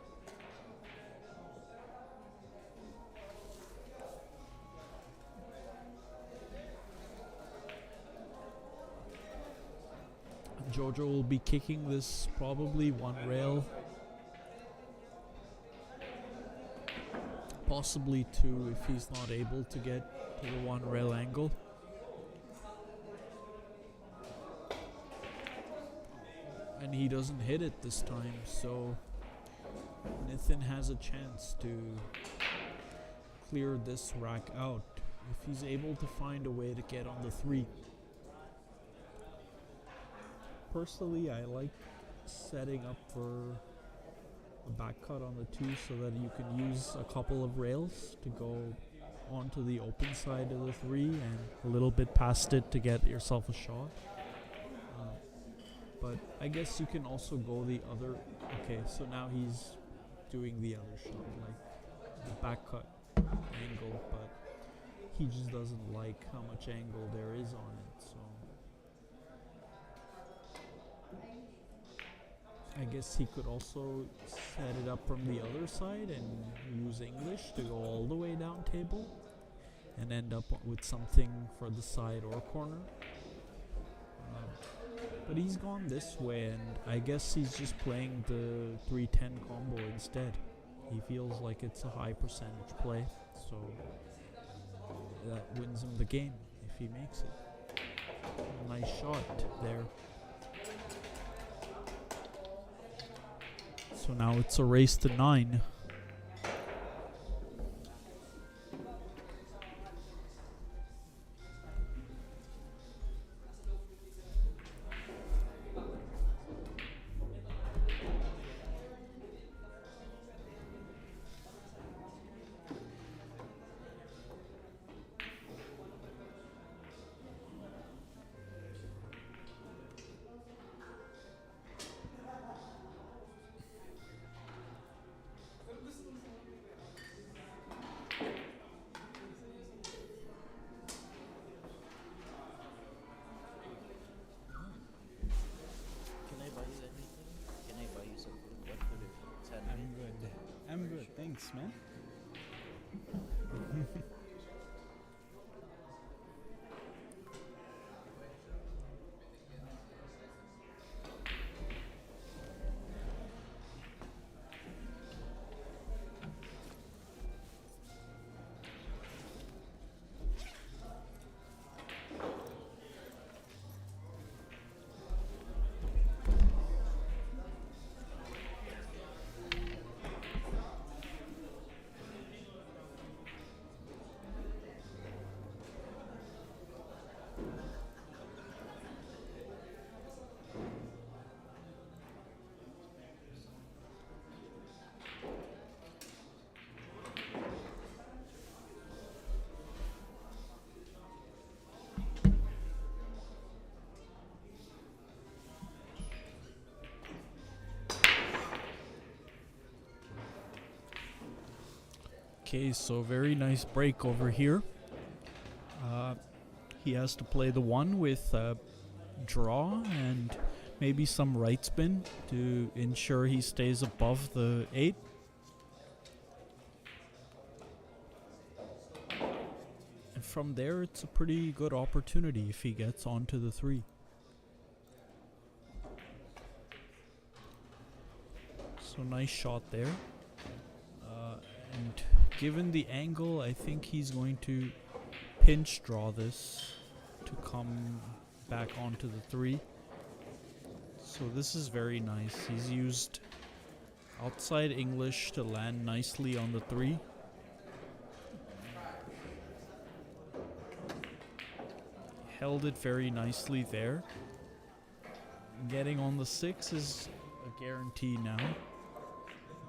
Jojo will be kicking this probably 1 rail, possibly 2 if he's not able to get to the 1 rail angle. and he doesn't hit it this time, so Nathan has a chance to clear this rack out if he's able to find a way to get on the 3. Personally, I like setting up for a back cut on the 2 so that you can use a couple of rails to go onto the open side of the 3 and a little bit past it to get yourself a shot. But I guess you can also go the other. Okay, so now he's doing the other shot, like the back cut angle, but he just doesn't like how much angle there is on it, so I guess he could also set it up from the other side and use English to go all the way down table and end up with something for the side or corner. But he's gone this way, and I guess he's just playing the 310 combo instead. He feels like it's a high percentage play, so that wins him the game if he makes it. Nice shot there. So now it's a race to 9. I'm good, thanks, man. Okay, so very nice break over here. He has to play the 1 with draw and maybe some right spin to ensure he stays above the 8. And from there, it's a pretty good opportunity if he gets onto the 3. So nice shot there. And given the angle, I think he's going to pinch draw this to come back onto the 3. So this is very nice. He's used outside English to land nicely on the 3. Held it very nicely there. Getting on the 6 is a guarantee now.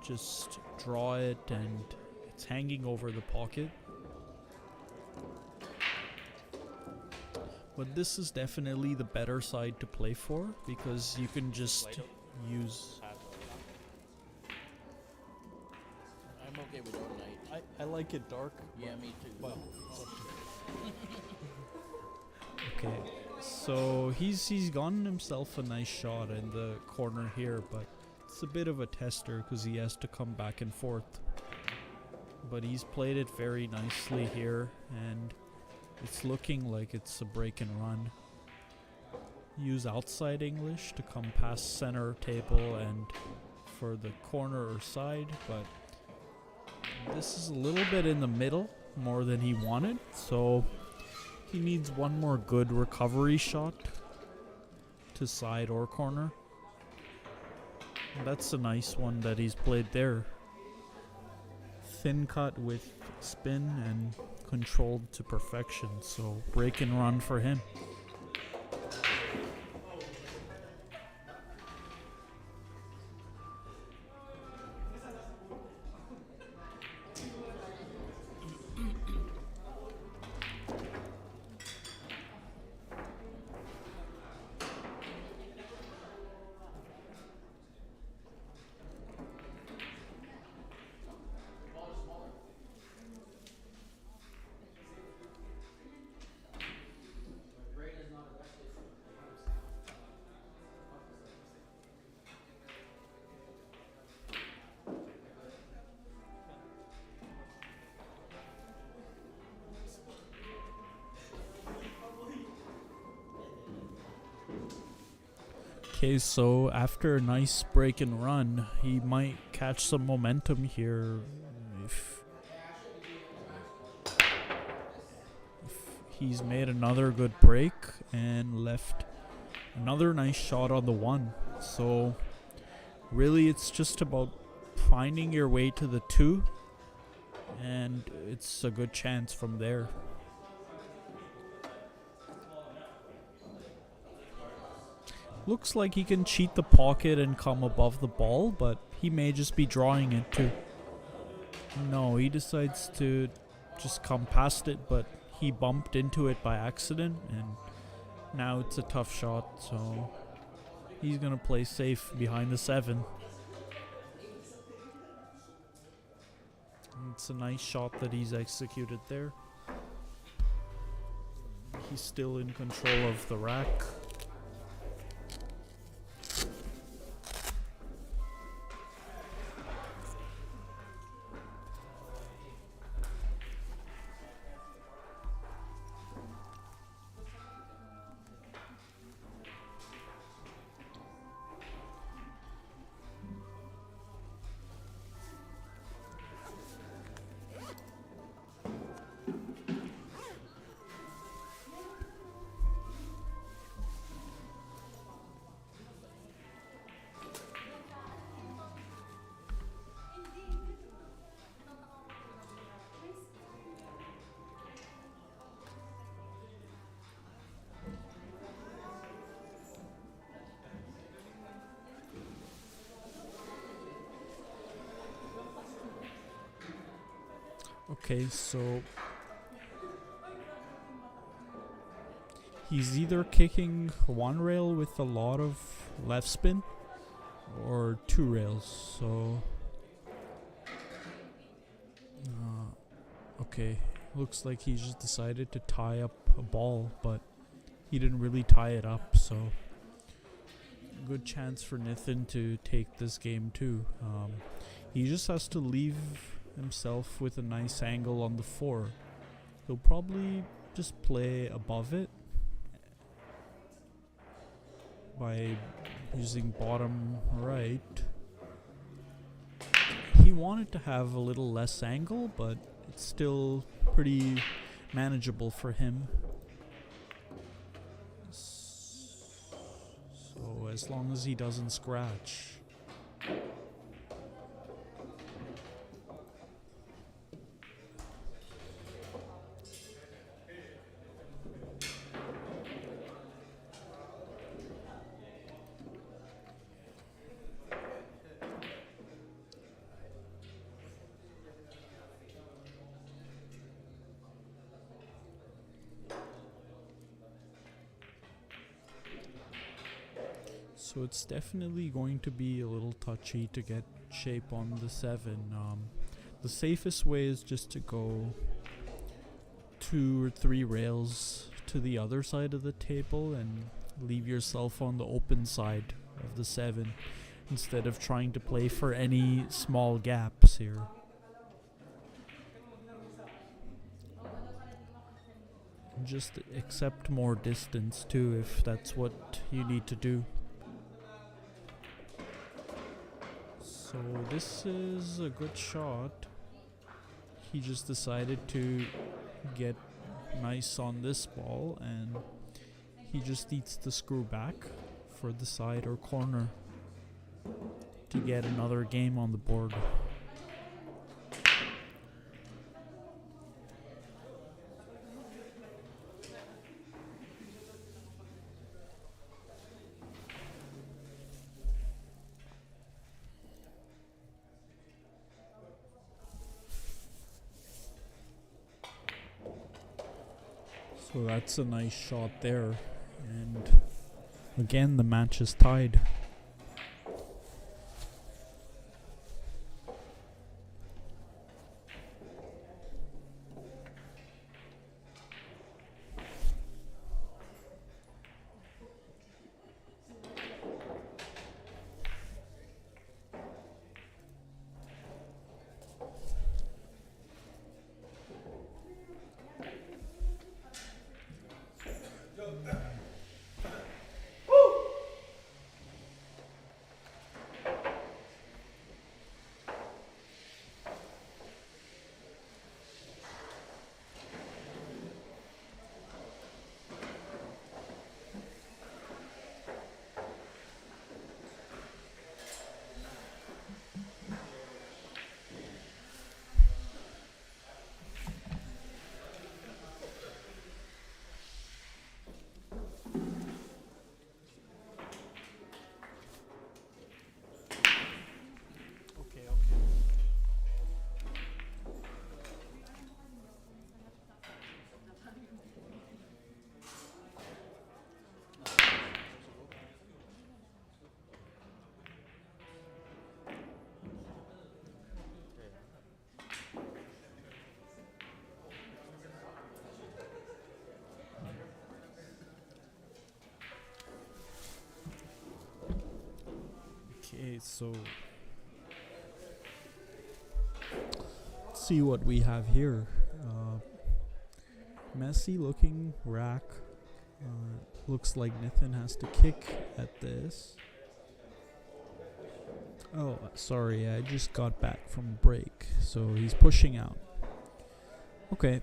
Just draw it and it's hanging over the pocket. But this is definitely the better side to play for because you can just use... I'm okay with all night. I like it dark. Yeah, me too. Well, it's up to you. Okay, so he's gotten himself a nice shot in the corner here, but it's a bit of a tester because he has to come back and forth. But he's played it very nicely here, and it's looking like it's a break and run. Use outside English to come past center table and for the corner or side, but this is a little bit in the middle more than he wanted, so he needs one more good recovery shot to side or corner. That's a nice one that he's played there. Thin cut with spin and controlled to perfection. So break and run for him. Okay, so after a nice break and run, he might catch some momentum here if he's made another good break and left another nice shot on the one. So really it's just about finding your way to the two, and it's a good chance from there. Looks like he can cheat the pocket and come above the ball, but he may just be drawing it too. No, he decides to just come past it, but he bumped into it by accident, and now it's a tough shot, so he's gonna play safe behind the 7. It's a nice shot that he's executed there. He's still in control of the rack. Okay, so he's either kicking one rail with a lot of left spin or two rails, so okay, looks like he just decided to tie up a ball, but he didn't really tie it up, so good chance for Nathan to take this game too. He just has to leave himself with a nice angle on the 4. He'll probably just play above it by using bottom right. He wanted to have a little less angle, but it's still pretty manageable for him. So as long as he doesn't scratch. So it's definitely going to be a little touchy to get shape on the 7. The safest way is just to go 2 or 3 rails to the other side of the table and leave yourself on the open side of the 7 instead of trying to play for any small gaps here. Just accept more distance too if that's what you need to do. So this is a good shot. He just decided to get nice on this ball, and he just needs to screw back for the side or corner. to get another game on the board. So that's a nice shot there, and again the match is tied. Okay, so let's see what we have here. Messy looking rack. Looks like Nathan has to kick at this. Oh, sorry, I just got back from break, so he's pushing out. Okay.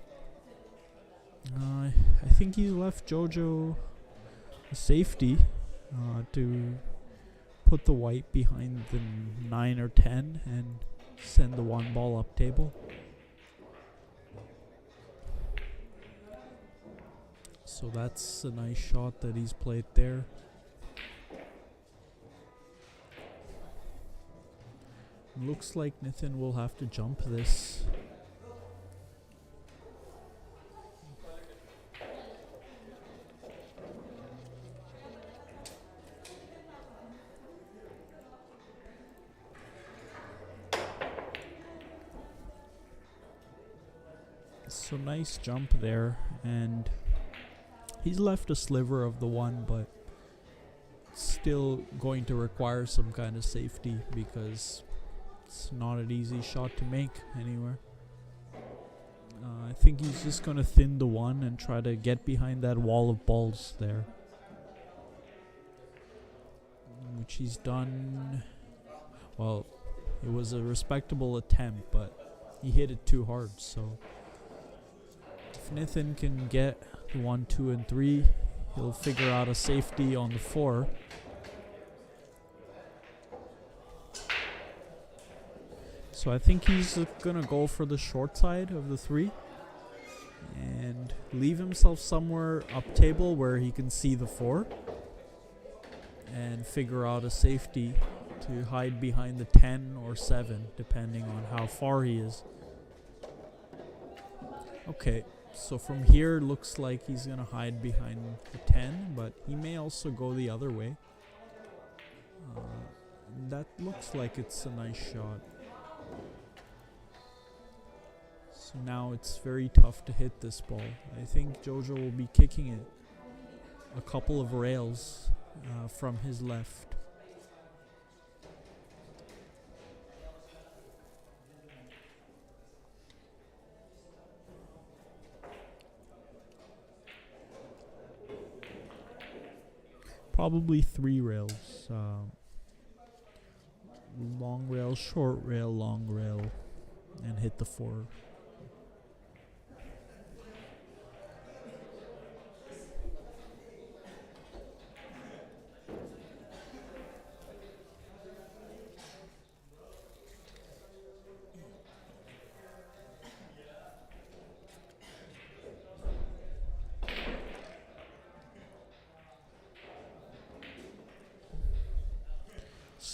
I think he left Jojo a safety to put the white behind the 9 or 10 and send the one ball up table. So that's a nice shot that he's played there. Looks like Nathan will have to jump this. So nice jump there, and he's left a sliver of the one, but still going to require some kind of safety because it's not an easy shot to make anywhere. I think he's just going to thin the one and try to get behind that wall of balls there, which he's done. Well, it was a respectable attempt, but he hit it too hard, so if Nathan can get the 1, 2, and 3, he'll figure out a safety on the 4. So I think he's gonna go for the short side of the 3 and leave himself somewhere up table where he can see the 4 and figure out a safety to hide behind the 10 or 7 depending on how far he is. Okay. So from here, looks like he's going to hide behind the 10, but he may also go the other way. That looks like it's a nice shot. So now it's very tough to hit this ball. I think Jojo will be kicking it a couple of rails from his left. Probably 3 rails. Long rail, short rail, long rail, and hit the 4.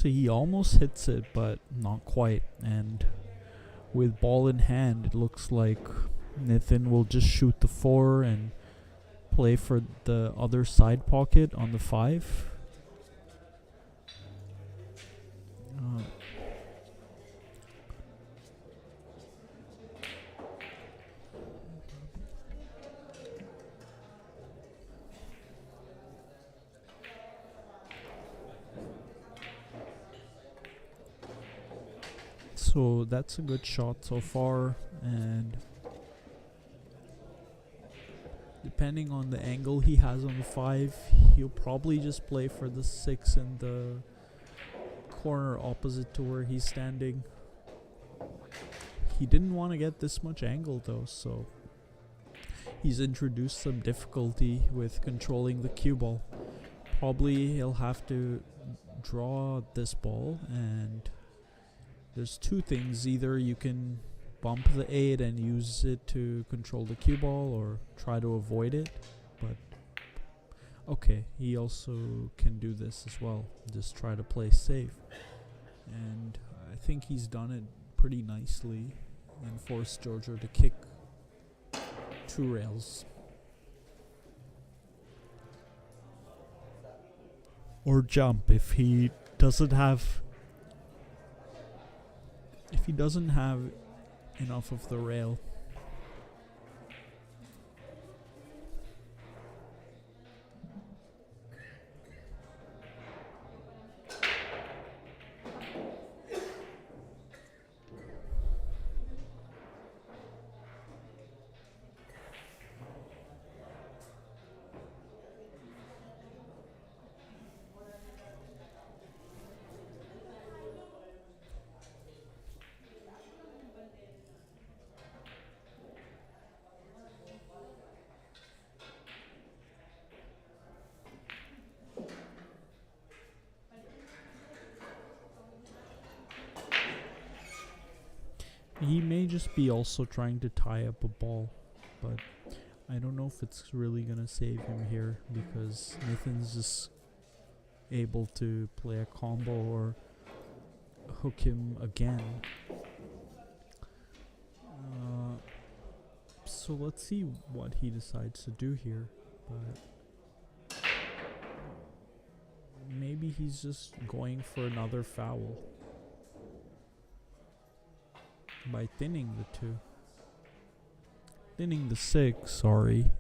So he almost hits it, but not quite. And with ball in hand, it looks like Nathan will just shoot the 4 and play for the other side pocket on the 5. So that's a good shot so far, and depending on the angle he has on the 5, he'll probably just play for the 6 in the corner opposite to where he's standing. He didn't want to get this much angle though, so he's introduced some difficulty with controlling the cue ball. Probably he'll have to draw this ball, and there's two things. Either you can bump the 8 and use it to control the cue ball, or try to avoid it. But okay, he also can do this as well. Just try to play safe. And I think he's done it pretty nicely and forced Jojo to kick 2 rails. Or jump if he doesn't have enough of the rail. He may just be also trying to tie up a ball, but I don't know if it's really gonna save him here, because Nathan's just able to play a combo or hook him again. So let's see what he decides to do here, but maybe he's just going for another foul by thinning the 2. Thinning the 6, sorry.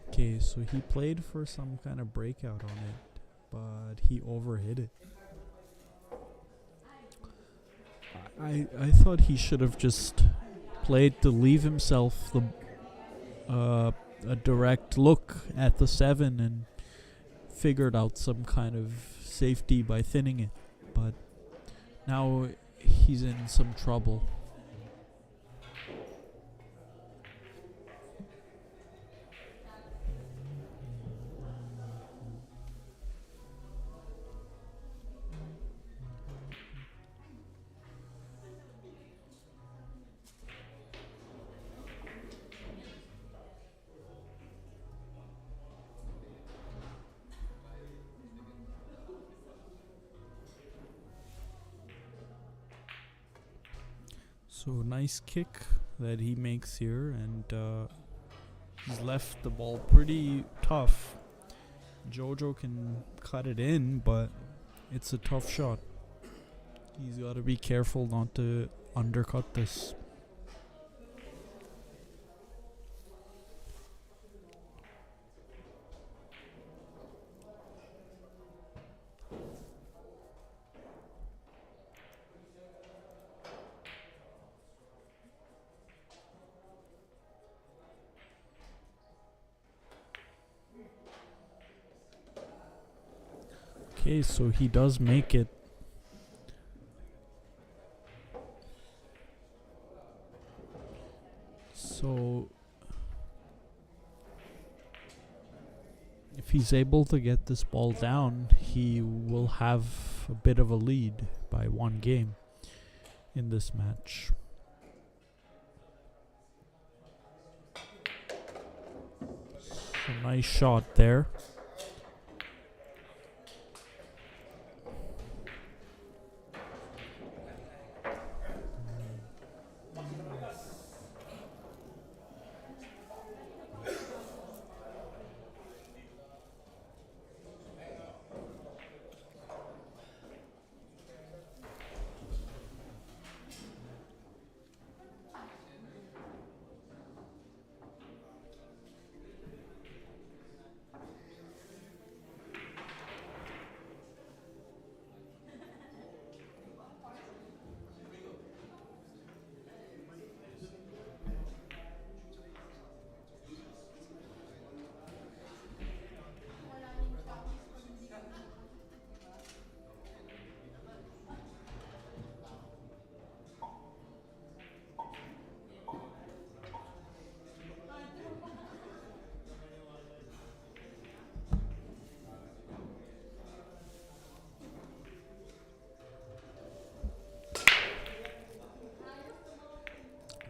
Okay, so he played for some kind of breakout on it, but he overhit it. I thought he should have just played to leave himself the a direct look at the 7 and figured out some kind of safety by thinning it, but now he's in some trouble. So nice kick that he makes here, and he's left the ball pretty tough. Jojo can cut it in, but it's a tough shot. He's got to be careful not to undercut this. Okay, so he does make it. So if he's able to get this ball down, he will have a bit of a lead by one game in this match. So nice shot there.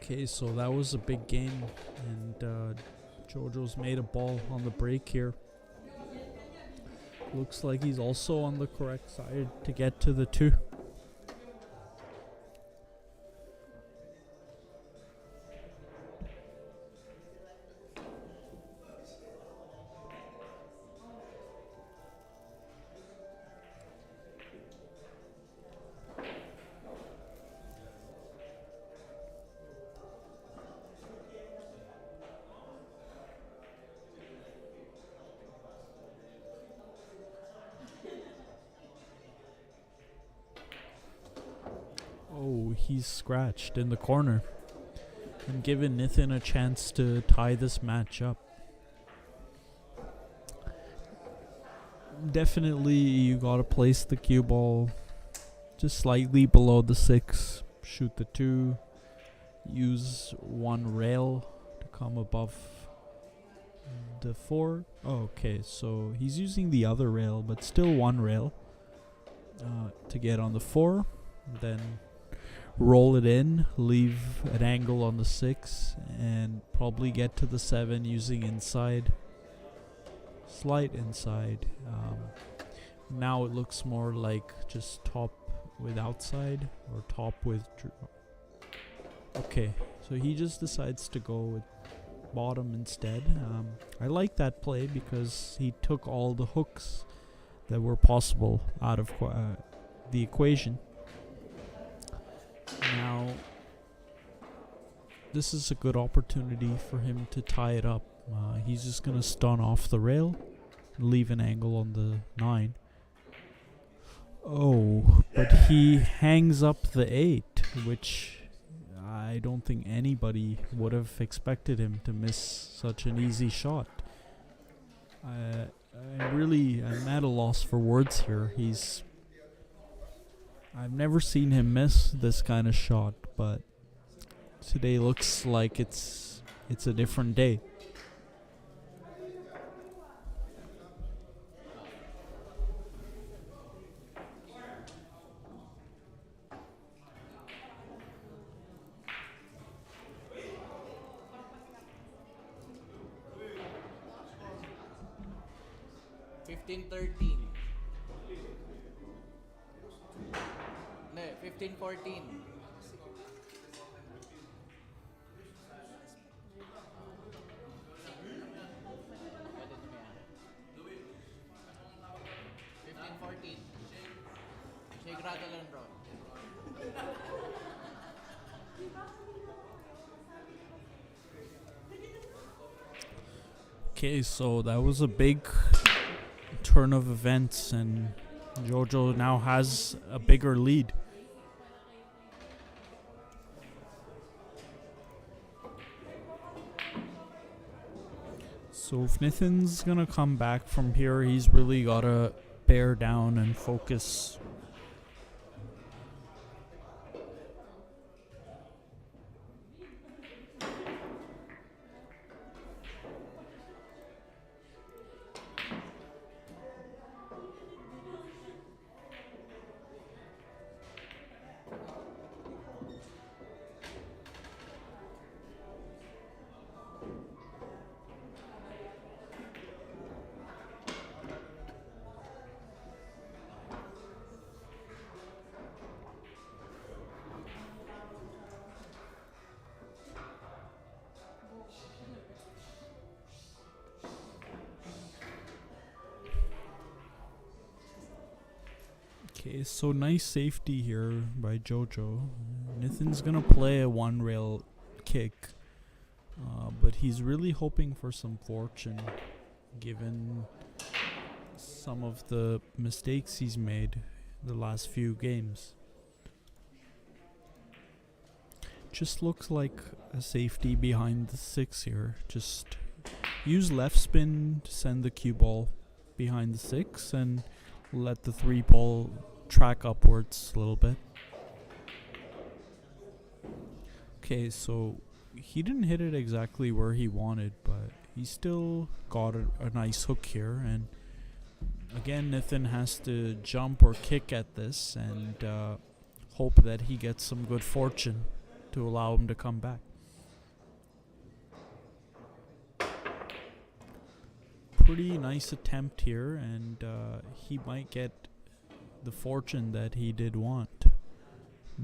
Okay, so that was a big game, and Jojo's made a ball on the break here. Looks like he's also on the correct side to get to the 2. Oh, he's scratched in the corner and giving Nathan a chance to tie this match up. Definitely you gotta place the cue ball just slightly below the 6, shoot the 2, use one rail to come above the 4. Oh, okay, so he's using the other rail, but still one rail to get on the 4, then roll it in, leave an angle on the 6, and probably get to the 7 using inside, slight inside. Now it looks more like just top with outside or top with okay, so he just decides to go with bottom instead. I like that play because he took all the hooks that were possible out of the equation. Now, this is a good opportunity for him to tie it up. He's just going to stun off the rail and leave an angle on the 9. Oh, but he hangs up the 8, which I don't think anybody would have expected him to miss such an easy shot. I'm at a loss for words here. I've never seen him miss this kind of shot, but today looks like it's a different day. $15-13. No, 15-14. Shake, rattle, and roll. Okay, so that was a big turn of events, and Jojo now has a bigger lead. So if Nathan's gonna come back from here, he's really gotta bear down and focus. Okay, so nice safety here by Jojo. Nathan's gonna play a one rail kick, but he's really hoping for some fortune given some of the mistakes he's made the last few games. Just looks like a safety behind the 6 here. Just use left spin to send the cue ball behind the 6 and let the 3 ball track upwards a little bit. Okay, so he didn't hit it exactly where he wanted, but he still got a nice hook here. And again, Nathan has to jump or kick at this and hope that he gets some good fortune to allow him to come back. Pretty nice attempt here, and he might get the fortune that he did want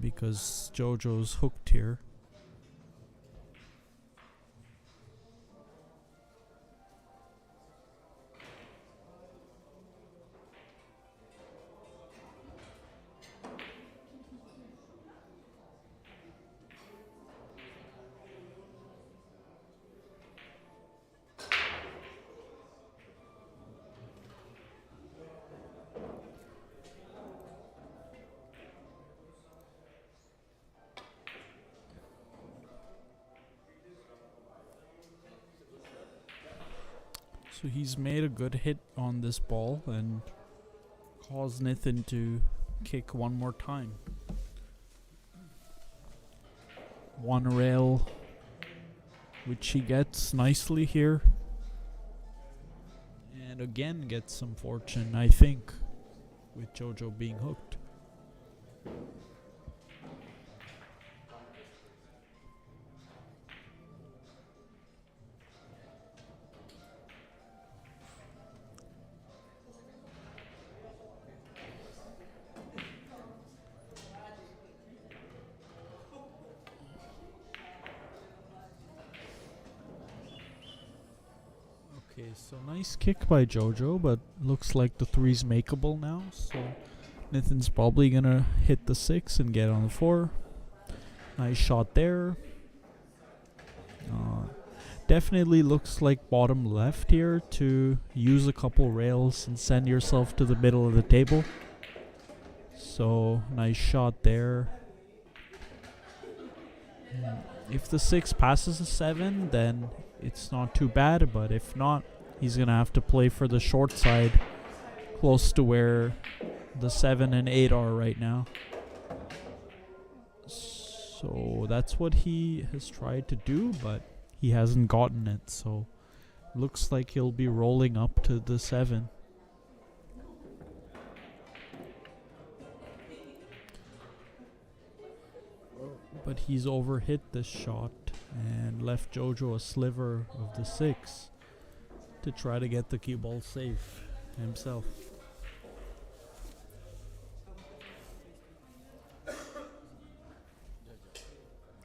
because Jojo's hooked here. So he's made a good hit on this ball and caused Nathan to kick one more time. One rail, which he gets nicely here. And again gets some fortune, I think, with Jojo being hooked. Okay, so nice kick by Jojo, but looks like the 3's makeable now. So Nathan's probably gonna hit the 6 and get on the 4. Nice shot there. Definitely looks like bottom left here to use a couple rails and send yourself to the middle of the table. So nice shot there. If the 6 passes a 7, then it's not too bad, but if not, he's gonna have to play for the short side, close to where the 7 and 8 are right now. So that's what he has tried to do, but he hasn't gotten it, so looks like he'll be rolling up to the 7. But he's overhit this shot and left Jojo a sliver of the 6 to try to get the cue ball safe himself.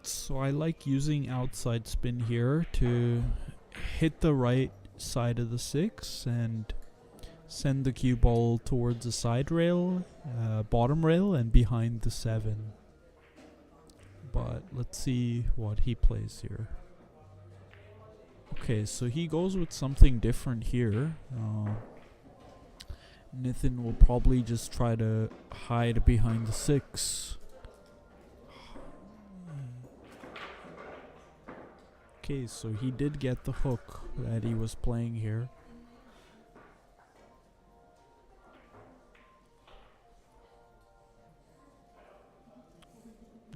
So I like using outside spin here to hit the right side of the 6 and send the cue ball towards the side rail, bottom rail, and behind the 7. But let's see what he plays here. Okay, so he goes with something different here. Nathan will probably just try to hide behind the 6. Okay, so he did get the hook that he was playing here.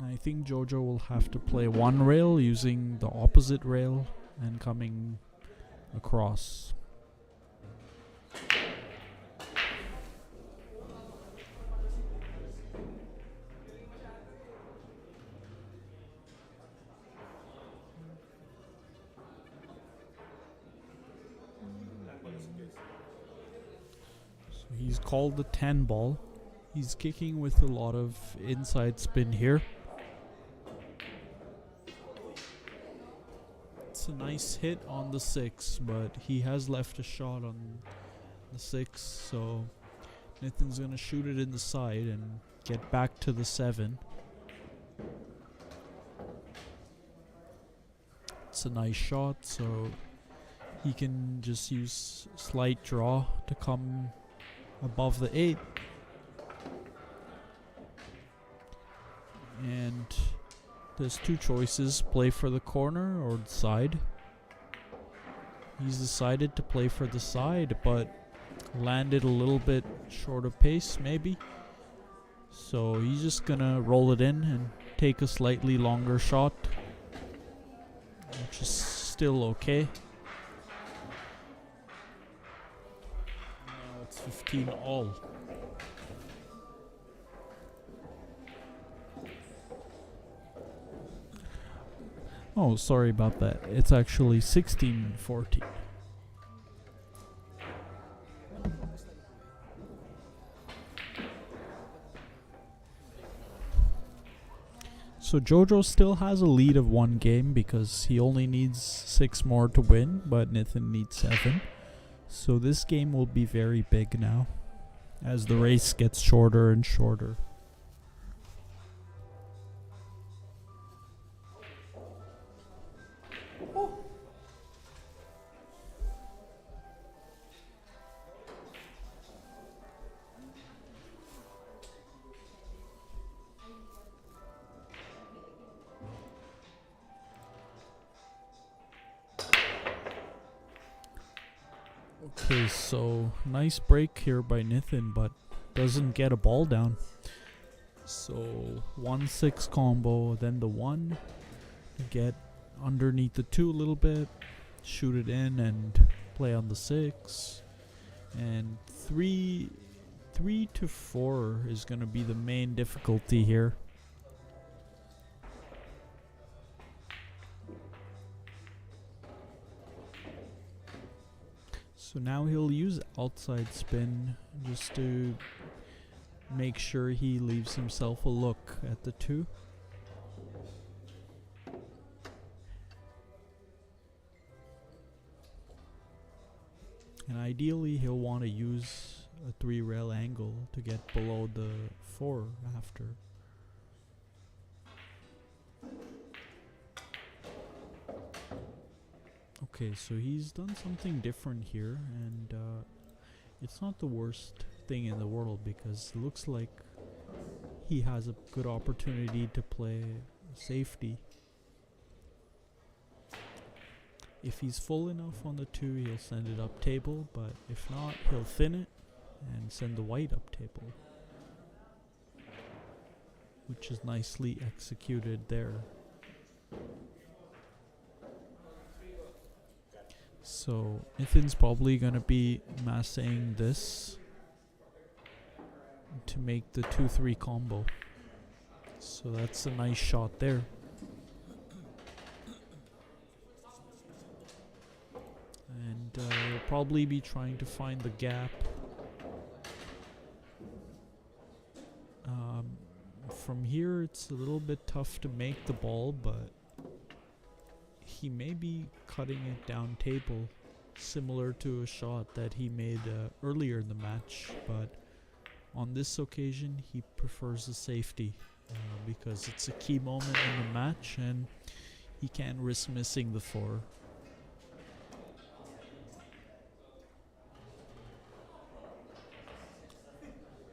I think Jojo will have to play one rail using the opposite rail and coming across. So he's called the 10 ball. He's kicking with a lot of inside spin here. It's a nice hit on the 6, but he has left a shot on the 6, so Nithin's gonna shoot it in the side and get back to the 7. It's a nice shot, so he can just use slight draw to come above the 8. And there's two choices, play for the corner or the side. He's decided to play for the side, but landed a little bit short of pace maybe. So he's just gonna roll it in and take a slightly longer shot, which is still okay. Now it's 15 all. Oh, sorry about that. It's actually 16-14. So Jojo still has a lead of 1 game because he only needs 6 more to win, but Nithin needs 7. So this game will be very big now as the race gets shorter and shorter. Okay, so nice break here by Nithin, but doesn't get a ball down. So 1-6 combo, then the 1, get underneath the 2 a little bit, shoot it in and play on the 6. And 3 to 4 is going to be the main difficulty here. So now he'll use outside spin just to make sure he leaves himself a look at the 2. And ideally he'll want to use a 3 rail angle to get below the 4 after. Okay, so he's done something different here, and it's not the worst thing in the world because it looks like he has a good opportunity to play safety. If he's full enough on the 2, he'll send it up table, but if not, he'll thin it and send the white up table, which is nicely executed there. So Nithin's probably going to be massing this to make the 2-3 combo. So that's a nice shot there. And he'll probably be trying to find the gap. From here it's a little bit tough to make the ball, but he may be cutting it down table, similar to a shot that he made earlier in the match, but on this occasion he prefers the safety because it's a key moment in the match and he can't risk missing the 4.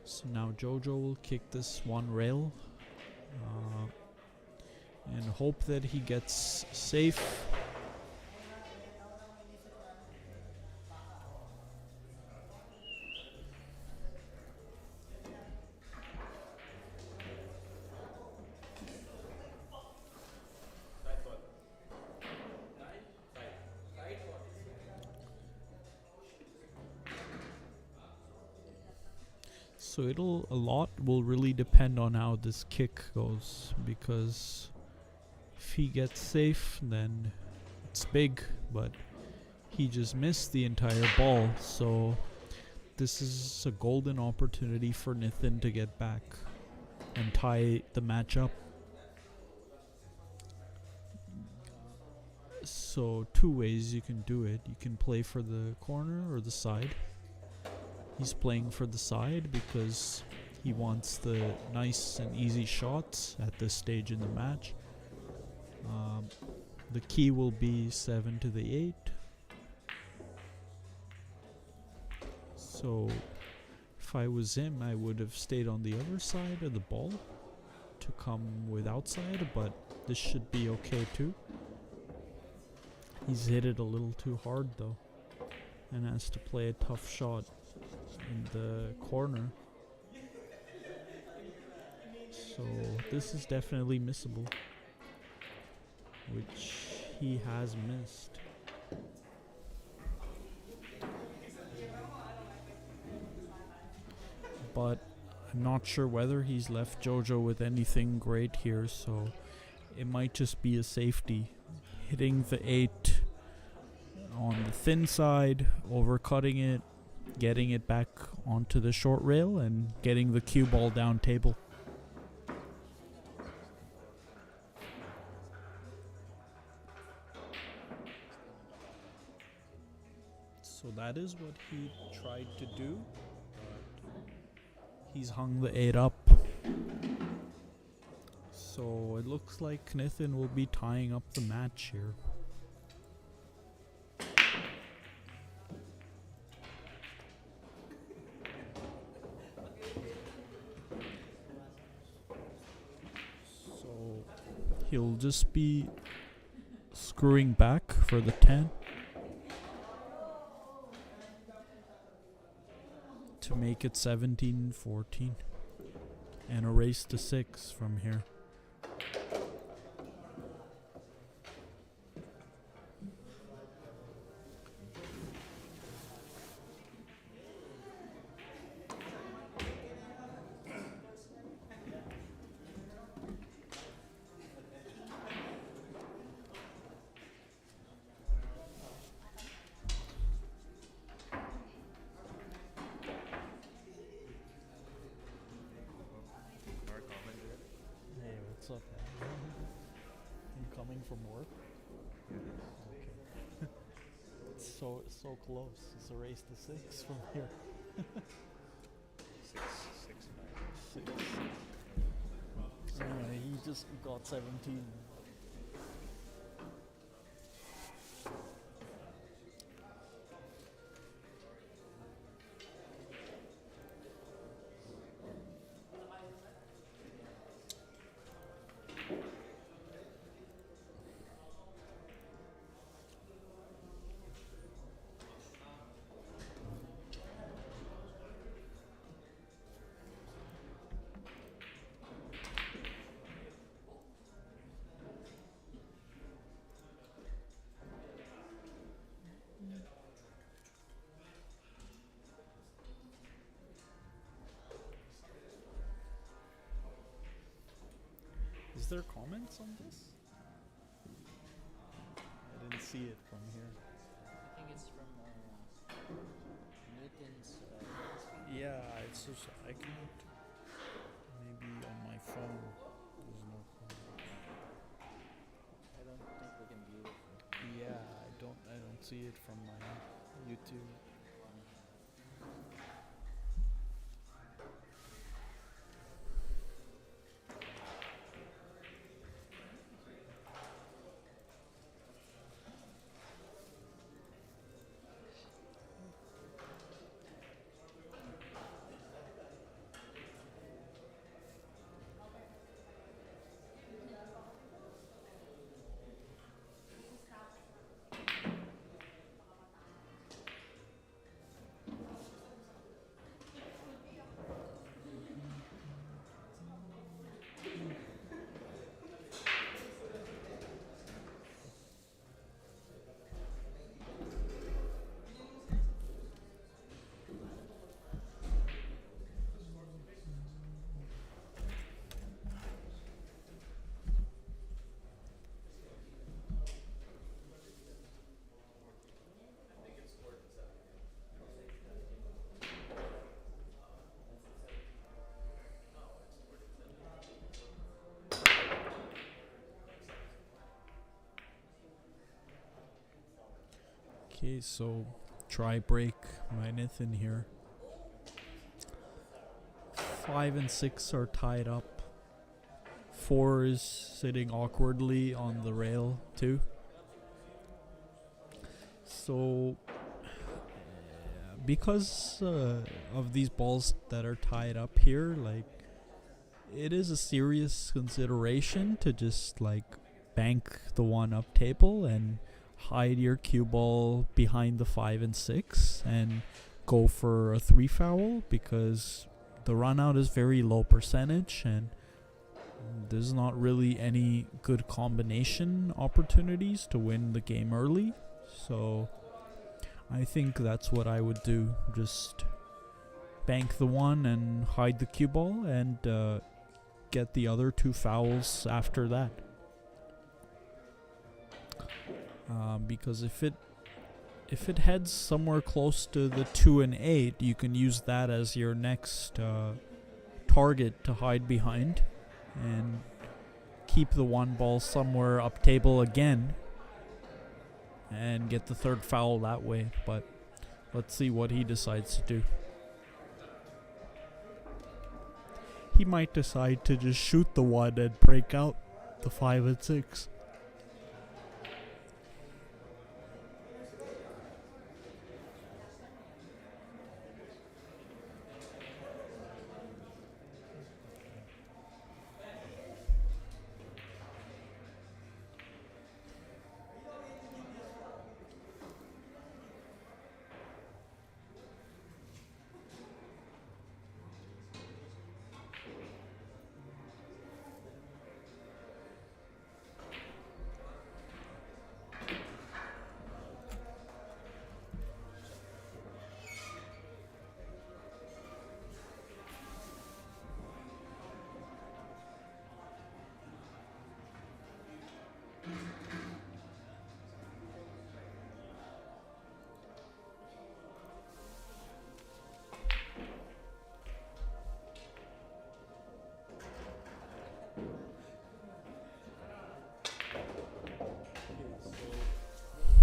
So now Jojo will kick this 1 rail and hope that he gets safe. So a lot will really depend on how this kick goes, because if he gets safe then it's big, but he just missed the entire ball, so this is a golden opportunity for Nithin to get back and tie the match up. So 2 ways you can do it. You can play for the corner or the side. He's playing for the side because he wants the nice and easy shots at this stage in the match. The key will be 7 to the 8. So if I was him, I would have stayed on the other side of the ball to come with outside, but this should be okay too. He's hit it a little too hard though, and has to play a tough shot in the corner. So this is definitely missable, which he has missed. But I'm not sure whether he's left Jojo with anything great here, so it might just be a safety. Hitting the 8 on the thin side, overcutting it, getting it back onto the short rail, and getting the cue ball down table. So that is what he tried to do. He's hung the 8 up. So it looks like Knithin will be tying up the match here. So he'll just be screwing back for the 10. To make it 17-14 and a race to 6 from here. Hey, what's up, man? You coming from work? Okay. It's so close. It's a race to 6 from here. 6, 9. 6. He just got 17. Is there comments on this? I didn't see it from here. I think it's from Newton's. Yeah, it's just I can't. Maybe on my phone. There's no comment. I don't think we can view it. Yeah, I don't see it from my YouTube. Okay, so try break my Nathan here. 5 and 6 are tied up. 4 is sitting awkwardly on the rail too. So because of these balls that are tied up here, like, it is a serious consideration to just like bank the 1 up table and hide your cue ball behind the 5 and 6 and go for a 3 foul, because the run out is very low percentage and there's not really any good combination opportunities to win the game early. So I think that's what I would do. Just bank the 1 and hide the cue ball and get the other 2 fouls after that. Because if it heads somewhere close to the 2 and 8, you can use that as your next target to hide behind and keep the 1 ball somewhere up table again and get the 3rd foul that way. But let's see what he decides to do. He might decide to just shoot the 1 and break out the 5 and 6.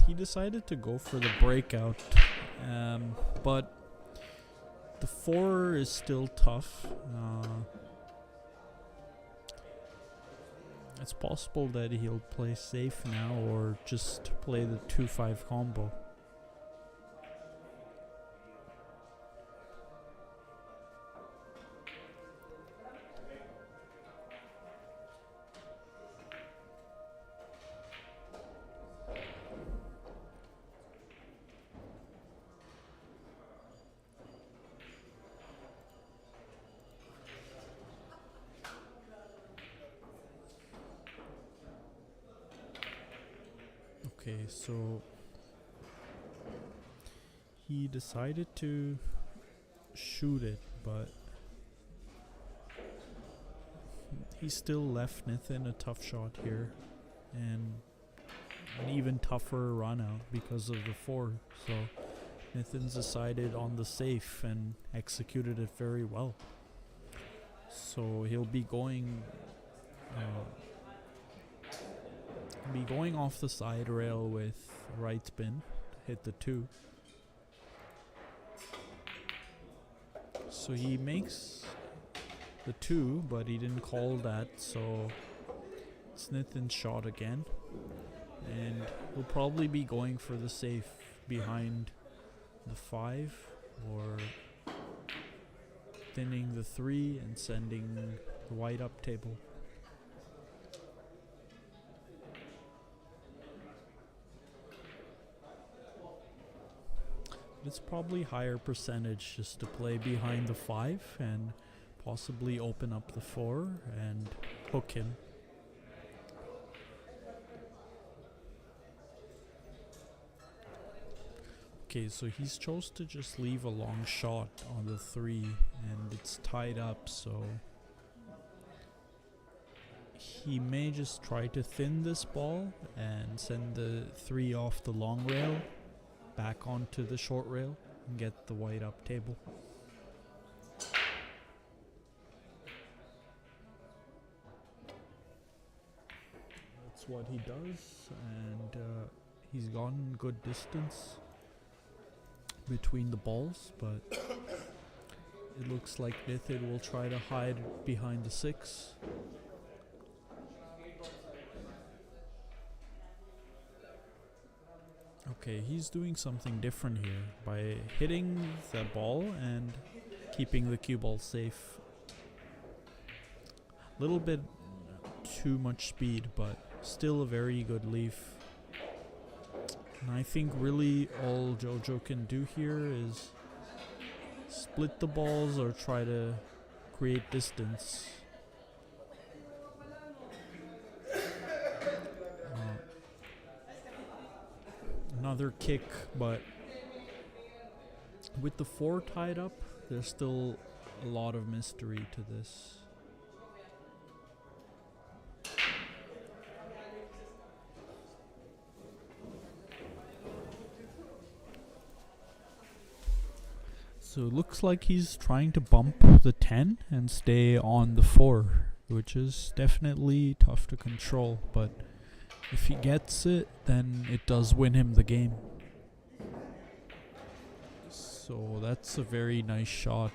He decided to go for the breakout, but the 4 is still tough. It's possible that he'll play safe now or just play the 2-5 combo. Okay, so he decided to shoot it, but he still left Nathan a tough shot here and an even tougher run out because of the 4. So Nathan's decided on the safe and executed it very well. So he'll be going off the side rail with right spin to hit the 2. So he makes the 2, but he didn't call that, so it's Nathan's shot again. And he'll probably be going for the safe behind the 5 or thinning the 3 and sending the white up table. It's probably higher percentage just to play behind the 5 and possibly open up the 4 and hook him. Okay, so he's chose to just leave a long shot on the 3 and it's tied up, so he may just try to thin this ball and send the 3 off the long rail back onto the short rail and get the white up table. That's what he does, and he's gotten good distance between the balls, but it looks like Nithin will try to hide behind the 6. Okay, he's doing something different here by hitting the ball and keeping the cue ball safe. Little bit too much speed, but still a very good leaf. And I think really all Jojo can do here is split the balls or try to create distance. Another kick, but with the 4 tied up, there's still a lot of mystery to this. So it looks like he's trying to bump the 10 and stay on the 4, which is definitely tough to control, but if he gets it, then it does win him the game. So that's a very nice shot.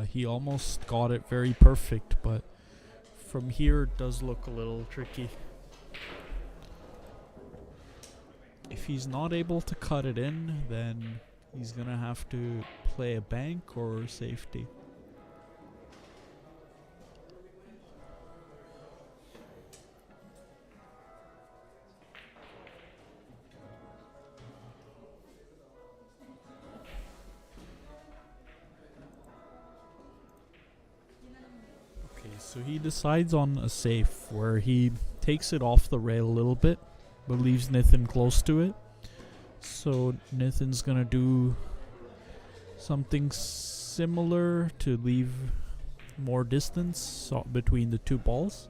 He almost got it very perfect, but from here it does look a little tricky. If he's not able to cut it in, then he's gonna have to play a bank or safety. So he decides on a safe where he takes it off the rail a little bit, but leaves Nithin close to it. So Nithin's gonna do something similar to leave more distance between the 2 balls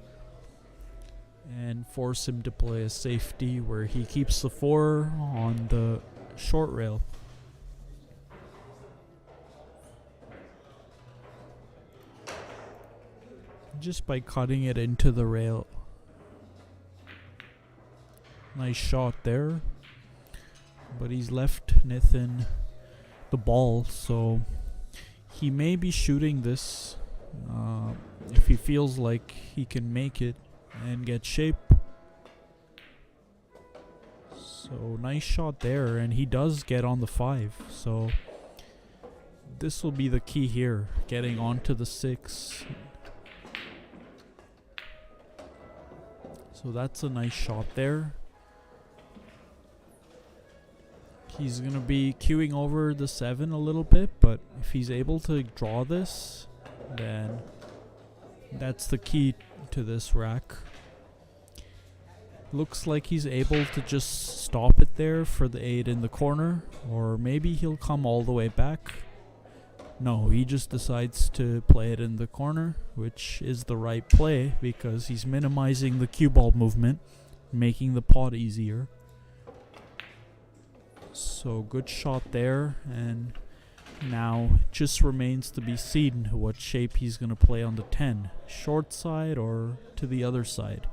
and force him to play a safety where he keeps the 4 on the short rail. Just by cutting it into the rail. Nice shot there. But he's left Nithin the ball, so he may be shooting this if he feels like he can make it and get shape. So nice shot there, and he does get on the 5. So this will be the key here, getting onto the 6. So that's a nice shot there. He's going to be queuing over the 7 a little bit, but if he's able to draw this, then that's the key to this rack. Looks like he's able to just stop it there for the 8 in the corner, or maybe he'll come all the way back. No, he just decides to play it in the corner, which is the right play because he's minimizing the cue ball movement, making the pot easier. So good shot there, and now it just remains to be seen what shape he's going to play on the 10. Short side or to the other side.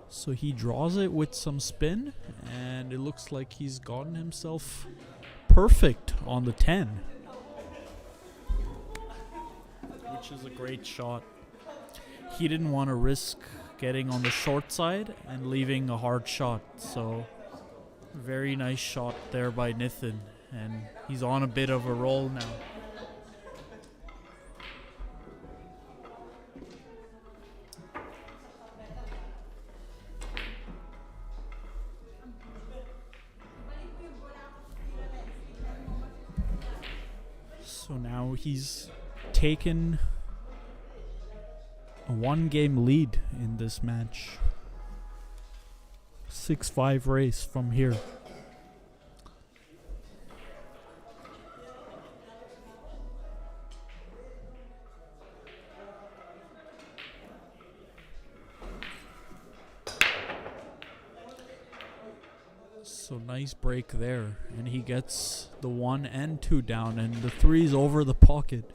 So he draws it with some spin, and it looks like he's gotten himself perfect on the 10, which is a great shot. He didn't want to risk getting on the short side and leaving a hard shot, so very nice shot there by Nithin, and he's on a bit of a roll now. So now he's taken a 1-game lead in this match. 6-5 race from here. So nice break there, and he gets the 1 and 2 down, and the 3's over the pocket.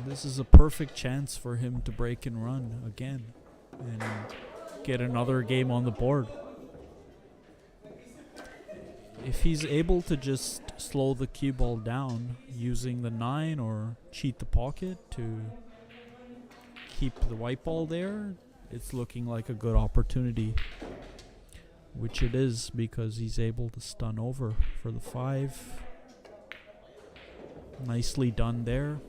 This is a perfect chance for him to break and run again and get another game on the board. if he's able to just slow the cue ball down using the 9 or cheat the pocket to keep the white ball there, it's looking like a good opportunity. Which it is, because he's able to stun over for the 5. Nicely done there.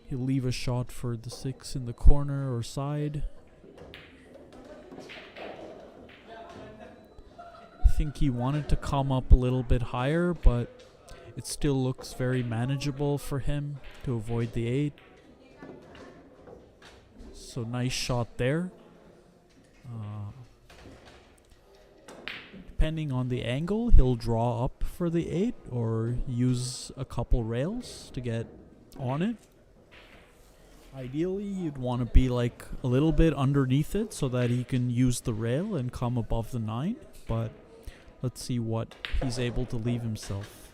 He'll leave a shot for the 6 in the corner or side. I think he wanted to come up a little bit higher, but it still looks very manageable for him to avoid the 8. So nice shot there. Depending on the angle, he'll draw up for the 8 or use a couple rails to get on it. Ideally, you'd want to be like a little bit underneath it so that he can use the rail and come above the 9, but let's see what he's able to leave himself.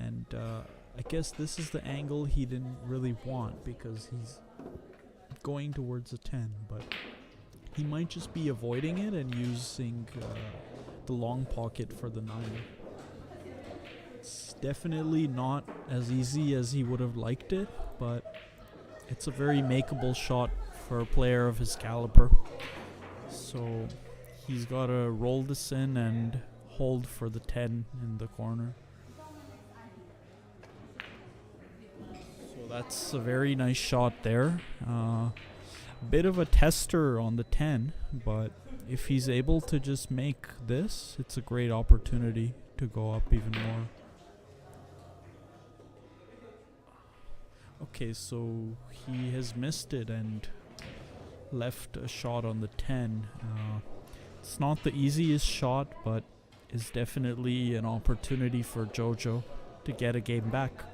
And I guess this is the angle he didn't really want, because he's going towards a 10, but he might just be avoiding it and using the long pocket for the 9. It's definitely not as easy as he would have liked it, but it's a very makeable shot for a player of his caliber. So he's got to roll this in and hold for the 10 in the corner. So that's a very nice shot there. Bit of a tester on the 10, but if he's able to just make this, it's a great opportunity to go up even more. Okay, so he has missed it and left a shot on the 10. It's not the easiest shot, but is definitely an opportunity for Jojo to get a game back.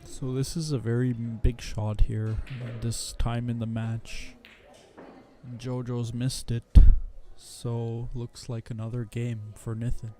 So this is a very big shot here this time in the match. Jojo's missed it, so looks like another game for Nathan.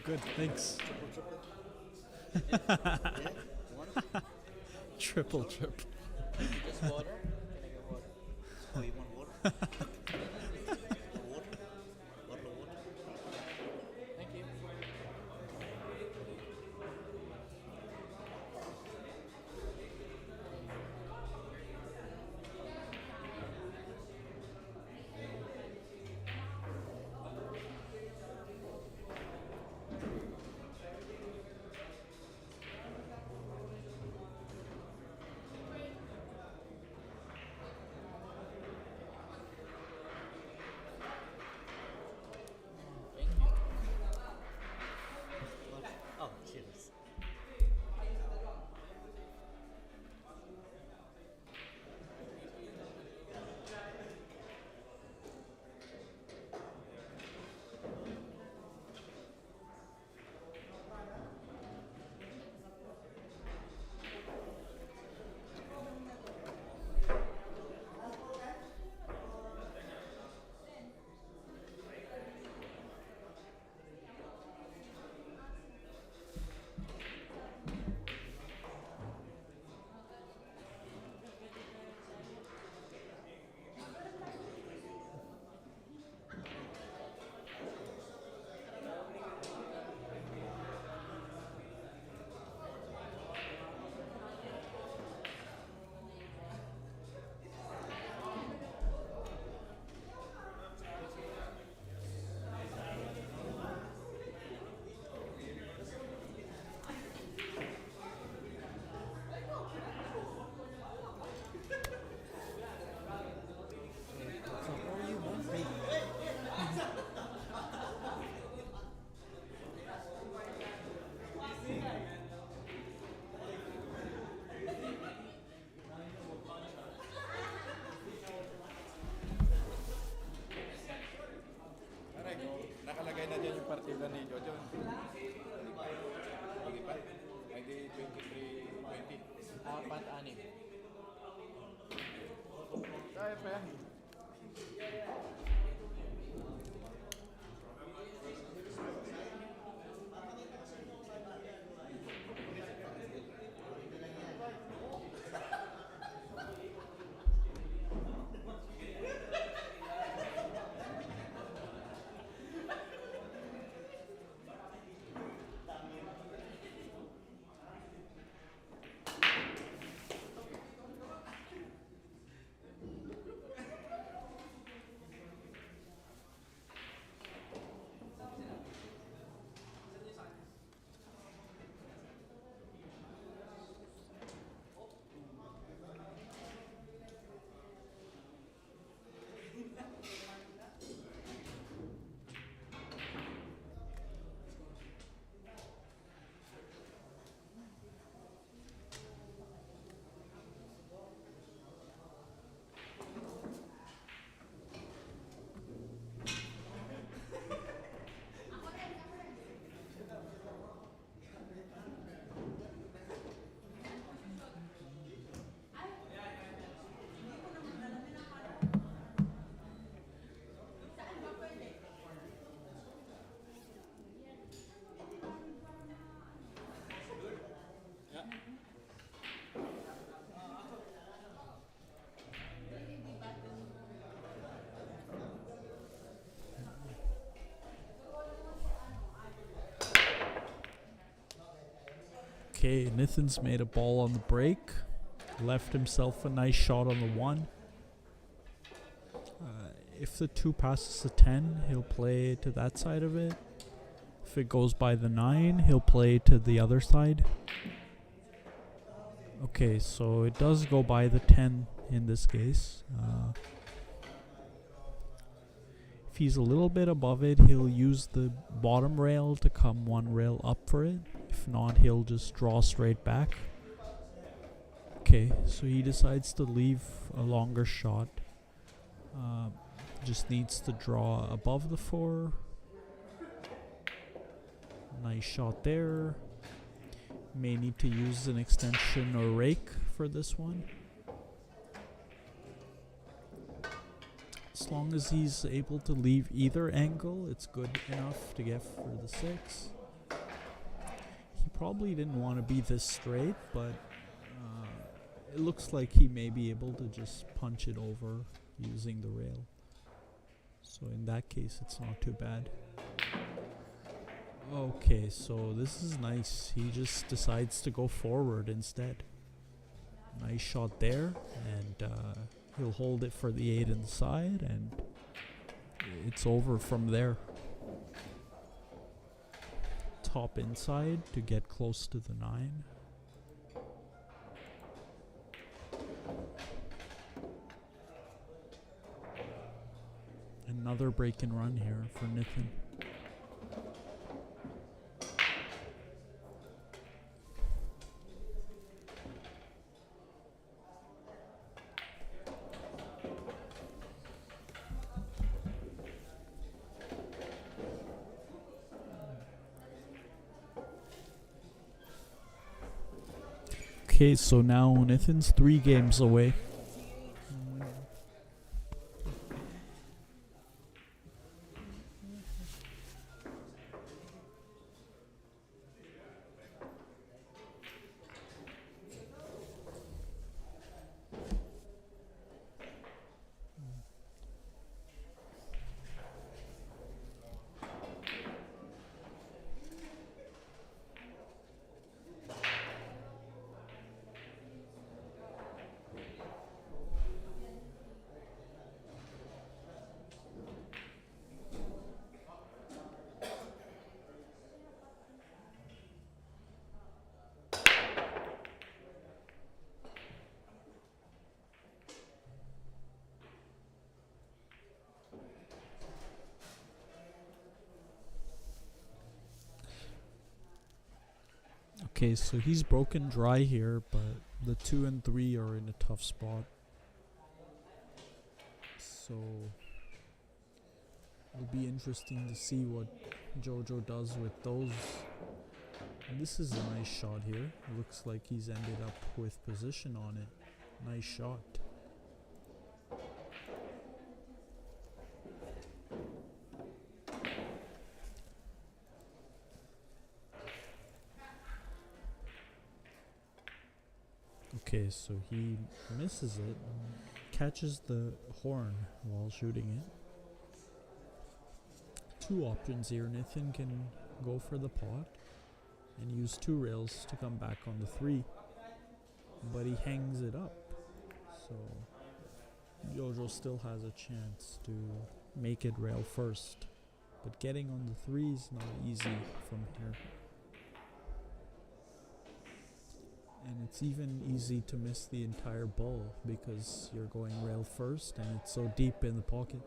Good, thanks. Triple. Just water? Can I get water? Oh, you want water? Water? Bottle of water? Thank you. na dyan yung partida ni Jojo. Lipat. Ay di 23-20. Apat, anim. Kaya pa yan. Okay, Nathan's made a ball on the break. Left himself a nice shot on the 1. If the 2 passes the 10, he'll play to that side of it. If it goes by the 9, he'll play to the other side. Okay, so it does go by the 10 in this case. If he's a little bit above it, he'll use the bottom rail to come 1 rail up for it. If not, he'll just draw straight back. Okay, so he decides to leave a longer shot. Just needs to draw above the 4. Nice shot there. May need to use an extension or rake for this one. As long as he's able to leave either angle, it's good enough to get for the 6. He probably didn't want to be this straight, but it looks like he may be able to just punch it over using the rail. So in that case, it's not too bad. Okay, so this is nice. He just decides to go forward instead. Nice shot there, and he'll hold it for the 8 inside, and it's over from there. Top inside to get close to the 9. Another break and run here for Nathan. Okay, so now Nathan's 3 games away. Okay, so he's broken dry here, but the 2 and 3 are in a tough spot. So It'll be interesting to see what Jojo does with those. And this is a nice shot here. Looks like he's ended up with position on it. Nice shot. Okay, so he misses it, catches the horn while shooting it. Two options here. Nathan can go for the pot and use 2 rails to come back on the 3, but he hangs it up, so Jojo still has a chance to make it rail first, but getting on the 3 is not easy from here. And it's even easy to miss the entire ball because you're going rail first and it's so deep in the pocket.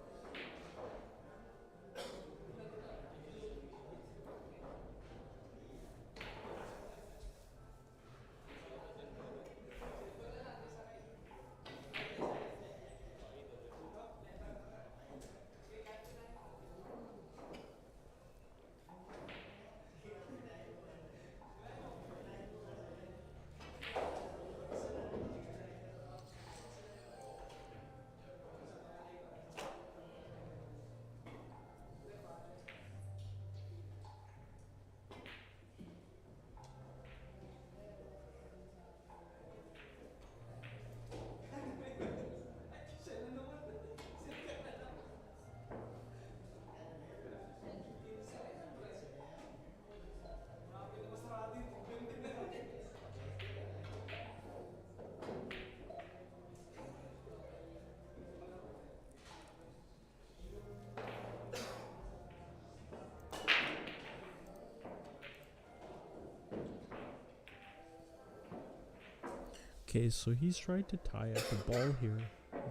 Okay, so he's tried to tie up the ball here,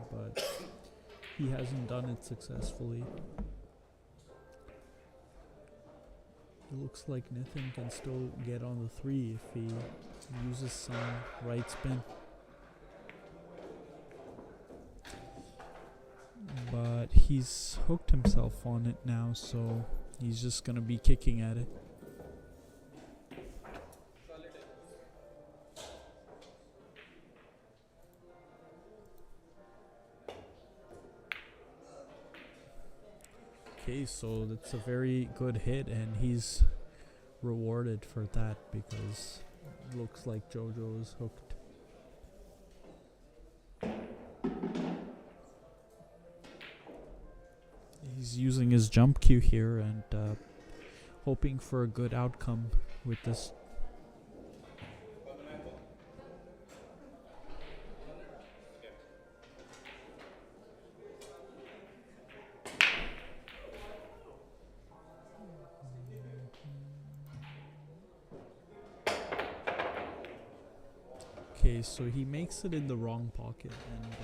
but he hasn't done it successfully. It looks like Nathan can still get on the 3 if he uses some right spin. But he's hooked himself on it now, so he's just gonna be kicking at it. Okay, so that's a very good hit, and he's rewarded for that because it looks like Jojo is hooked. He's using his jump cue here and hoping for a good outcome with this. Okay, so he makes it in the wrong pocket, and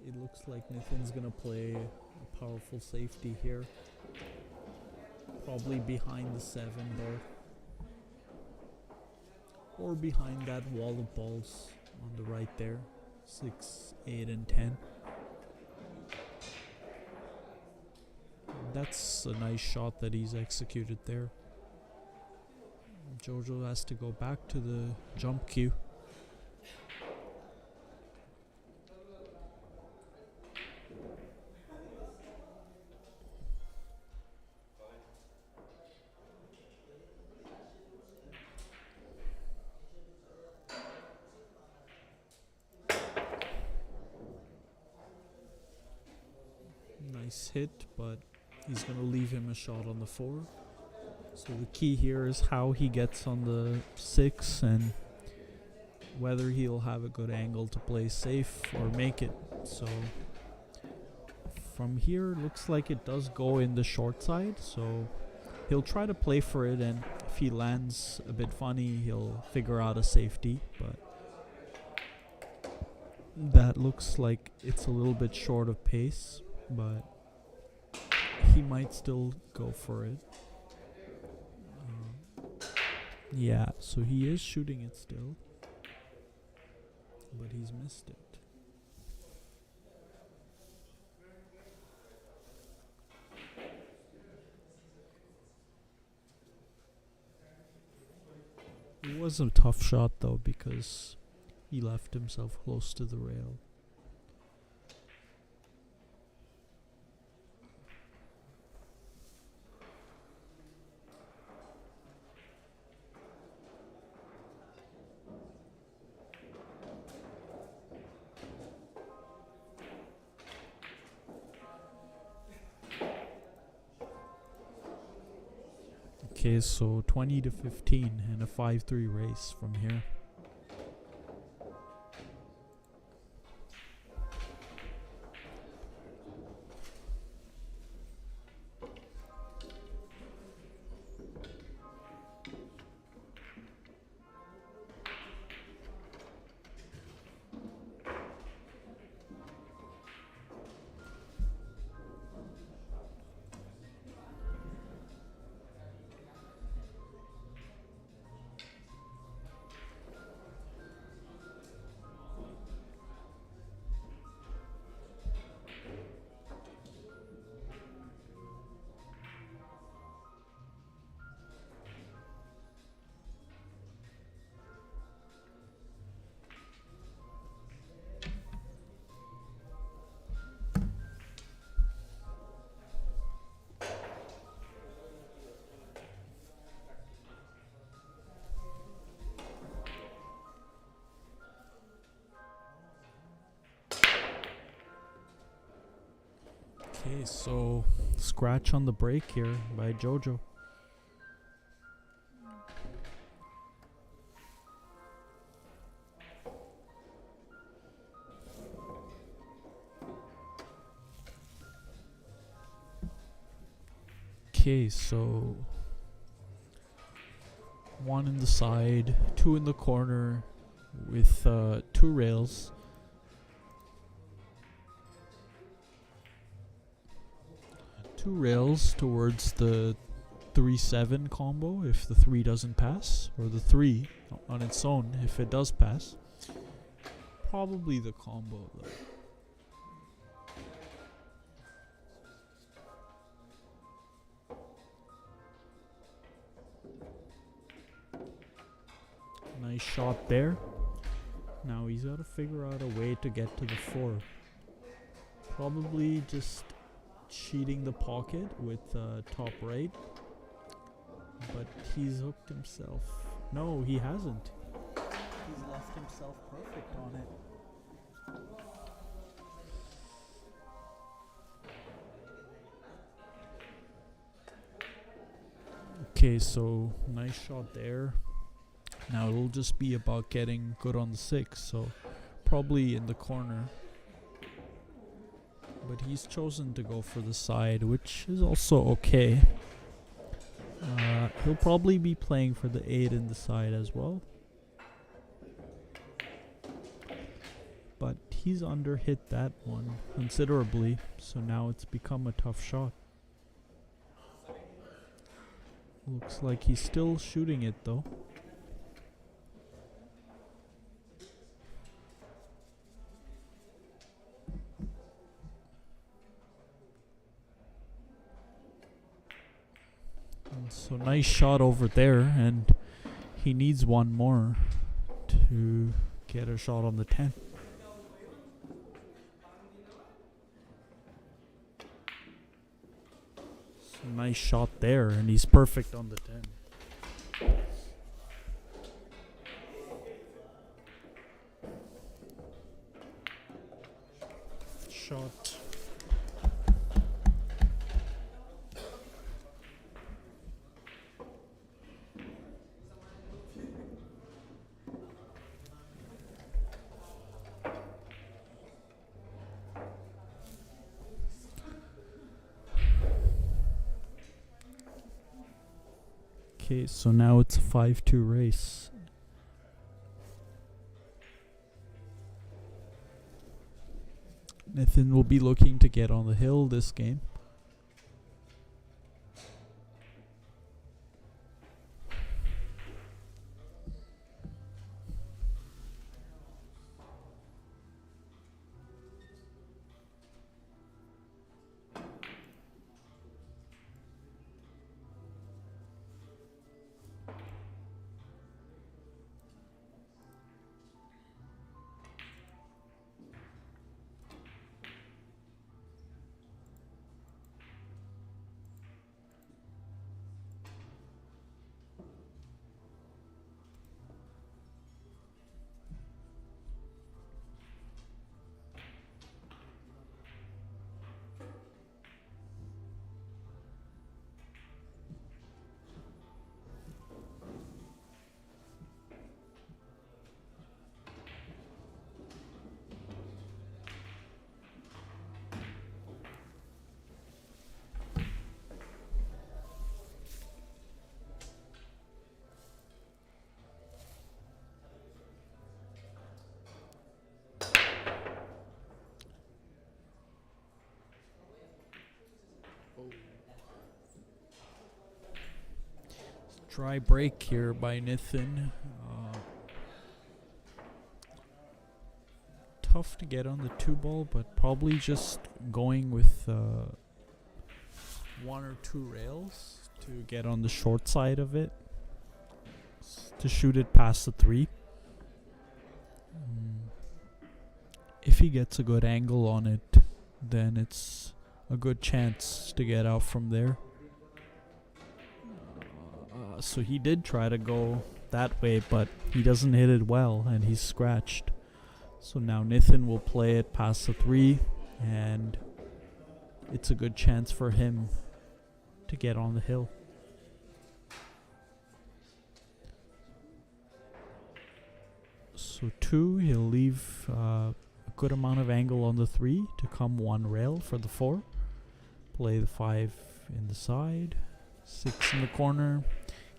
it looks like Nathan's gonna play a powerful safety here. Probably behind the 7 bar. Or behind that wall of balls on the right there. 6, 8, and 10. That's a nice shot that he's executed there. Jojo has to go back to the jump cue. Nice hit, but he's going to leave him a shot on the 4. So the key here is how he gets on the 6 and whether he'll have a good angle to play safe or make it. So from here, it looks like it does go in the short side. So he'll try to play for it, and if he lands a bit funny, he'll figure out a safety. But that looks like it's a little bit short of pace, but he might still go for it. Yeah, so he is shooting it still, but he's missed it. It was a tough shot though because he left himself close to the rail. Okay, so 20-15 and a 5-3 race from here. Okay, so scratch on the break here by Jojo. Okay, so 1 in the side, 2 in the corner with 2 rails. Two rails towards the 3-7 combo if the 3 doesn't pass, or the 3 on its own if it does pass. Probably the combo though. Nice shot there. Now he's got to figure out a way to get to the 4. Probably just cheating the pocket with top right, but he's hooked himself. No, he hasn't. He's left himself perfect on it. Okay, so nice shot there. Now it'll just be about getting good on the 6, so probably in the corner. But he's chosen to go for the side, which is also okay. He'll probably be playing for the 8 in the side as well. But he's underhit that one considerably, so now it's become a tough shot. Looks like he's still shooting it though. So nice shot over there, and he needs one more to get a shot on the 10. So nice shot there, and he's perfect on the 10. Shot. Okay, so now it's a 5-2 race. Nathan will be looking to get on the hill this game. Try break here by Nithin. Tough to get on the 2 ball, but probably just going with 1 or 2 rails to get on the short side of it to shoot it past the 3. If he gets a good angle on it, then it's a good chance to get out from there. So he did try to go that way, but he doesn't hit it well and he's scratched. So now Nithin will play it past the 3, and it's a good chance for him to get on the hill. So 2, he'll leave a good amount of angle on the 3 to come 1 rail for the 4. Play the 5 in the side, 6 in the corner.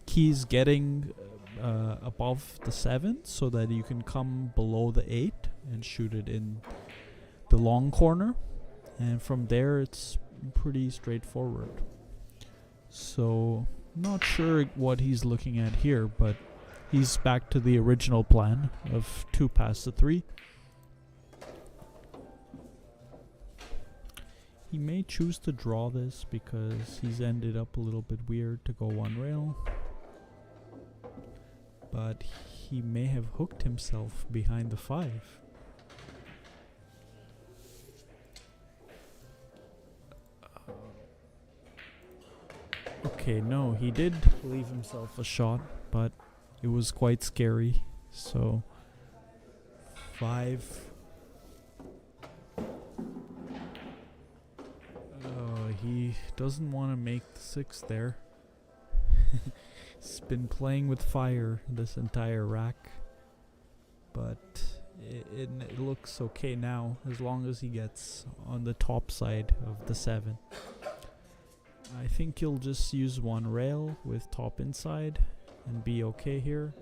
Keys getting above the 7 so that you can come below the 8 and shoot it in the long corner, and from there it's pretty straightforward. So not sure what he's looking at here, but he's back to the original plan of 2 past the 3. He may choose to draw this because he's ended up a little bit weird to go 1 rail, but he may have hooked himself behind the 5. Okay, no, he did leave himself a shot, but it was quite scary. So 5. He doesn't want to make the 6 there. He's been playing with fire this entire rack, but it looks okay now as long as he gets on the top side of the 7. I think he'll just use 1 rail with top inside and be okay here.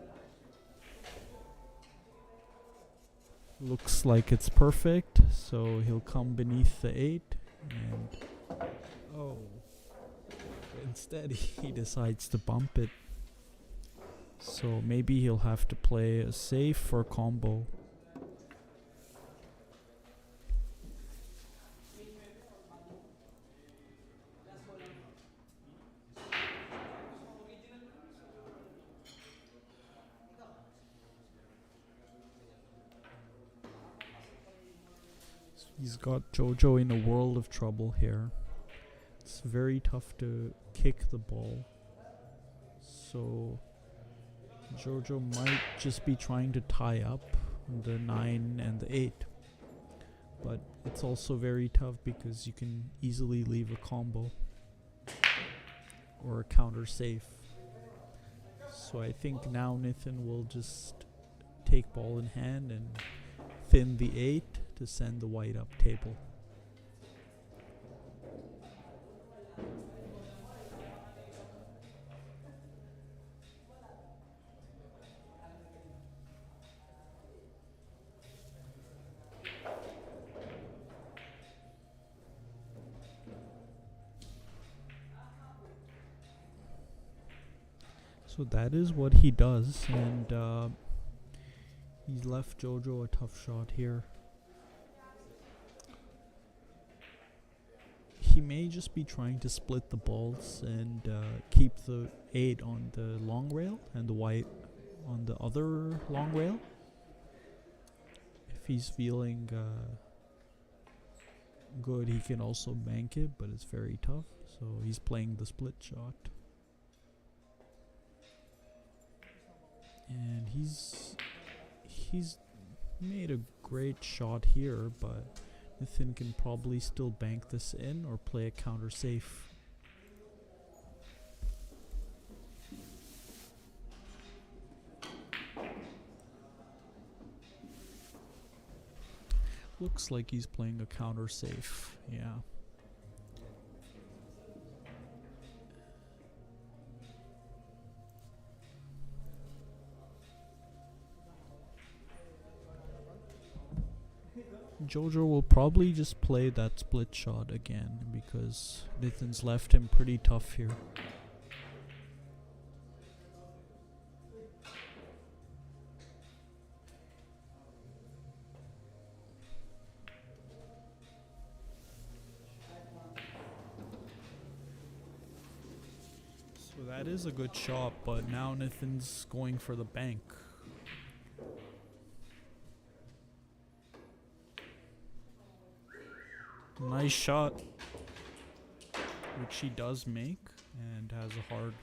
Looks like it's perfect, so he'll come beneath the 8 and instead he decides to bump it. So maybe he'll have to play a safe or combo. He's got Jojo in a world of trouble here. It's very tough to kick the ball. So Jojo might just be trying to tie up the 9 and the 8. But it's also very tough because you can easily leave a combo or a counter safe. So I think now Nithin will just take ball in hand and thin the 8 to send the white up table. So that is what he does, and he's left Jojo a tough shot here. He may just be trying to split the balls and keep the 8 on the long rail and the white on the other long rail. If he's feeling good, he can also bank it, but it's very tough. So he's playing the split shot. And he's made a great shot here, but Nithin can probably still bank this in or play a counter safe. Looks like he's playing a counter safe, yeah. Jojo will probably just play that split shot again because Nithin's left him pretty tough here. That is a good shot, but now Nathan's going for the bank. Nice shot, which he does make, and has a hard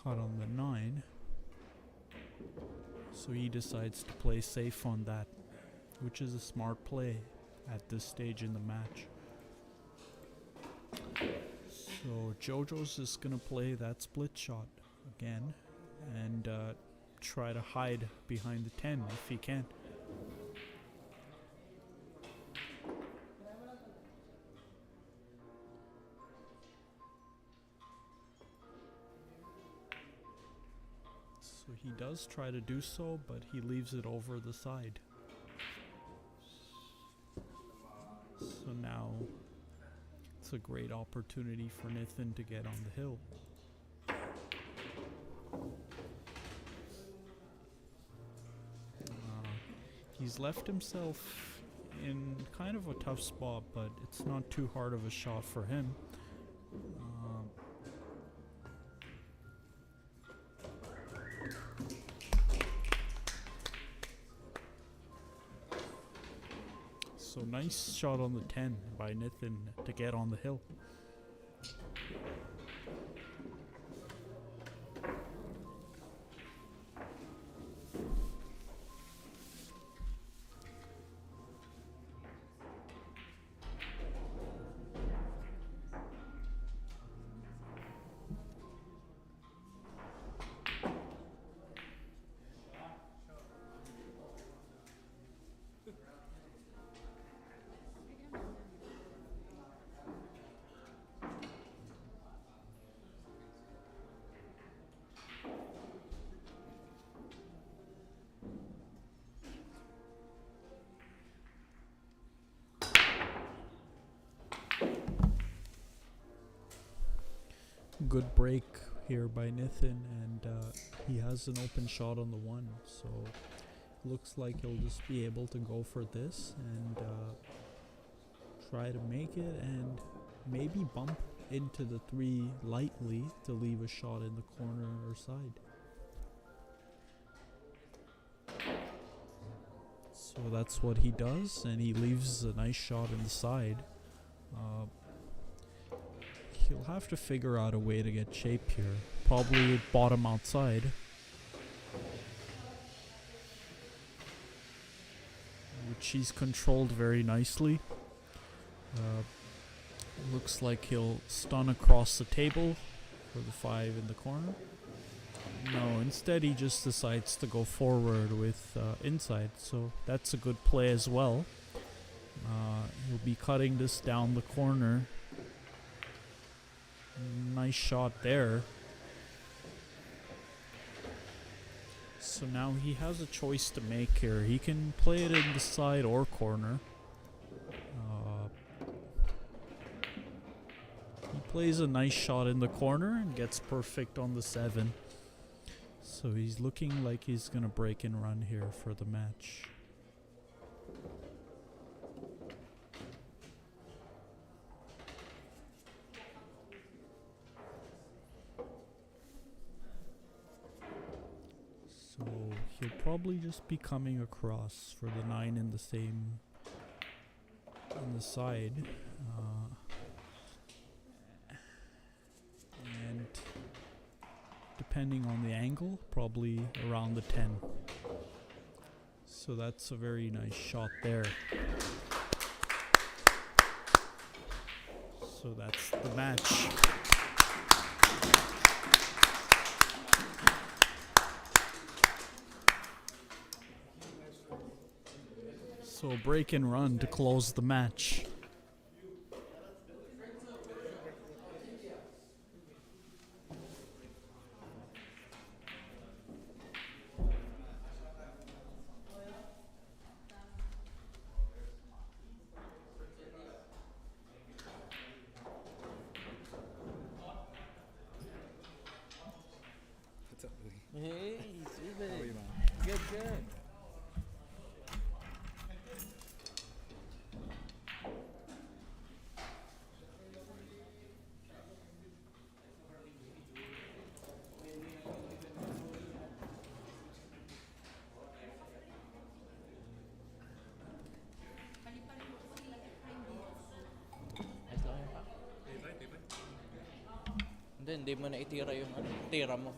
cut on the 9. So he decides to play safe on that, which is a smart play at this stage in the match. So Jojo's just gonna play that split shot again and try to hide behind the 10 if he can. So he does try to do so, but he leaves it over the side. So now it's a great opportunity for Nathan to get on the hill. He's left himself in kind of a tough spot, but it's not too hard of a shot for him. So nice shot on the 10 by Nathan to get on the hill. Good break here by Nathan, and he has an open shot on the 1, so looks like he'll just be able to go for this and try to make it and maybe bump into the 3 lightly to leave a shot in the corner or side. So that's what he does, and he leaves a nice shot in the side. He'll have to figure out a way to get shape here. Probably bottom outside. Which he's controlled very nicely. Looks like he'll stun across the table for the 5 in the corner. No, instead he just decides to go forward with inside. So that's a good play as well. He'll be cutting this down the corner. Nice shot there. So now he has a choice to make here. He can play it in the side or corner. He plays a nice shot in the corner and gets perfect on the 7. So he's looking like he's gonna break and run here for the match. So he'll probably just be coming across for the 9 in the same on the side, and depending on the angle, probably around the 10. So that's a very nice shot there. So that's the match. So break and run to close the match. What's up, Louis? Hey, sweet How are you, man? Good, good. hindi mo na itira yung tira mo.